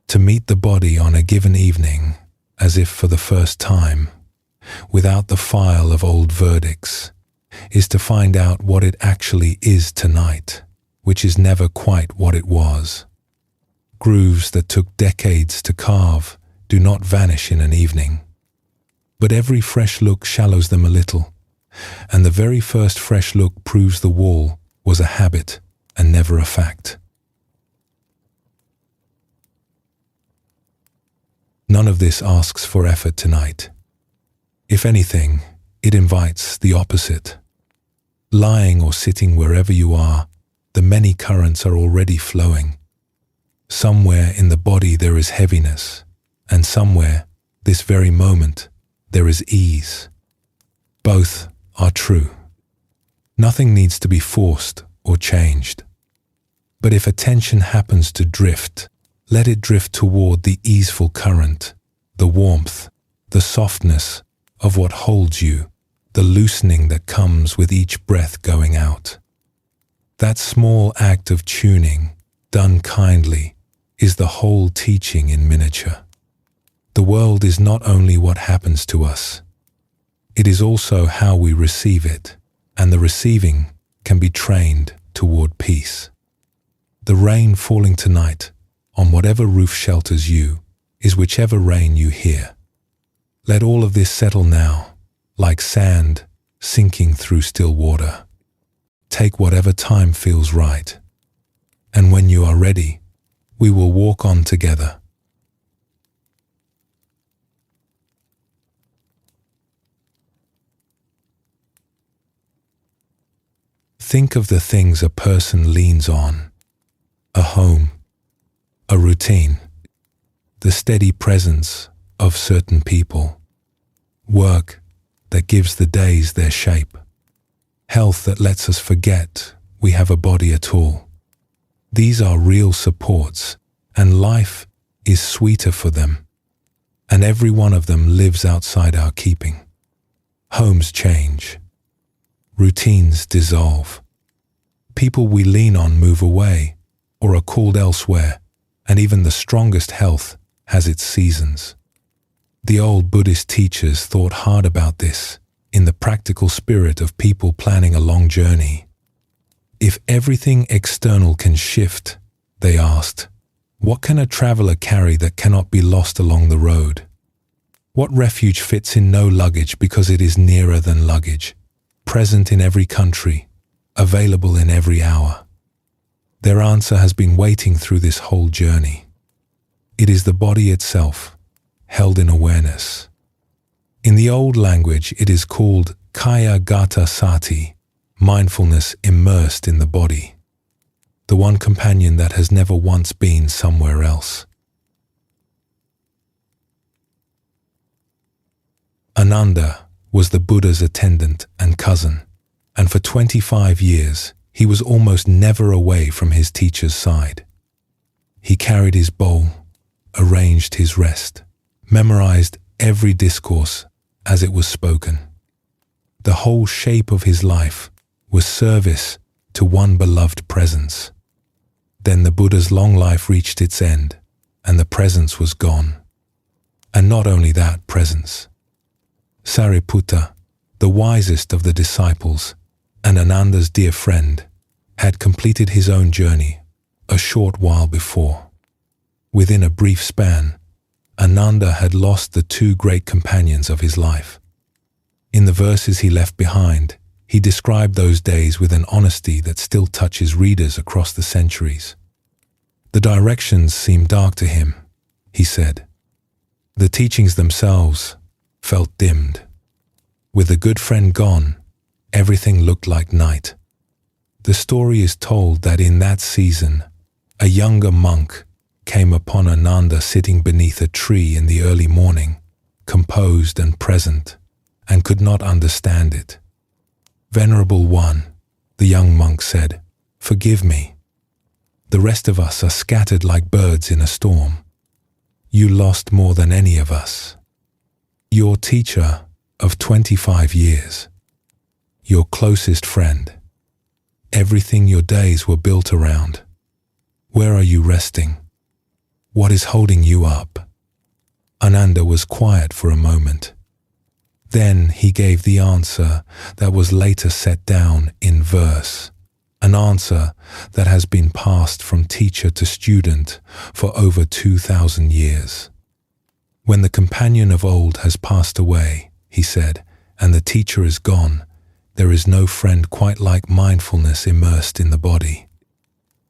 To meet the body on a given evening, as if for the first time, without the file of old verdicts, is to find out what it actually is tonight, which is never quite what it was. Grooves that took decades to carve do not vanish in an evening. But every fresh look shallows them a little, and the very first fresh look proves the wall was a habit and never a fact. None of this asks for effort tonight. If anything, it invites the opposite. Lying or sitting wherever you are, the many currents are already flowing. Somewhere in the body there is heaviness, and somewhere, this very moment, there is ease. Both are true. Nothing needs to be forced or changed. But if attention happens to drift, let it drift toward the easeful current, the warmth, the softness of what holds you, the loosening that comes with each breath going out. That small act of tuning, done kindly, is the whole teaching in miniature. The world is not only what happens to us, it is also how we receive it, and the receiving can be trained toward peace. The rain falling tonight, on whatever roof shelters you, is whichever rain you hear. Let all of this settle now, like sand sinking through still water. Take whatever time feels right, and when you are ready, we will walk on together. Think of the things a person leans on: a home, a routine, the steady presence of certain people, work that gives the days their shape, health that lets us forget we have a body at all. These are real supports, and life is sweeter for them, and every one of them lives outside our keeping. Homes change. Routines dissolve. People we lean on move away or are called elsewhere, and even the strongest health has its seasons. The old Buddhist teachers thought hard about this in the practical spirit of people planning a long journey. If everything external can shift, they asked, what can a traveler carry that cannot be lost along the road? What refuge fits in no luggage because it is nearer than luggage? Present in every country, available in every hour. Their answer has been waiting through this whole journey. It is the body itself, held in awareness. In the old language, it is called Kaya Gata Sati, mindfulness immersed in the body, the one companion that has never once been somewhere else. Ananda was the Buddha's attendant and cousin, and for 25 years he was almost never away from his teacher's side. He carried his bowl, arranged his rest, memorized every discourse as it was spoken. The whole shape of his life was service to one beloved presence. Then the Buddha's long life reached its end, and the presence was gone. And not only that presence. Sariputta, the wisest of the disciples, and Ananda's dear friend, had completed his own journey a short while before. Within a brief span, Ananda had lost the two great companions of his life. In the verses he left behind, he described those days with an honesty that still touches readers across the centuries. The directions seemed dark to him, he said. The teachings themselves felt dimmed. With the good friend gone, everything looked like night. The story is told that in that season, a younger monk came upon Ananda sitting beneath a tree in the early morning, composed and present, and could not understand it. "Venerable One," the young monk said, "forgive me. The rest of us are scattered like birds in a storm. You lost more than any of us. Your teacher of 25 years, your closest friend, everything your days were built around. Where are you resting? What is holding you up?" Ananda was quiet for a moment. Then he gave the answer that was later set down in verse, an answer that has been passed from teacher to student for over 2,000 years. "When the companion of old has passed away," he said, "and the teacher is gone, there is no friend quite like mindfulness immersed in the body."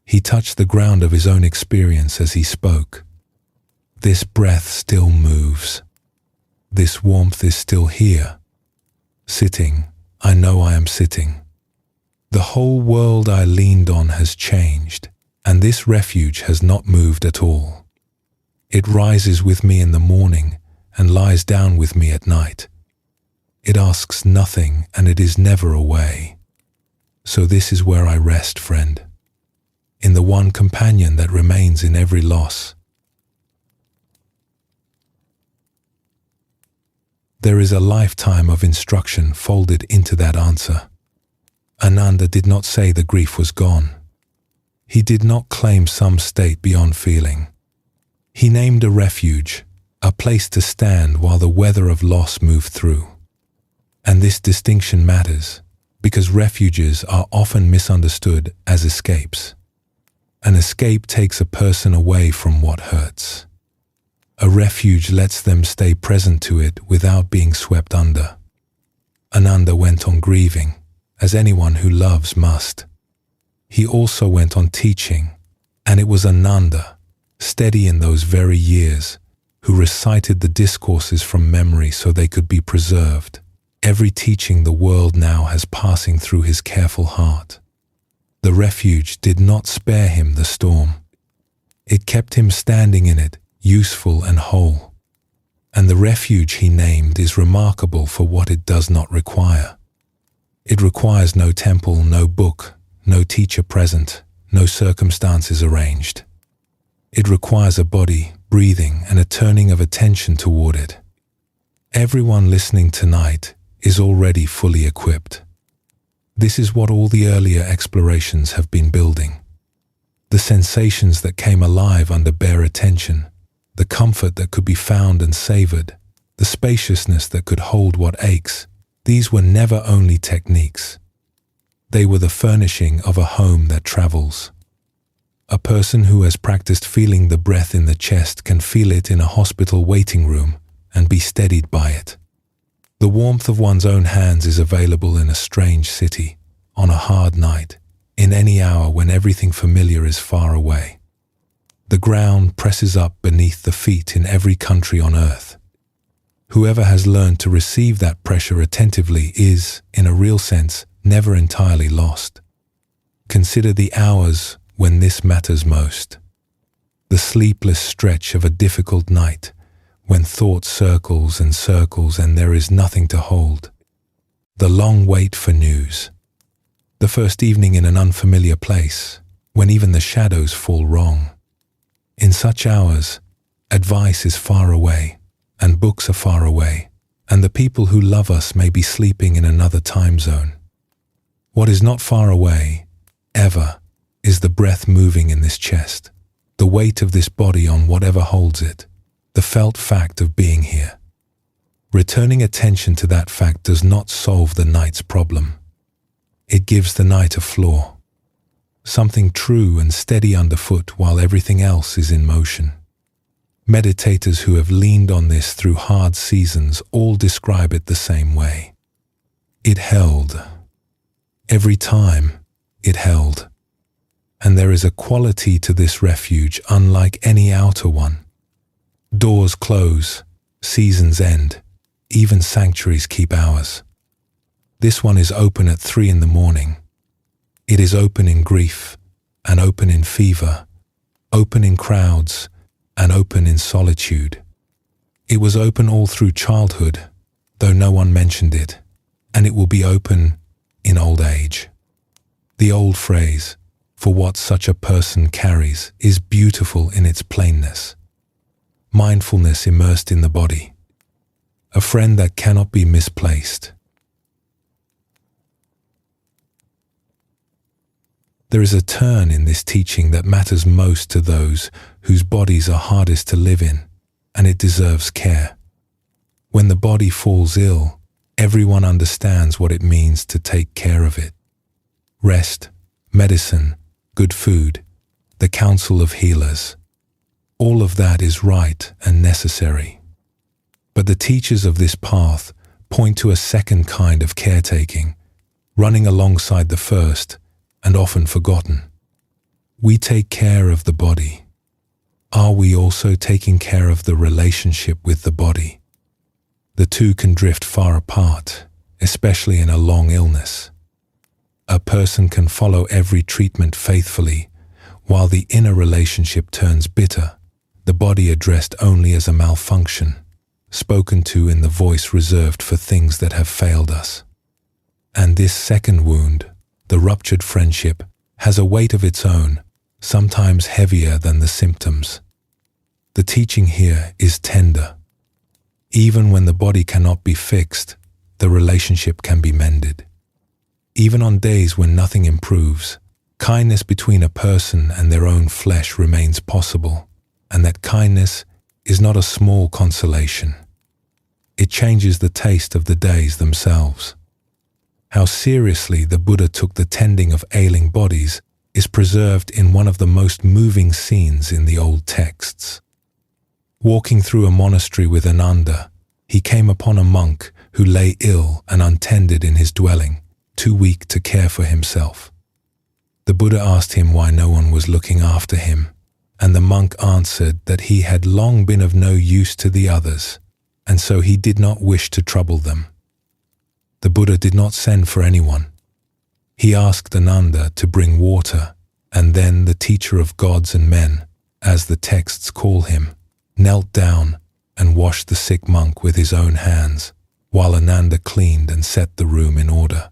He touched the ground of his own experience as he spoke. "This breath still moves. This warmth is still here. Sitting, I know I am sitting. The whole world I leaned on has changed, and this refuge has not moved at all. It rises with me in the morning and lies down with me at night. It asks nothing and it is never away. So this is where I rest, friend, in the one companion that remains in every loss." There is a lifetime of instruction folded into that answer. Ananda did not say the grief was gone. He did not claim some state beyond feeling. He named a refuge, a place to stand while the weather of loss moved through. And this distinction matters, because refuges are often misunderstood as escapes. An escape takes a person away from what hurts. A refuge lets them stay present to it without being swept under. Ananda went on grieving, as anyone who loves must. He also went on teaching, and it was Ananda, steady in those very years, who recited the discourses from memory so they could be preserved, every teaching the world now has passing through his careful heart. The refuge did not spare him the storm. It kept him standing in it, useful and whole. And the refuge he named is remarkable for what it does not require. It requires no temple, no book, no teacher present, no circumstances arranged. It requires a body, breathing, and a turning of attention toward it. Everyone listening tonight is already fully equipped. This is what all the earlier explorations have been building. The sensations that came alive under bare attention, the comfort that could be found and savored, the spaciousness that could hold what aches, these were never only techniques. They were the furnishing of a home that travels. A person who has practiced feeling the breath in the chest can feel it in a hospital waiting room and be steadied by it. The warmth of one's own hands is available in a strange city, on a hard night, in any hour when everything familiar is far away. The ground presses up beneath the feet in every country on earth. Whoever has learned to receive that pressure attentively is, in a real sense, never entirely lost. Consider the hours when this matters most. The sleepless stretch of a difficult night, when thought circles and circles and there is nothing to hold. The long wait for news. The first evening in an unfamiliar place, when even the shadows fall wrong. In such hours, advice is far away, and books are far away, and the people who love us may be sleeping in another time zone. What is not far away, ever, is the breath moving in this chest, the weight of this body on whatever holds it, the felt fact of being here. Returning attention to that fact does not solve the night's problem. It gives the night a floor, something true and steady underfoot while everything else is in motion. Meditators who have leaned on this through hard seasons all describe it the same way. It held. Every time, it held. And there is a quality to this refuge unlike any outer one. Doors close, seasons end, even sanctuaries keep hours. This one is open at 3 a.m. It is open in grief, and open in fever, open in crowds, and open in solitude. It was open all through childhood, though no one mentioned it, and it will be open in old age. The old phrase, "for what such a person carries," is beautiful in its plainness. Mindfulness immersed in the body. A friend that cannot be misplaced. There is a turn in this teaching that matters most to those whose bodies are hardest to live in, and it deserves care. When the body falls ill, everyone understands what it means to take care of it. Rest, medicine, good food, the counsel of healers. All of that is right and necessary. But the teachers of this path point to a second kind of caretaking, running alongside the first and often forgotten. We take care of the body. Are we also taking care of the relationship with the body? The two can drift far apart, especially in a long illness. A person can follow every treatment faithfully, while the inner relationship turns bitter, the body addressed only as a malfunction, spoken to in the voice reserved for things that have failed us. And this second wound, the ruptured friendship, has a weight of its own, sometimes heavier than the symptoms. The teaching here is tender. Even when the body cannot be fixed, the relationship can be mended. Even on days when nothing improves, kindness between a person and their own flesh remains possible, and that kindness is not a small consolation. It changes the taste of the days themselves. How seriously the Buddha took the tending of ailing bodies is preserved in one of the most moving scenes in the old texts. Walking through a monastery with Ananda, he came upon a monk who lay ill and untended in his dwelling, too weak to care for himself. The Buddha asked him why no one was looking after him, and the monk answered that he had long been of no use to the others, and so he did not wish to trouble them. The Buddha did not send for anyone. He asked Ananda to bring water, and then the teacher of gods and men, as the texts call him, knelt down and washed the sick monk with his own hands, while Ananda cleaned and set the room in order.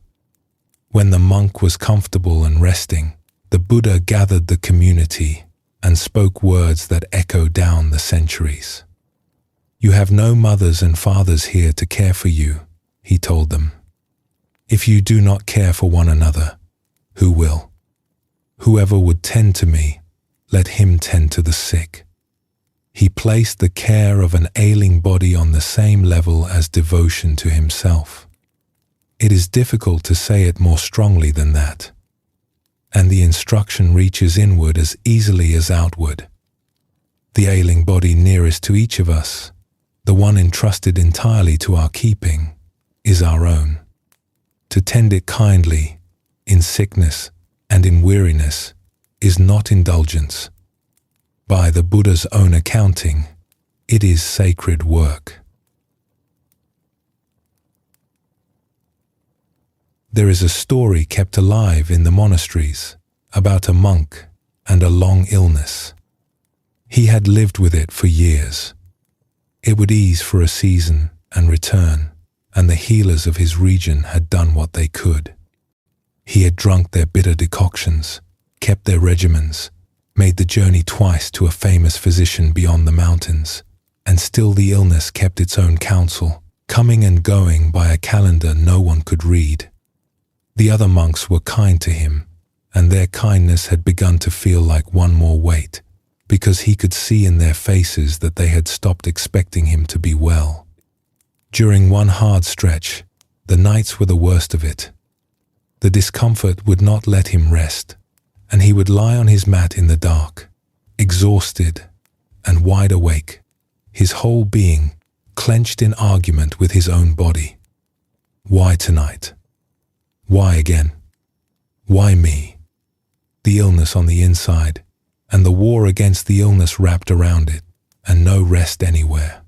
When the monk was comfortable and resting, the Buddha gathered the community and spoke words that echo down the centuries. "You have no mothers and fathers here to care for you," he told them. "If you do not care for one another, who will? Whoever would tend to me, let him tend to the sick." He placed the care of an ailing body on the same level as devotion to himself. It is difficult to say it more strongly than that. And the instruction reaches inward as easily as outward. The ailing body nearest to each of us, the one entrusted entirely to our keeping, is our own. To tend it kindly, in sickness and in weariness, is not indulgence. By the Buddha's own accounting, it is sacred work. There is a story kept alive in the monasteries about a monk and a long illness. He had lived with it for years. It would ease for a season and return, and the healers of his region had done what they could. He had drunk their bitter decoctions, kept their regimens, made the journey twice to a famous physician beyond the mountains, and still the illness kept its own counsel, coming and going by a calendar no one could read. The other monks were kind to him, and their kindness had begun to feel like one more weight, because he could see in their faces that they had stopped expecting him to be well. During one hard stretch, the nights were the worst of it. The discomfort would not let him rest, and he would lie on his mat in the dark, exhausted and wide awake, his whole being clenched in argument with his own body. Why tonight? Why again? Why me? The illness on the inside, and the war against the illness wrapped around it, and no rest anywhere.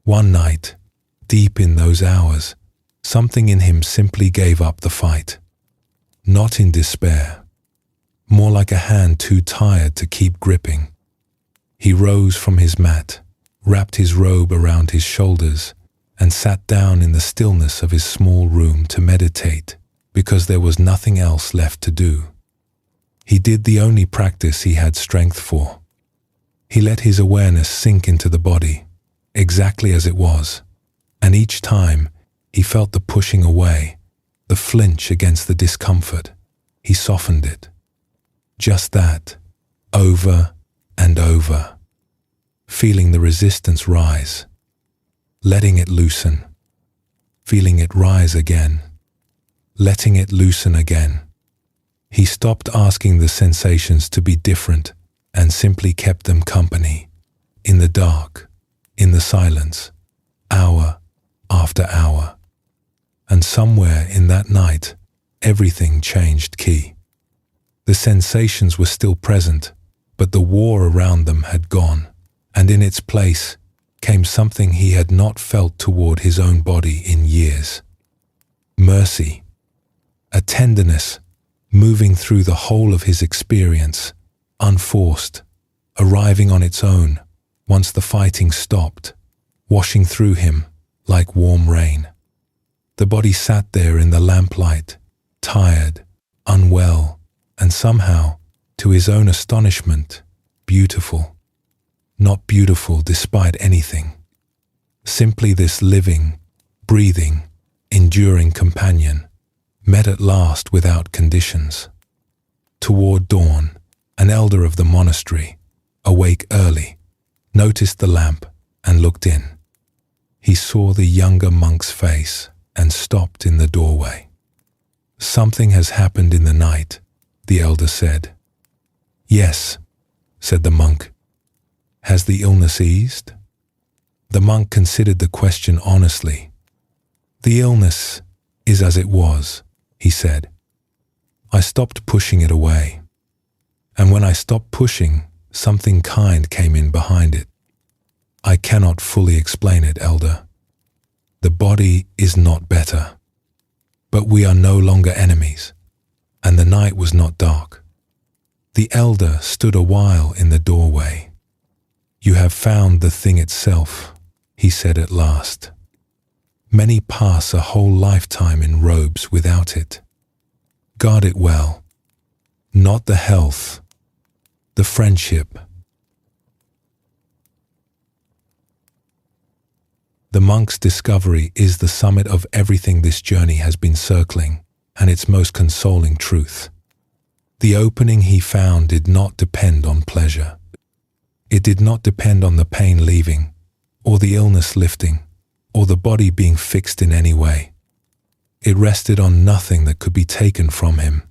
One night, deep in those hours, something in him simply gave up the fight. Not in despair, more like a hand too tired to keep gripping. He rose from his mat, wrapped his robe around his shoulders, and sat down in the stillness of his small room to meditate, because there was nothing else left to do. He did the only practice he had strength for. He let his awareness sink into the body, exactly as it was, and each time he felt the pushing away, the flinch against the discomfort, he softened it. Just that, over and over, feeling the resistance rise, letting it loosen, feeling it rise again, letting it loosen again. He stopped asking the sensations to be different and simply kept them company, in the dark, in the silence, hour after hour. And somewhere in that night, everything changed key. The sensations were still present, but the war around them had gone, and in its place came something he had not felt toward his own body in years. Mercy, a tenderness moving through the whole of his experience, unforced, arriving on its own once the fighting stopped, washing through him like warm rain. The body sat there in the lamplight, tired, unwell, and somehow, to his own astonishment, beautiful. Not beautiful despite anything. Simply this living, breathing, enduring companion, met at last without conditions. Toward dawn, an elder of the monastery, awake early, noticed the lamp and looked in. He saw the younger monk's face and stopped in the doorway. "Something has happened in the night," the elder said. "Yes," said the monk. "Has the illness eased?" The monk considered the question honestly. "The illness is as it was," he said. "I stopped pushing it away. And when I stopped pushing, something kind came in behind it. I cannot fully explain it, elder. The body is not better. But we are no longer enemies, and the night was not dark." The elder stood a while in the doorway. "You have found the thing itself," he said at last. "Many pass a whole lifetime in robes without it. Guard it well. Not the health, the friendship." The monk's discovery is the summit of everything this journey has been circling, and its most consoling truth. The opening he found did not depend on pleasure. It did not depend on the pain leaving, or the illness lifting, or the body being fixed in any way. It rested on nothing that could be taken from him.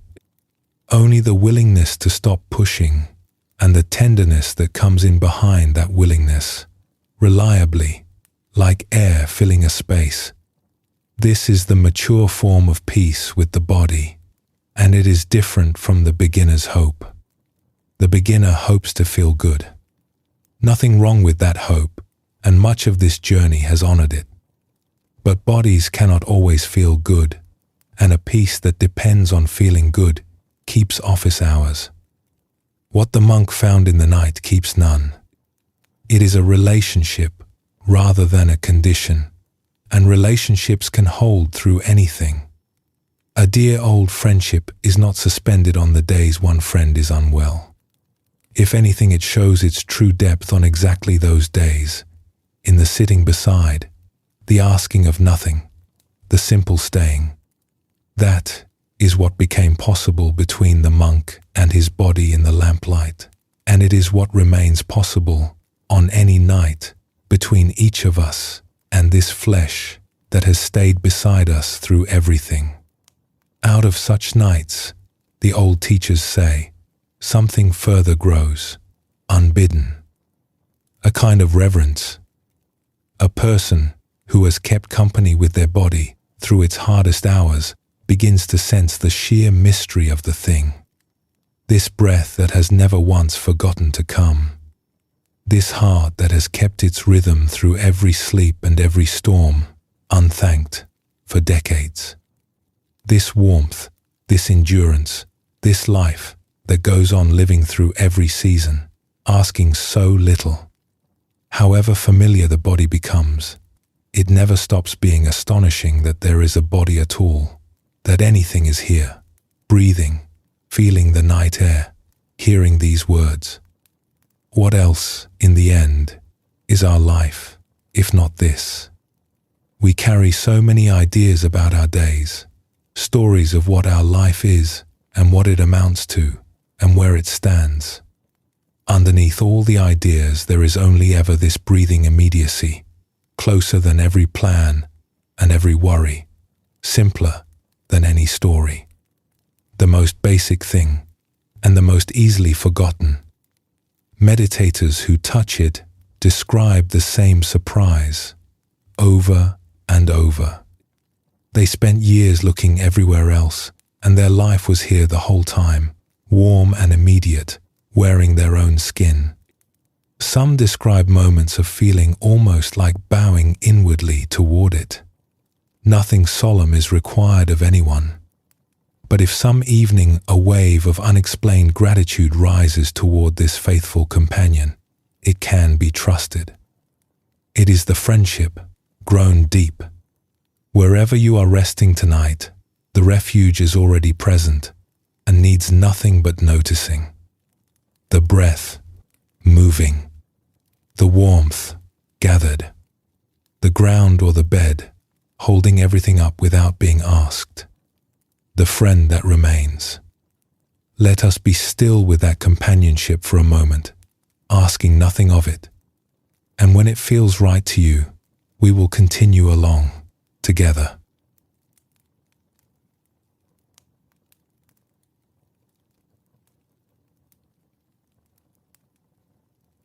Only the willingness to stop pushing, and the tenderness that comes in behind that willingness, reliably, like air filling a space. This is the mature form of peace with the body, and it is different from the beginner's hope. The beginner hopes to feel good. Nothing wrong with that hope, and much of this journey has honored it. But bodies cannot always feel good, and a peace that depends on feeling good keeps office hours. What the monk found in the night keeps none. It is a relationship rather than a condition, and relationships can hold through anything. A dear old friendship is not suspended on the days one friend is unwell. If anything, it shows its true depth on exactly those days, in the sitting beside, the asking of nothing, the simple staying. That is what became possible between the monk and his body in the lamplight, and it is what remains possible on any night between each of us and this flesh that has stayed beside us through everything. Out of such nights, the old teachers say, something further grows, unbidden. A kind of reverence. A person who has kept company with their body through its hardest hours begins to sense the sheer mystery of the thing. This breath that has never once forgotten to come. This heart that has kept its rhythm through every sleep and every storm, unthanked, for decades. This warmth, this endurance, this life that goes on living through every season, asking so little. However familiar the body becomes, it never stops being astonishing that there is a body at all, that anything is here, breathing, feeling the night air, hearing these words. What else, in the end, is our life, if not this? We carry so many ideas about our days, stories of what our life is and what it amounts to and where it stands. Underneath all the ideas, there is only ever this breathing immediacy, closer than every plan and every worry, simpler than any story. The most basic thing and the most easily forgotten. Meditators who touch it describe the same surprise over and over. They spent years looking everywhere else, and their life was here the whole time, warm and immediate, wearing their own skin. Some describe moments of feeling almost like bowing inwardly toward it. Nothing solemn is required of anyone. But if some evening a wave of unexplained gratitude rises toward this faithful companion, it can be trusted. It is the friendship, grown deep. Wherever you are resting tonight, the refuge is already present and needs nothing but noticing. The breath, moving. The warmth, gathered. The ground or the bed, holding everything up without being asked. The friend that remains. Let us be still with that companionship for a moment, asking nothing of it. And when it feels right to you, we will continue along, together.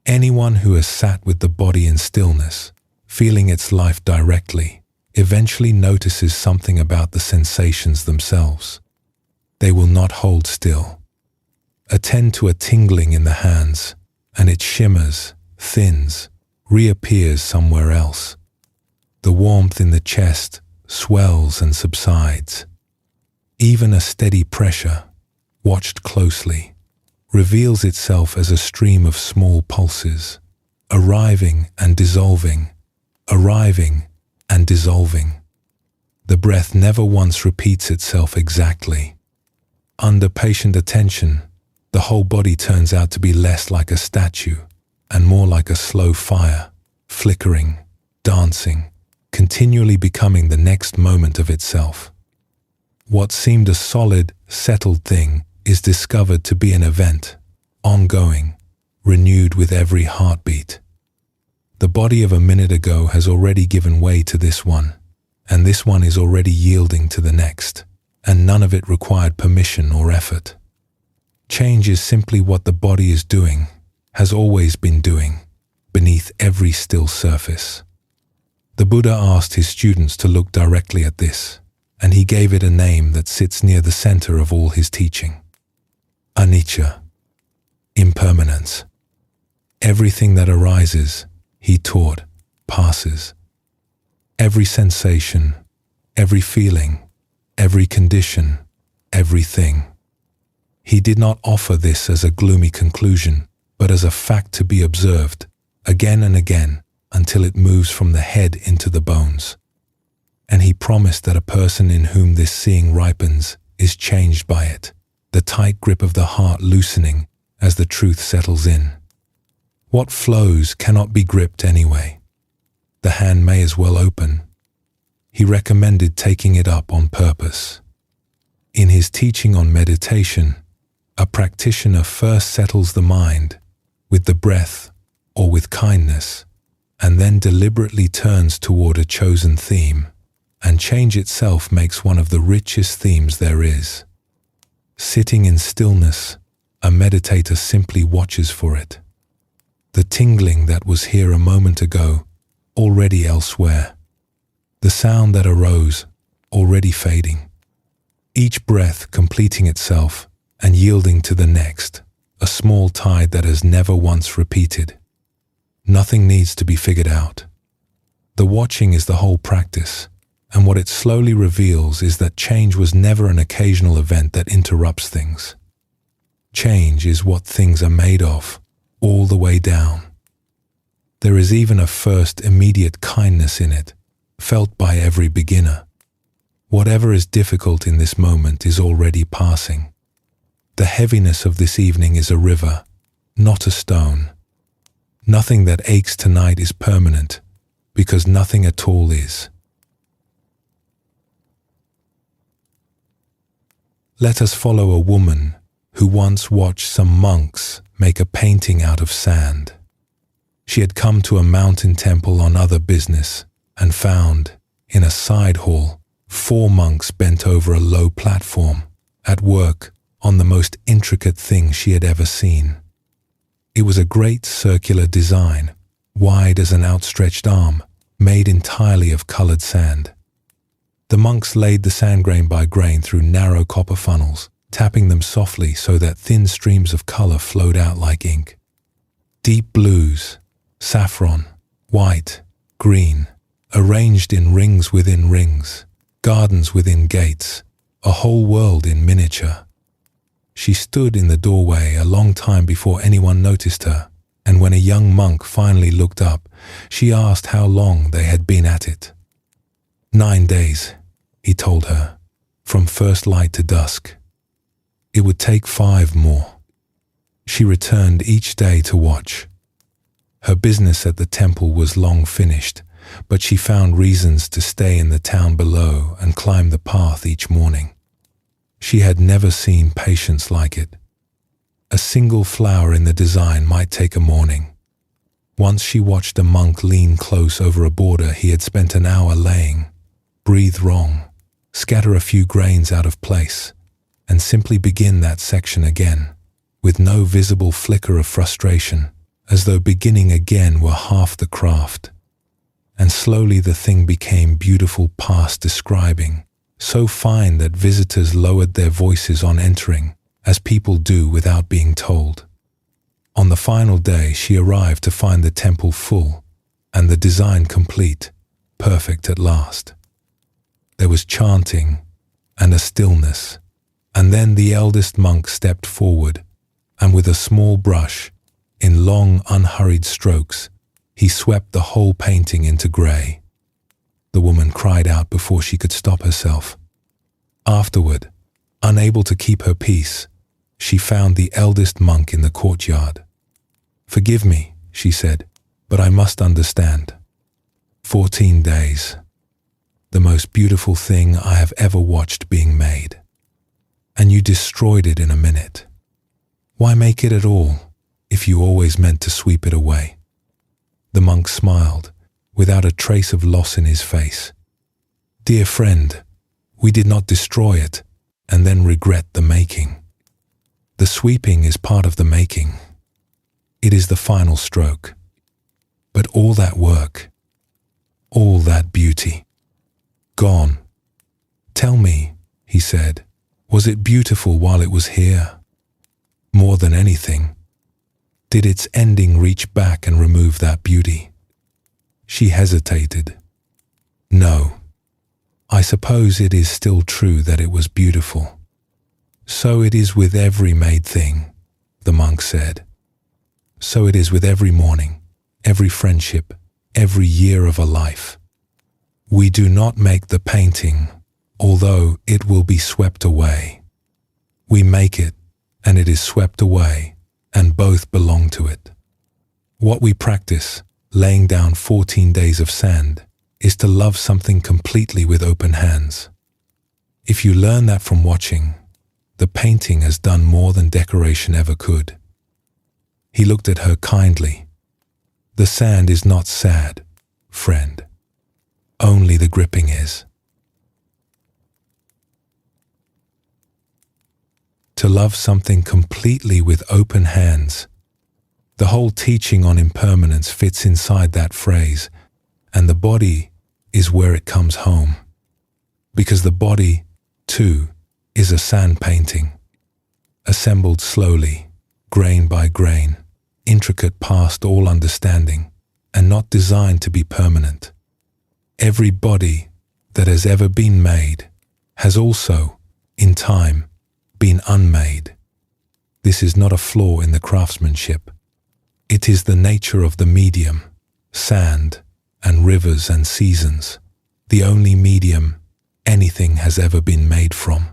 Anyone who has sat with the body in stillness, feeling its life directly, eventually notices something about the sensations themselves. They will not hold still. Attend to a tingling in the hands, and it shimmers, thins, reappears somewhere else. The warmth in the chest swells and subsides. Even a steady pressure, watched closely, reveals itself as a stream of small pulses, arriving and dissolving, arriving and dissolving. The breath never once repeats itself exactly. Under patient attention, the whole body turns out to be less like a statue and more like a slow fire, flickering, dancing, continually becoming the next moment of itself. What seemed a solid, settled thing is discovered to be an event, ongoing, renewed with every heartbeat. The body of a minute ago has already given way to this one, and this one is already yielding to the next, and none of it required permission or effort. Change is simply what the body is doing, has always been doing, beneath every still surface. The Buddha asked his students to look directly at this, and he gave it a name that sits near the center of all his teaching. Anicca, impermanence. Everything that arises, he taught, passes. Every sensation, every feeling, every condition, everything. He did not offer this as a gloomy conclusion, but as a fact to be observed, again and again, until it moves from the head into the bones. And he promised that a person in whom this seeing ripens is changed by it, the tight grip of the heart loosening as the truth settles in. What flows cannot be gripped anyway. The hand may as well open. He recommended taking it up on purpose. In his teaching on meditation, a practitioner first settles the mind with the breath or with kindness, and then deliberately turns toward a chosen theme, and change itself makes one of the richest themes there is. Sitting in stillness, a meditator simply watches for it. The tingling that was here a moment ago, already elsewhere. The sound that arose, already fading. Each breath completing itself and yielding to the next, a small tide that has never once repeated. Nothing needs to be figured out. The watching is the whole practice, and what it slowly reveals is that change was never an occasional event that interrupts things. Change is what things are made of, all the way down. There is even a first immediate kindness in it, felt by every beginner. Whatever is difficult in this moment is already passing. The heaviness of this evening is a river, not a stone. Nothing that aches tonight is permanent, because nothing at all is. Let us follow a woman who once watched some monks make a painting out of sand. She had come to a mountain temple on other business and found, in a side hall, 4 monks bent over a low platform, at work on the most intricate thing she had ever seen. It was a great circular design, wide as an outstretched arm, made entirely of colored sand. The monks laid the sand grain by grain through narrow copper funnels, tapping them softly so that thin streams of color flowed out like ink. Deep blues, saffron, white, green, arranged in rings within rings, gardens within gates, a whole world in miniature. She stood in the doorway a long time before anyone noticed her, and when a young monk finally looked up, she asked how long they had been at it. 9 days, he told her, from first light to dusk. It would take 5 more. She returned each day to watch. Her business at the temple was long finished, but she found reasons to stay in the town below and climb the path each morning. She had never seen patience like it. A single flower in the design might take a morning. Once she watched a monk lean close over a border he had spent an hour laying, breathe wrong, scatter a few grains out of place, and simply begin that section again, with no visible flicker of frustration, as though beginning again were half the craft. And slowly the thing became beautiful past describing, so fine that visitors lowered their voices on entering, as people do without being told. On the final day she arrived to find the temple full, and the design complete, perfect at last. There was chanting and a stillness, and then the eldest monk stepped forward, and with a small brush, in long unhurried strokes, he swept the whole painting into grey. The woman cried out before she could stop herself. Afterward, unable to keep her peace, she found the eldest monk in the courtyard. "Forgive me," she said, "but I must understand. 14 days. The most beautiful thing I have ever watched being made. And you destroyed it in a minute. Why make it at all, if you always meant to sweep it away?" The monk smiled, without a trace of loss in his face. "Dear friend, we did not destroy it, and then regret the making. The sweeping is part of the making. It is the final stroke. But all that work, all that beauty, gone. Tell me," he said, "was it beautiful while it was here? More than anything, did its ending reach back and remove that beauty?" She hesitated. "No. I suppose it is still true that it was beautiful. So it is with every made thing," the monk said. "So it is with every morning, every friendship, every year of a life. We do not make the painting, although it will be swept away. We make it, and it is swept away, and both belong to it. What we practice, laying down 14 days of sand, is to love something completely with open hands. If you learn that from watching, the painting has done more than decoration ever could. He looked at her kindly. The sand is not sad, friend. Only the gripping is. To love something completely with open hands. The whole teaching on impermanence fits inside that phrase, and the body is where it comes home. Because the body, too, is a sand painting, assembled slowly, grain by grain, intricate past all understanding, and not designed to be permanent. Every body that has ever been made has also, in time, been unmade. This is not a flaw in the craftsmanship. It is the nature of the medium, sand and rivers and seasons, the only medium anything has ever been made from.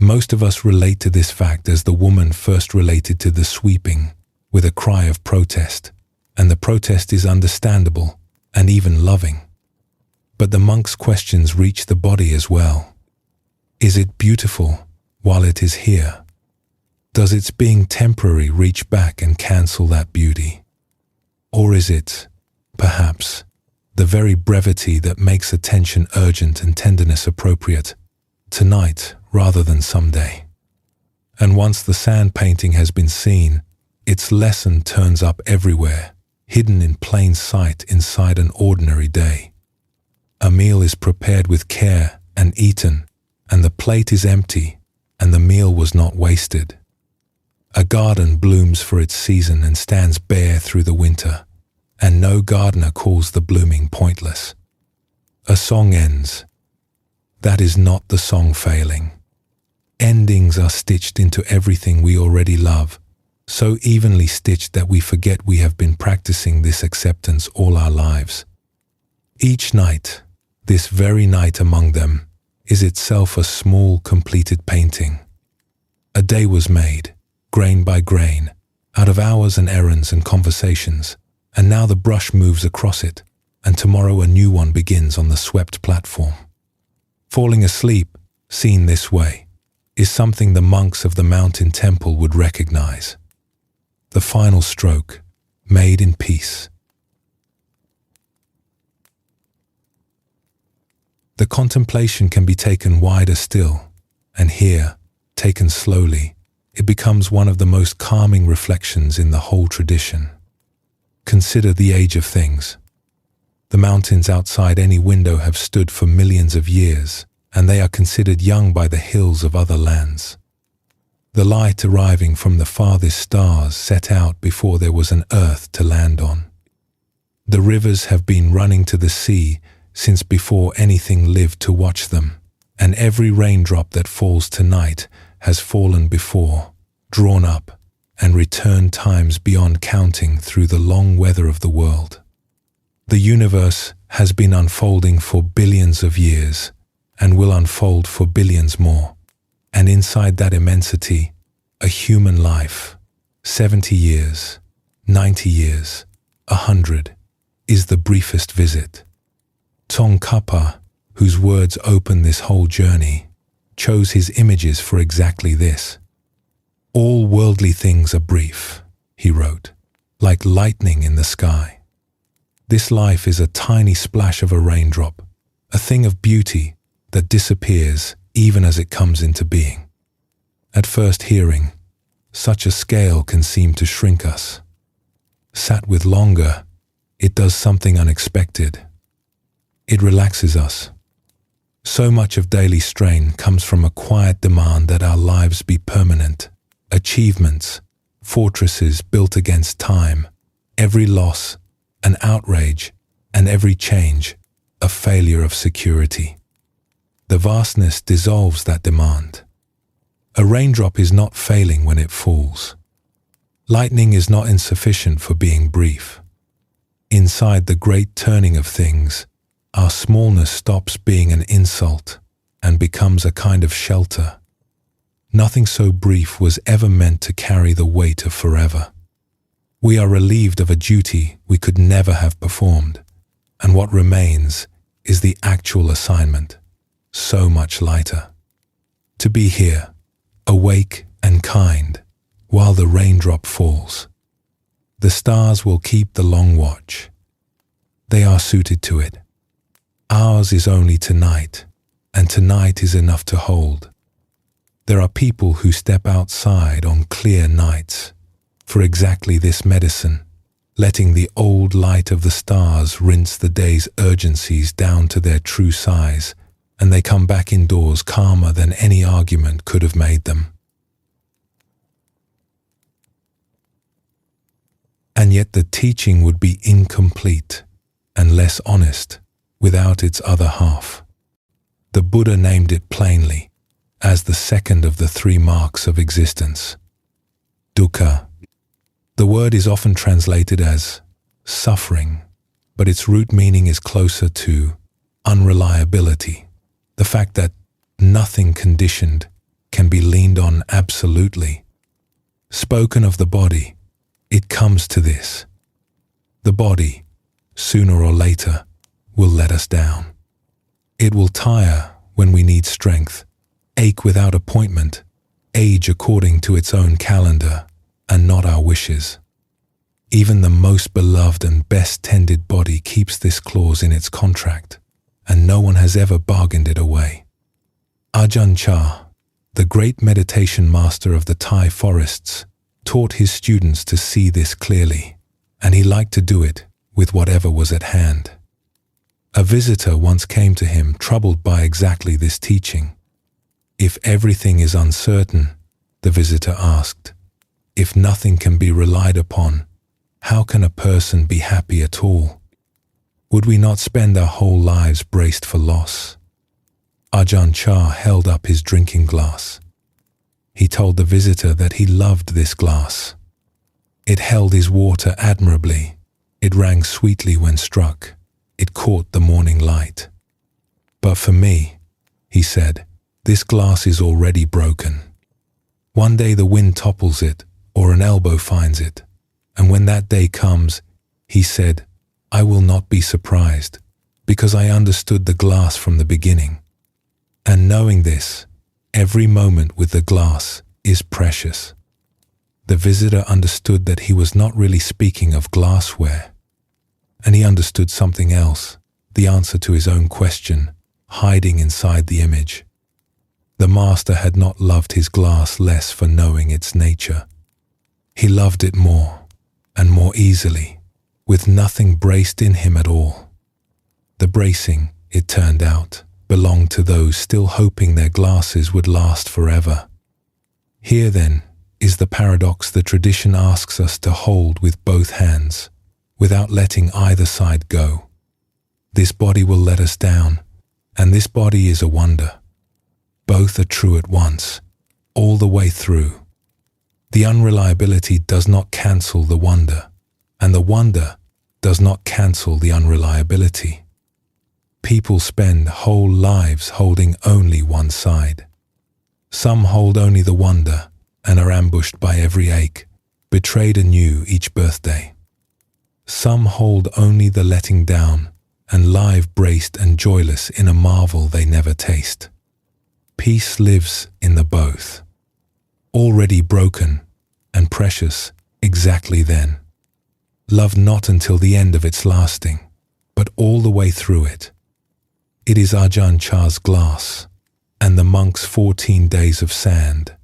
Most of us relate to this fact as the woman first related to the sweeping, with a cry of protest, and the protest is understandable and even loving. But the monk's questions reach the body as well. Is it beautiful while it is here? Does its being temporary reach back and cancel that beauty? Or is it, perhaps, the very brevity that makes attention urgent and tenderness appropriate, tonight rather than someday? And once the sand painting has been seen, its lesson turns up everywhere, hidden in plain sight inside an ordinary day. A meal is prepared with care and eaten, and the plate is empty, and the meal was not wasted. A garden blooms for its season and stands bare through the winter, and no gardener calls the blooming pointless. A song ends. That is not the song failing. Endings are stitched into everything we already love, so evenly stitched that we forget we have been practicing this acceptance all our lives. Each night, this very night among them, is itself a small completed painting. A day was made, grain by grain, out of hours and errands and conversations, and now the brush moves across it, and tomorrow a new one begins on the swept platform. Falling asleep, seen this way, is something the monks of the mountain temple would recognize. The final stroke, made in peace. The contemplation can be taken wider still, and here, taken slowly, it becomes one of the most calming reflections in the whole tradition. Consider the age of things. The mountains outside any window have stood for millions of years, and they are considered young by the hills of other lands. The light arriving from the farthest stars set out before there was an earth to land on. The rivers have been running to the sea since before anything lived to watch them, and every raindrop that falls tonight has fallen before, drawn up, and returned times beyond counting through the long weather of the world. The universe has been unfolding for billions of years, and will unfold for billions more. And inside that immensity, a human life, 70 years, 90 years, 100, is the briefest visit. Tsongkhapa, whose words open this whole journey, chose his images for exactly this. All worldly things are brief, he wrote, like lightning in the sky. This life is a tiny splash of a raindrop, a thing of beauty that disappears even as it comes into being. At first hearing, such a scale can seem to shrink us. Sat with longer, it does something unexpected. It relaxes us. So much of daily strain comes from a quiet demand that our lives be permanent. Achievements, fortresses built against time, every loss, an outrage, and every change, a failure of security. The vastness dissolves that demand. A raindrop is not failing when it falls. Lightning is not insufficient for being brief. Inside the great turning of things, our smallness stops being an insult and becomes a kind of shelter. Nothing so brief was ever meant to carry the weight of forever. We are relieved of a duty we could never have performed, and what remains is the actual assignment, so much lighter. To be here, awake and kind, while the raindrop falls. The stars will keep the long watch. They are suited to it. Ours is only tonight, and tonight is enough to hold. There are people who step outside on clear nights for exactly this medicine, letting the old light of the stars rinse the day's urgencies down to their true size, and they come back indoors calmer than any argument could have made them. And yet the teaching would be incomplete and less honest without its other half. The Buddha named it plainly as the second of the three marks of existence, dukkha. The word is often translated as suffering, but its root meaning is closer to unreliability, the fact that nothing conditioned can be leaned on absolutely. Spoken of the body, it comes to this. The body, sooner or later, will let us down. It will tire when we need strength, ache without appointment, age according to its own calendar, and not our wishes. Even the most beloved and best-tended body keeps this clause in its contract, and no one has ever bargained it away. Ajahn Chah, the great meditation master of the Thai forests, taught his students to see this clearly, and he liked to do it with whatever was at hand. A visitor once came to him troubled by exactly this teaching. If everything is uncertain, the visitor asked, if nothing can be relied upon, how can a person be happy at all? Would we not spend our whole lives braced for loss? Ajahn Chah held up his drinking glass. He told the visitor that he loved this glass. It held his water admirably. It rang sweetly when struck. It caught the morning light. But for me, he said, this glass is already broken. One day the wind topples it, or an elbow finds it, and when that day comes, he said, I will not be surprised, because I understood the glass from the beginning. And knowing this, every moment with the glass is precious. The visitor understood that he was not really speaking of glassware, and he understood something else, the answer to his own question, hiding inside the image. The master had not loved his glass less for knowing its nature. He loved it more, and more easily, with nothing braced in him at all. The bracing, it turned out, belonged to those still hoping their glasses would last forever. Here, then, is the paradox the tradition asks us to hold with both hands, without letting either side go. This body will let us down, and this body is a wonder. Both are true at once, all the way through. The unreliability does not cancel the wonder, and the wonder does not cancel the unreliability. People spend whole lives holding only one side. Some hold only the wonder and are ambushed by every ache, betrayed anew each birthday. Some hold only the letting down and lie braced and joyless in a marvel they never taste. Peace lives in the both, already broken and precious exactly then. Love not until the end of its lasting, but all the way through it. It is Ajahn Chah's glass, and the monk's 14 days of sand,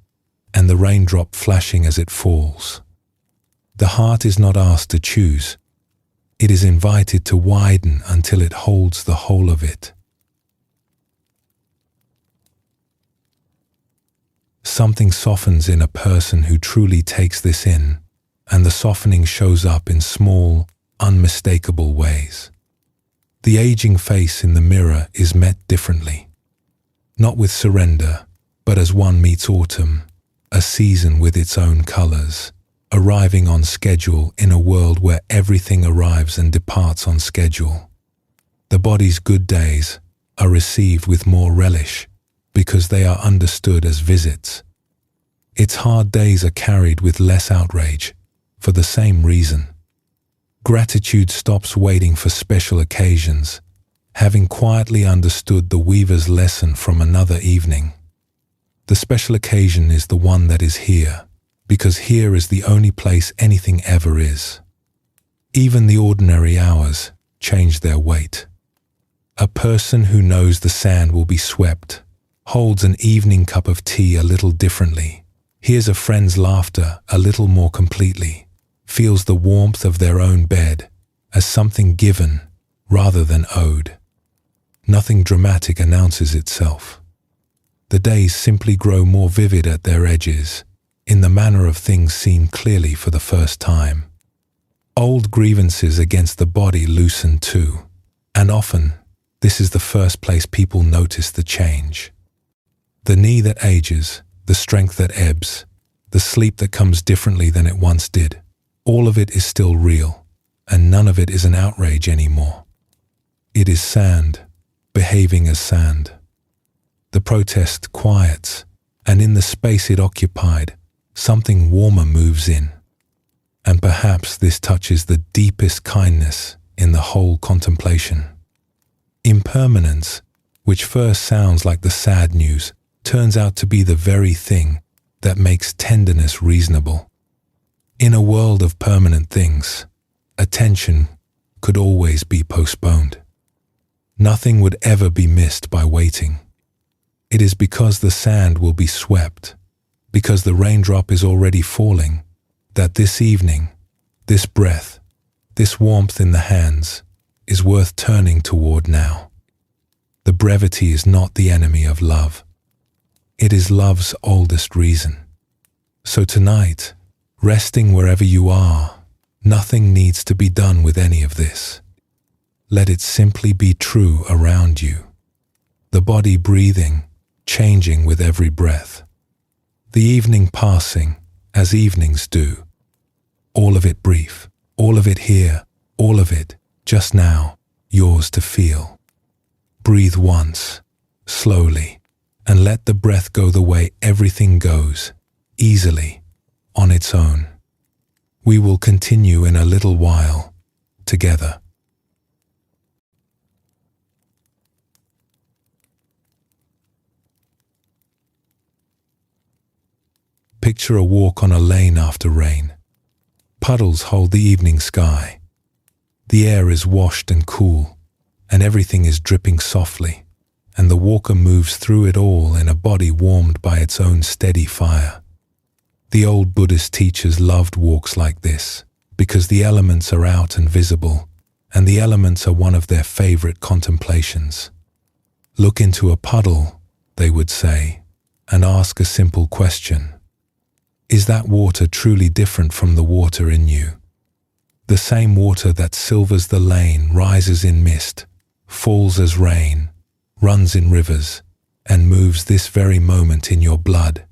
and the raindrop flashing as it falls. The heart is not asked to choose. It is invited to widen until it holds the whole of it. Something softens in a person who truly takes this in, and the softening shows up in small, unmistakable ways. The aging face in the mirror is met differently, not with surrender, but as one meets autumn, a season with its own colors, arriving on schedule in a world where everything arrives and departs on schedule. The body's good days are received with more relish because they are understood as visits. Its hard days are carried with less outrage for the same reason. Gratitude stops waiting for special occasions, having quietly understood the weaver's lesson from another evening. The special occasion is the one that is here, because here is the only place anything ever is. Even the ordinary hours change their weight. A person who knows the sand will be swept holds an evening cup of tea a little differently, hears a friend's laughter a little more completely, feels the warmth of their own bed as something given rather than owed. Nothing dramatic announces itself. The days simply grow more vivid at their edges, in the manner of things seen clearly for the first time. Old grievances against the body loosen too, and often this is the first place people notice the change. The knee that ages, the strength that ebbs, the sleep that comes differently than it once did, all of it is still real, and none of it is an outrage anymore. It is sand, behaving as sand. The protest quiets, and in the space it occupied, something warmer moves in. And perhaps this touches the deepest kindness in the whole contemplation. Impermanence, which first sounds like the sad news, turns out to be the very thing that makes tenderness reasonable. In a world of permanent things, attention could always be postponed. Nothing would ever be missed by waiting. It is because the sand will be swept, because the raindrop is already falling, that this evening, this breath, this warmth in the hands, is worth turning toward now. The brevity is not the enemy of love. It is love's oldest reason. So tonight, resting wherever you are, nothing needs to be done with any of this. Let it simply be true around you. The body breathing, changing with every breath. The evening passing, as evenings do. All of it brief, all of it here, all of it, just now, yours to feel. Breathe once, slowly, and let the breath go the way everything goes, easily, on its own. We will continue in a little while, together. Picture a walk on a lane after rain. Puddles hold the evening sky. The air is washed and cool, and everything is dripping softly, and the walker moves through it all in a body warmed by its own steady fire. The old Buddhist teachers loved walks like this, because the elements are out and visible, and the elements are one of their favorite contemplations. Look into a puddle, they would say, and ask a simple question. Is that water truly different from the water in you? The same water that silvers the lane rises in mist, falls as rain, runs in rivers, and moves this very moment in your blood,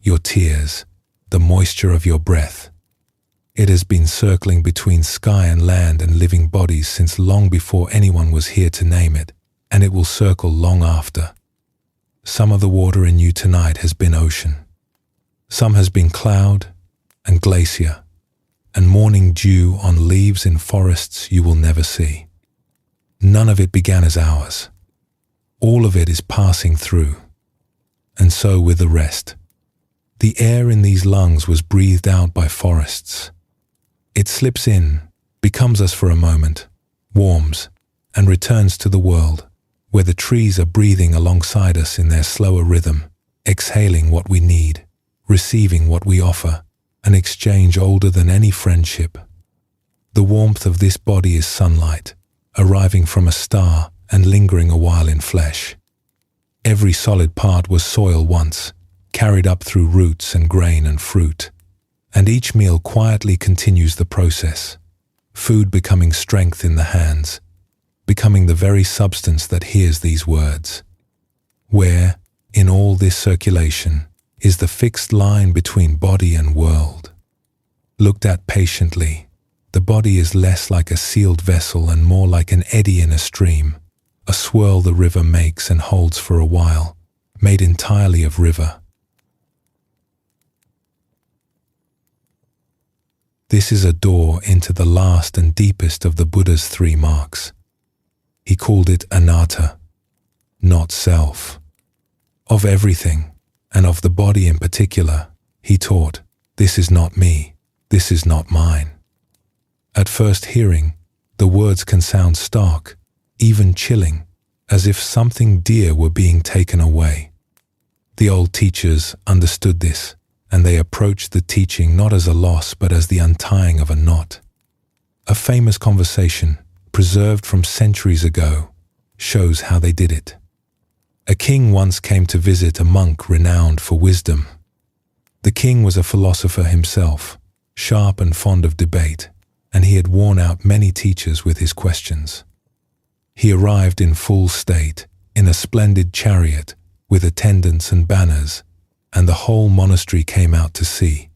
your tears, the moisture of your breath. It has been circling between sky and land and living bodies since long before anyone was here to name it, and it will circle long after. Some of the water in you tonight has been ocean. Some has been cloud and glacier, and morning dew on leaves in forests you will never see. None of it began as ours. All of it is passing through. And so with the rest. The air in these lungs was breathed out by forests. It slips in, becomes us for a moment, warms, and returns to the world, where the trees are breathing alongside us in their slower rhythm, exhaling what we need, receiving what we offer, an exchange older than any friendship. The warmth of this body is sunlight, arriving from a star and lingering a while in flesh. Every solid part was soil once, carried up through roots and grain and fruit, and each meal quietly continues the process, food becoming strength in the hands, becoming the very substance that hears these words. Where, in all this circulation, is the fixed line between body and world. looked at patiently, the body is less like a sealed vessel and more like an eddy in a stream, a swirl the river makes and holds for a while, made entirely of river. This is a door into the last and deepest of the Buddha's 3 marks. He called it anatta, not self. Of everything, and of the body in particular, he taught, this is not me, this is not mine. At first hearing, the words can sound stark, even chilling, as if something dear were being taken away. The old teachers understood this, and they approached the teaching not as a loss but as the untying of a knot. A famous conversation, preserved from centuries ago, shows how they did it. A king once came to visit a monk renowned for wisdom. The king was a philosopher himself, sharp and fond of debate, and he had worn out many teachers with his questions. He arrived in full state, in a splendid chariot, with attendants and banners, and the whole monastery came out to see.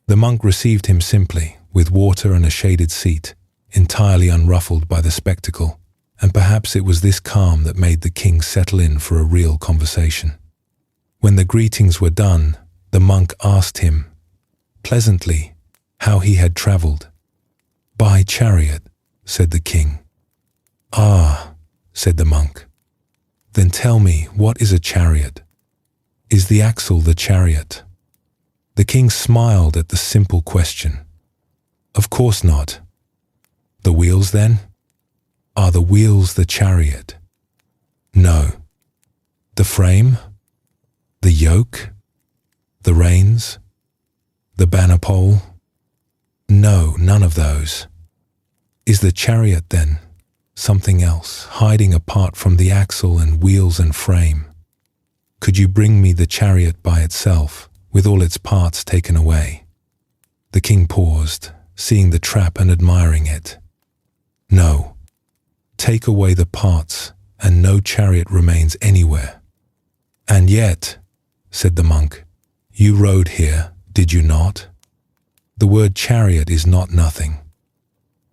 The monk received him simply, with water and a shaded seat, entirely unruffled by the spectacle, and perhaps it was this calm that made the king settle in for a real conversation. When the greetings were done, the monk asked him, pleasantly, how he had travelled. "By chariot," said the king. "Ah," said the monk. "Then tell me, what is a chariot? Is the axle the chariot?" The king smiled at the simple question. "Of course not." "The wheels, then? Are the wheels the chariot?" "No." "The frame? The yoke? The reins? The banner pole?" "No, none of those." "Is the chariot, then, something else, hiding apart from the axle and wheels and frame? Could you bring me the chariot by itself, with all its parts taken away?" The king paused, seeing the trap and admiring it. "No. Take away the parts, and no chariot remains anywhere." "And yet," said the monk, "you rode here, did you not? The word chariot is not nothing.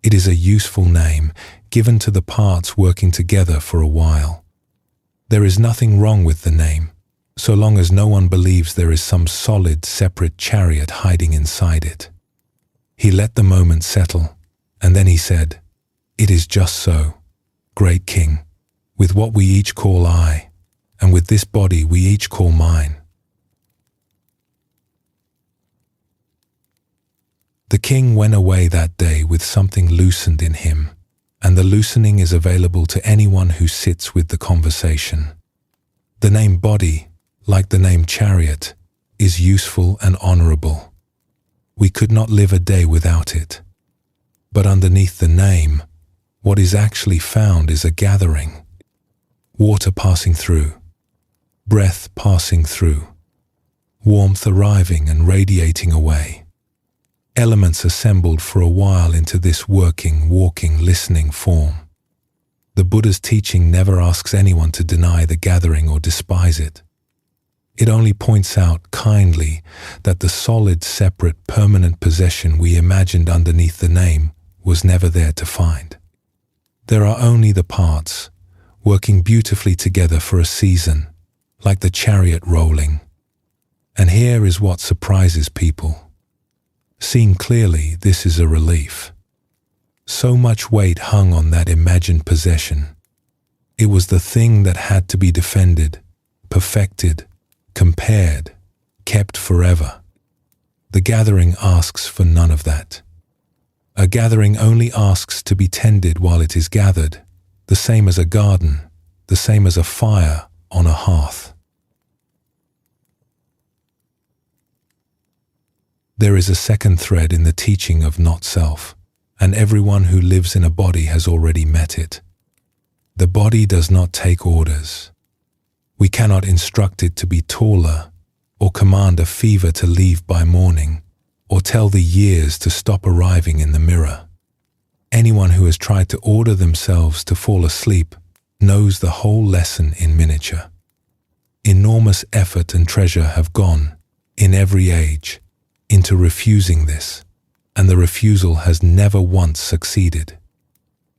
It is a useful name, given to the parts working together for a while. There is nothing wrong with the name, so long as no one believes there is some solid, separate chariot hiding inside it." He let the moment settle, and then he said, "It is just so, great king, with what we each call I, and with this body we each call mine." The king went away that day with something loosened in him, and the loosening is available to anyone who sits with the conversation. The name body, like the name chariot, is useful and honorable. We could not live a day without it. But underneath the name, what is actually found is a gathering. Water passing through, breath passing through, warmth arriving and radiating away. Elements assembled for a while into this working, walking, listening form. The Buddha's teaching never asks anyone to deny the gathering or despise it. It only points out kindly that the solid, separate, permanent possession we imagined underneath the name was never there to find. There are only the parts, working beautifully together for a season, like the chariot rolling. And here is what surprises people. Seen clearly, this is a relief. So much weight hung on that imagined possession. It was the thing that had to be defended, perfected, compared, kept forever. The gathering asks for none of that. A gathering only asks to be tended while it is gathered, the same as a garden, the same as a fire on a hearth. There is a second thread in the teaching of not-self, and everyone who lives in a body has already met it. The body does not take orders. We cannot instruct it to be taller, or command a fever to leave by morning, or tell the years to stop arriving in the mirror. Anyone who has tried to order themselves to fall asleep knows the whole lesson in miniature. Enormous effort and treasure have gone, in every age, into refusing this, and the refusal has never once succeeded.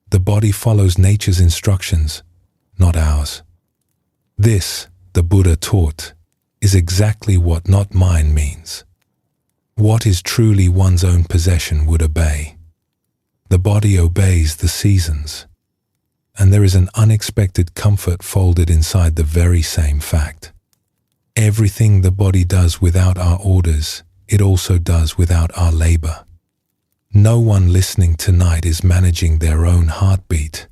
The body follows nature's instructions, not ours. This, the Buddha taught, is exactly what "not mine" means. What is truly one's own possession would obey. The body obeys the seasons, and there is an unexpected comfort folded inside the very same fact. Everything the body does without our orders, it also does without our labor. No one listening tonight is managing their own heartbeat.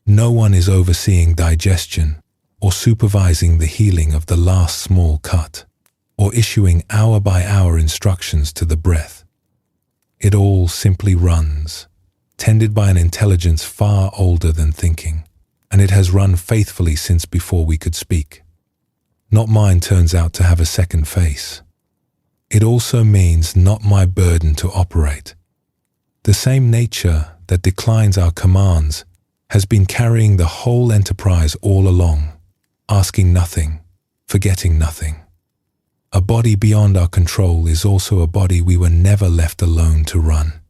No one is overseeing digestion or supervising the healing of the last small cut, or issuing hour-by-hour instructions to the breath. It all simply runs, tended by an intelligence far older than thinking, and it has run faithfully since before we could speak. "Not mine" turns out to have a second face. It also means "not my burden to operate." The same nature that declines our commands has been carrying the whole enterprise all along, asking nothing, forgetting nothing. A body beyond our control is also a body we were never left alone to run.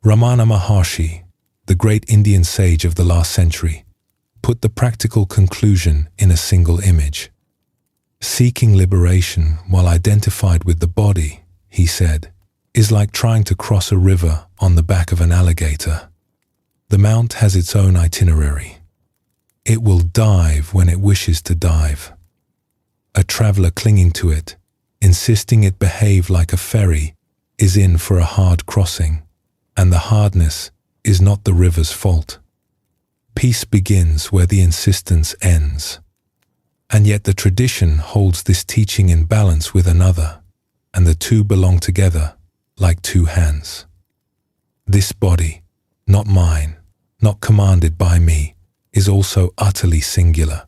Ramana Maharshi, the great Indian sage of the last century, put the practical conclusion in a single image. Seeking liberation while identified with the body, he said, is like trying to cross a river on the back of an alligator. The mount has its own itinerary. It will dive when it wishes to dive. A traveler clinging to it, insisting it behave like a ferry, is in for a hard crossing, and the hardness is not the river's fault. Peace begins where the insistence ends. And yet the tradition holds this teaching in balance with another, and the two belong together like two hands. This body, not mine, not commanded by me, is also utterly singular.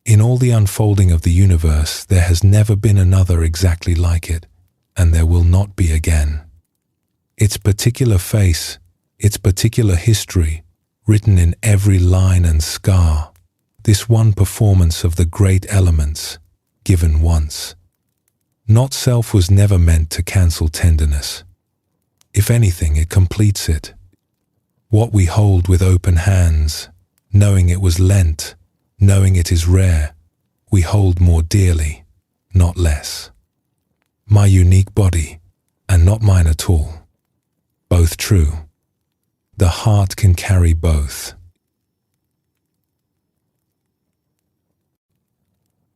In all the unfolding of the universe, there has never been another exactly like it, and there will not be again. Its particular face, its particular history, written in every line and scar, this one performance of the great elements, given once. Not self was never meant to cancel tenderness. If anything, it completes it. What we hold with open hands, knowing it was lent, knowing it is rare, we hold more dearly, not less. My unique body, and not mine at all. Both true. The heart can carry both.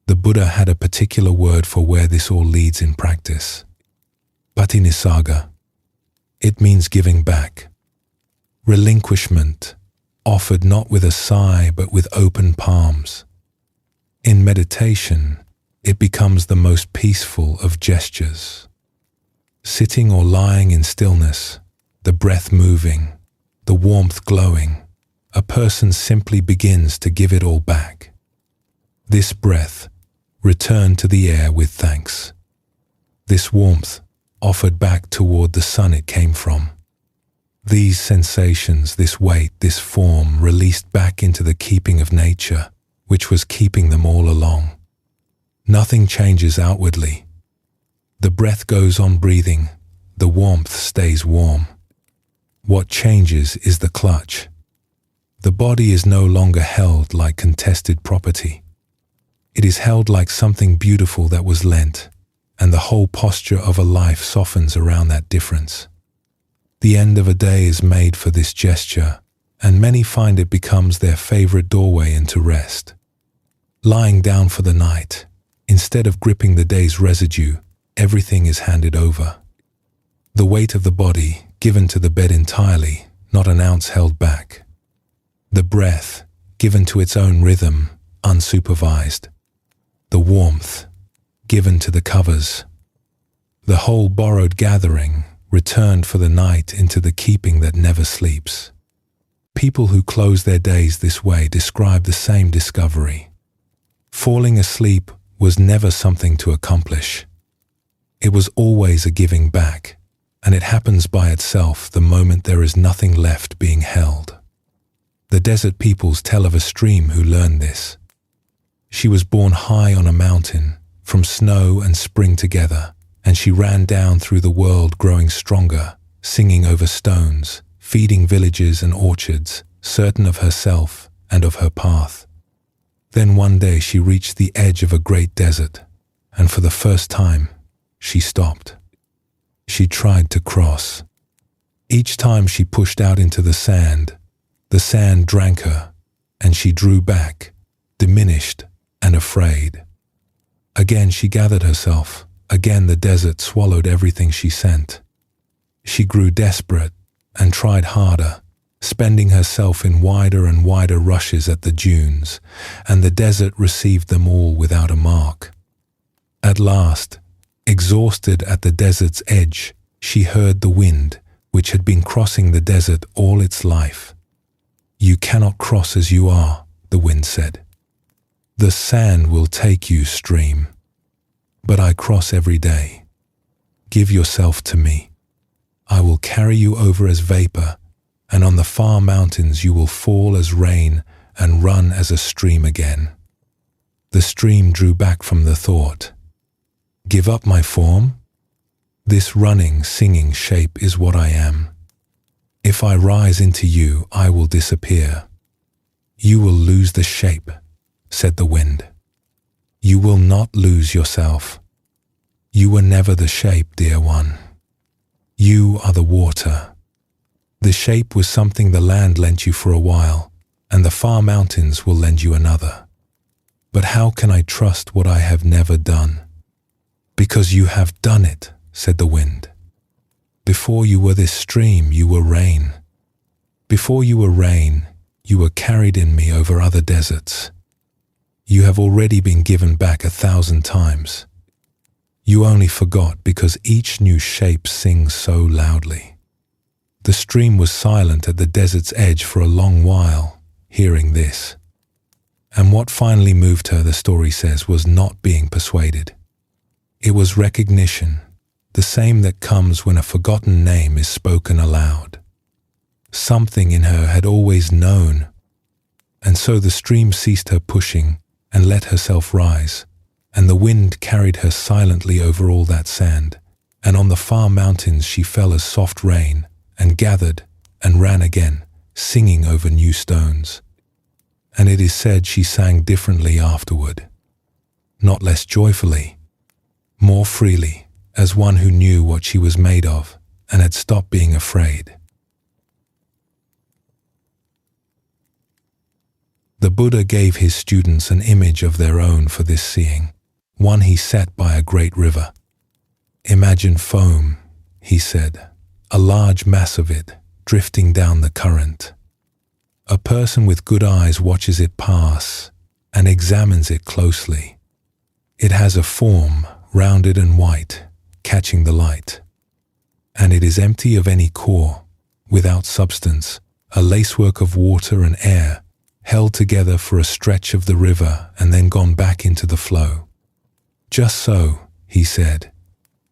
The Buddha had a particular word for where this all leads in practice. Patinisaga. It means giving back. Relinquishment, offered not with a sigh but with open palms. In meditation, it becomes the most peaceful of gestures. Sitting or lying in stillness, the breath moving, the warmth glowing, a person simply begins to give it all back. This breath, returned to the air with thanks. This warmth, offered back toward the sun it came from. These sensations, this weight, this form, released back into the keeping of nature, which was keeping them all along. Nothing changes outwardly. The breath goes on breathing, the warmth stays warm. What changes is the clutch. The body is no longer held like contested property. It is held like something beautiful that was lent, and the whole posture of a life softens around that difference. The end of a day is made for this gesture, and many find it becomes their favorite doorway into rest. Lying down for the night, instead of gripping the day's residue, everything is handed over. The weight of the body given to the bed entirely, not an ounce held back. The breath given to its own rhythm, unsupervised. The warmth given to the covers. The whole borrowed gathering returned for the night into the keeping that never sleeps. People who close their days this way describe the same discovery. Falling asleep was never something to accomplish. It was always a giving back, and it happens by itself the moment there is nothing left being held. The desert peoples tell of a stream who learned this. She was born high on a mountain, from snow and spring together, and she ran down through the world growing stronger singing over stones, feeding villages and orchards, certain of herself and of her path. Then one day she reached the edge of a great desert, and for the first time, she stopped. She tried to cross. Each time she pushed out into the sand drank her, and she drew back, diminished and afraid. Again she gathered herself. Again the desert swallowed everything she sent. She grew desperate and tried harder, spending herself in wider and wider rushes at the dunes, and the desert received them all without a mark. At last, exhausted at the desert's edge, she heard the wind, which had been crossing the desert all its life. "You cannot cross as you are," the wind said. "The sand will take you, stream. But I cross every day. Give yourself to me. I will carry you over as vapor, and on the far mountains you will fall as rain and run as a stream again." The stream drew back from the thought. "Give up my form? This running, singing shape is what I am. If I rise into you, I will disappear. You will lose the shape," said the wind. "You will not lose yourself. You were never the shape, dear one. You are the water. The shape was something the land lent you for a while, and the far mountains will lend you another. But how can I trust what I have never done?" "Because you have done it," said the wind. "Before you were this stream, you were rain. Before you were rain, you were carried in me over other deserts. You have already been given back 1,000 times. You only forgot because each new shape sings so loudly." The stream was silent at the desert's edge for a long while, hearing this. And what finally moved her, the story says, was not being persuaded. It was recognition, the same that comes when a forgotten name is spoken aloud. Something in her had always known, and so the stream ceased her pushing and let herself rise, and the wind carried her silently over all that sand, and on the far mountains she fell as soft rain, and gathered and ran again, singing over new stones. And it is said she sang differently afterward, not less joyfully, more freely, as one who knew what she was made of and had stopped being afraid. The Buddha gave his students an image of their own for this seeing, one he set by a great river. "Imagine foam," he said, "a large mass of it, drifting down the current. A person with good eyes watches it pass and examines it closely. It has a form, rounded and white, catching the light. And it is empty of any core, without substance, a lacework of water and air, held together for a stretch of the river and then gone back into the flow. Just so," he said,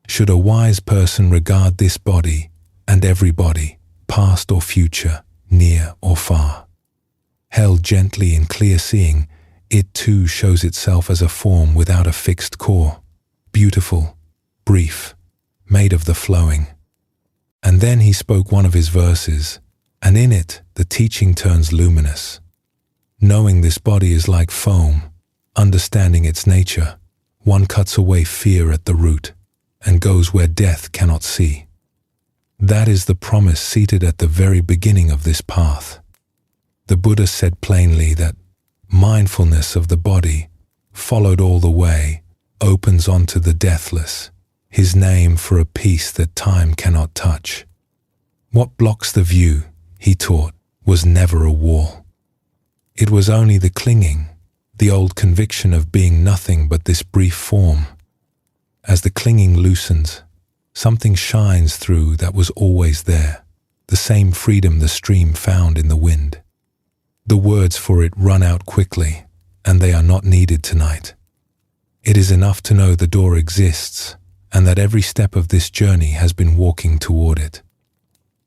"should a wise person regard this body and every body, past or future, near or far. Held gently in clear seeing, it too shows itself as a form without a fixed core, beautiful, brief, made of the flowing." And then he spoke one of his verses, and in it the teaching turns luminous. Knowing this body is like foam, understanding its nature, one cuts away fear at the root and goes where death cannot see. That is the promise seated at the very beginning of this path. The Buddha said plainly that mindfulness of the body, followed all the way, opens onto the deathless, his name for a peace that time cannot touch. What blocks the view, he taught, was never a wall. It was only the clinging, the old conviction of being nothing but this brief form. As the clinging loosens, something shines through that was always there, the same freedom the stream found in the wind. The words for it run out quickly, and they are not needed tonight. It is enough to know the door exists, and that every step of this journey has been walking toward it.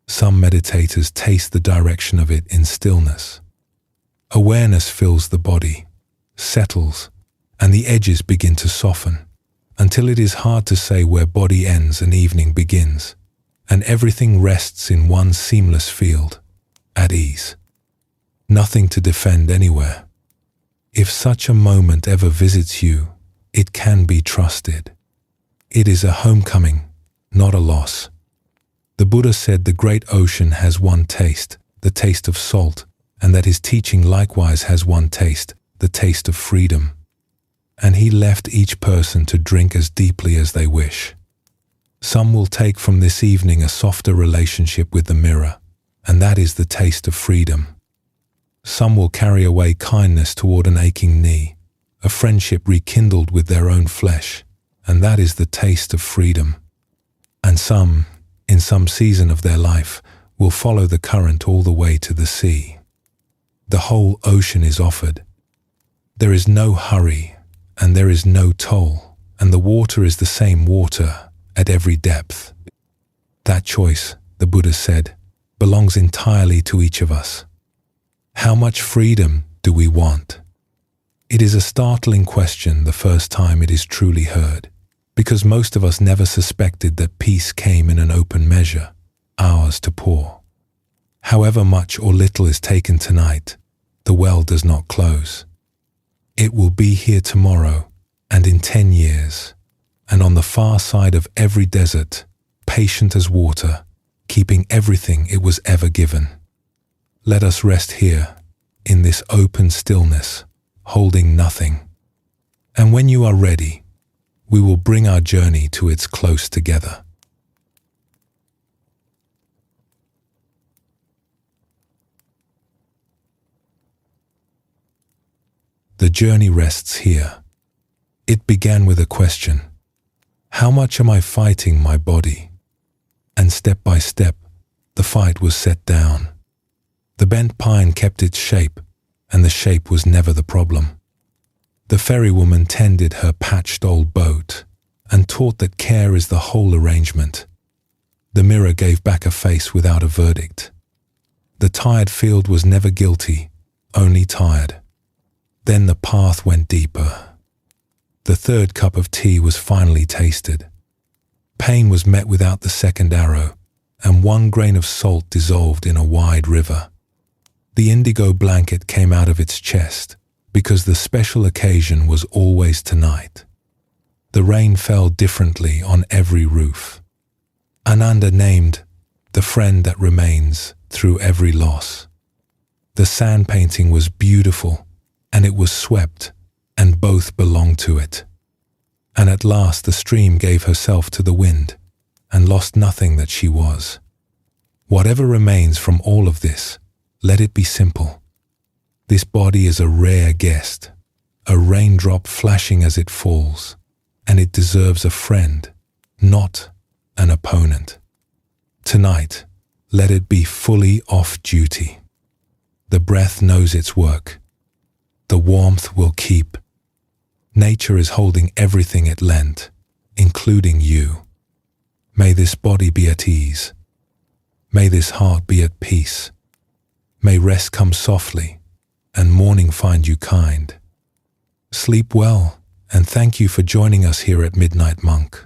Some meditators taste the direction of it in stillness. Awareness fills the body, settles, and the edges begin to soften, until it is hard to say where body ends and evening begins, and everything rests in one seamless field, at ease. Nothing to defend anywhere. If such a moment ever visits you, it can be trusted. It is a homecoming, not a loss. The Buddha said the great ocean has one taste, the taste of salt, and that his teaching likewise has one taste, the taste of freedom. And he left each person to drink as deeply as they wish. Some will take from this evening a softer relationship with the mirror, and that is the taste of freedom. Some will carry away kindness toward an aching knee, a friendship rekindled with their own flesh, and that is the taste of freedom. And some, in some season of their life, will follow the current all the way to the sea. The whole ocean is offered. There is no hurry, and there is no toll, and the water is the same water at every depth. That choice, the Buddha said, belongs entirely to each of us. How much freedom do we want? It is a startling question the first time it is truly heard, because most of us never suspected that peace came in an open measure, ours to pour. However much or little is taken tonight, the well does not close. It will be here tomorrow and in 10 years, and on the far side of every desert, patient as water, keeping everything it was ever given. Let us rest here, in this open stillness, holding nothing. And when you are ready, we will bring our journey to its close together. The journey rests here. It began with a question. How much am I fighting my body? And step by step, the fight was set down. The bent pine kept its shape, and the shape was never the problem. The ferrywoman tended her patched old boat, and taught that care is the whole arrangement. The mirror gave back a face without a verdict. The tired field was never guilty, only tired. Then the path went deeper. The third cup of tea was finally tasted. Pain was met without the second arrow, and one grain of salt dissolved in a wide river. The indigo blanket came out of its chest, because the special occasion was always tonight. The rain fell differently on every roof. Ananda named the friend that remains through every loss. The sand painting was beautiful, and it was swept, and both belonged to it. And at last the stream gave herself to the wind, and lost nothing that she was. Whatever remains from all of this, let it be simple. This body is a rare guest, a raindrop flashing as it falls, and it deserves a friend, not an opponent. Tonight, let it be fully off duty. The breath knows its work. The warmth will keep. Nature is holding everything it lent, including you. May this body be at ease. May this heart be at peace. May rest come softly, and morning find you kind. Sleep well, and thank you for joining us here at Midnight Monk.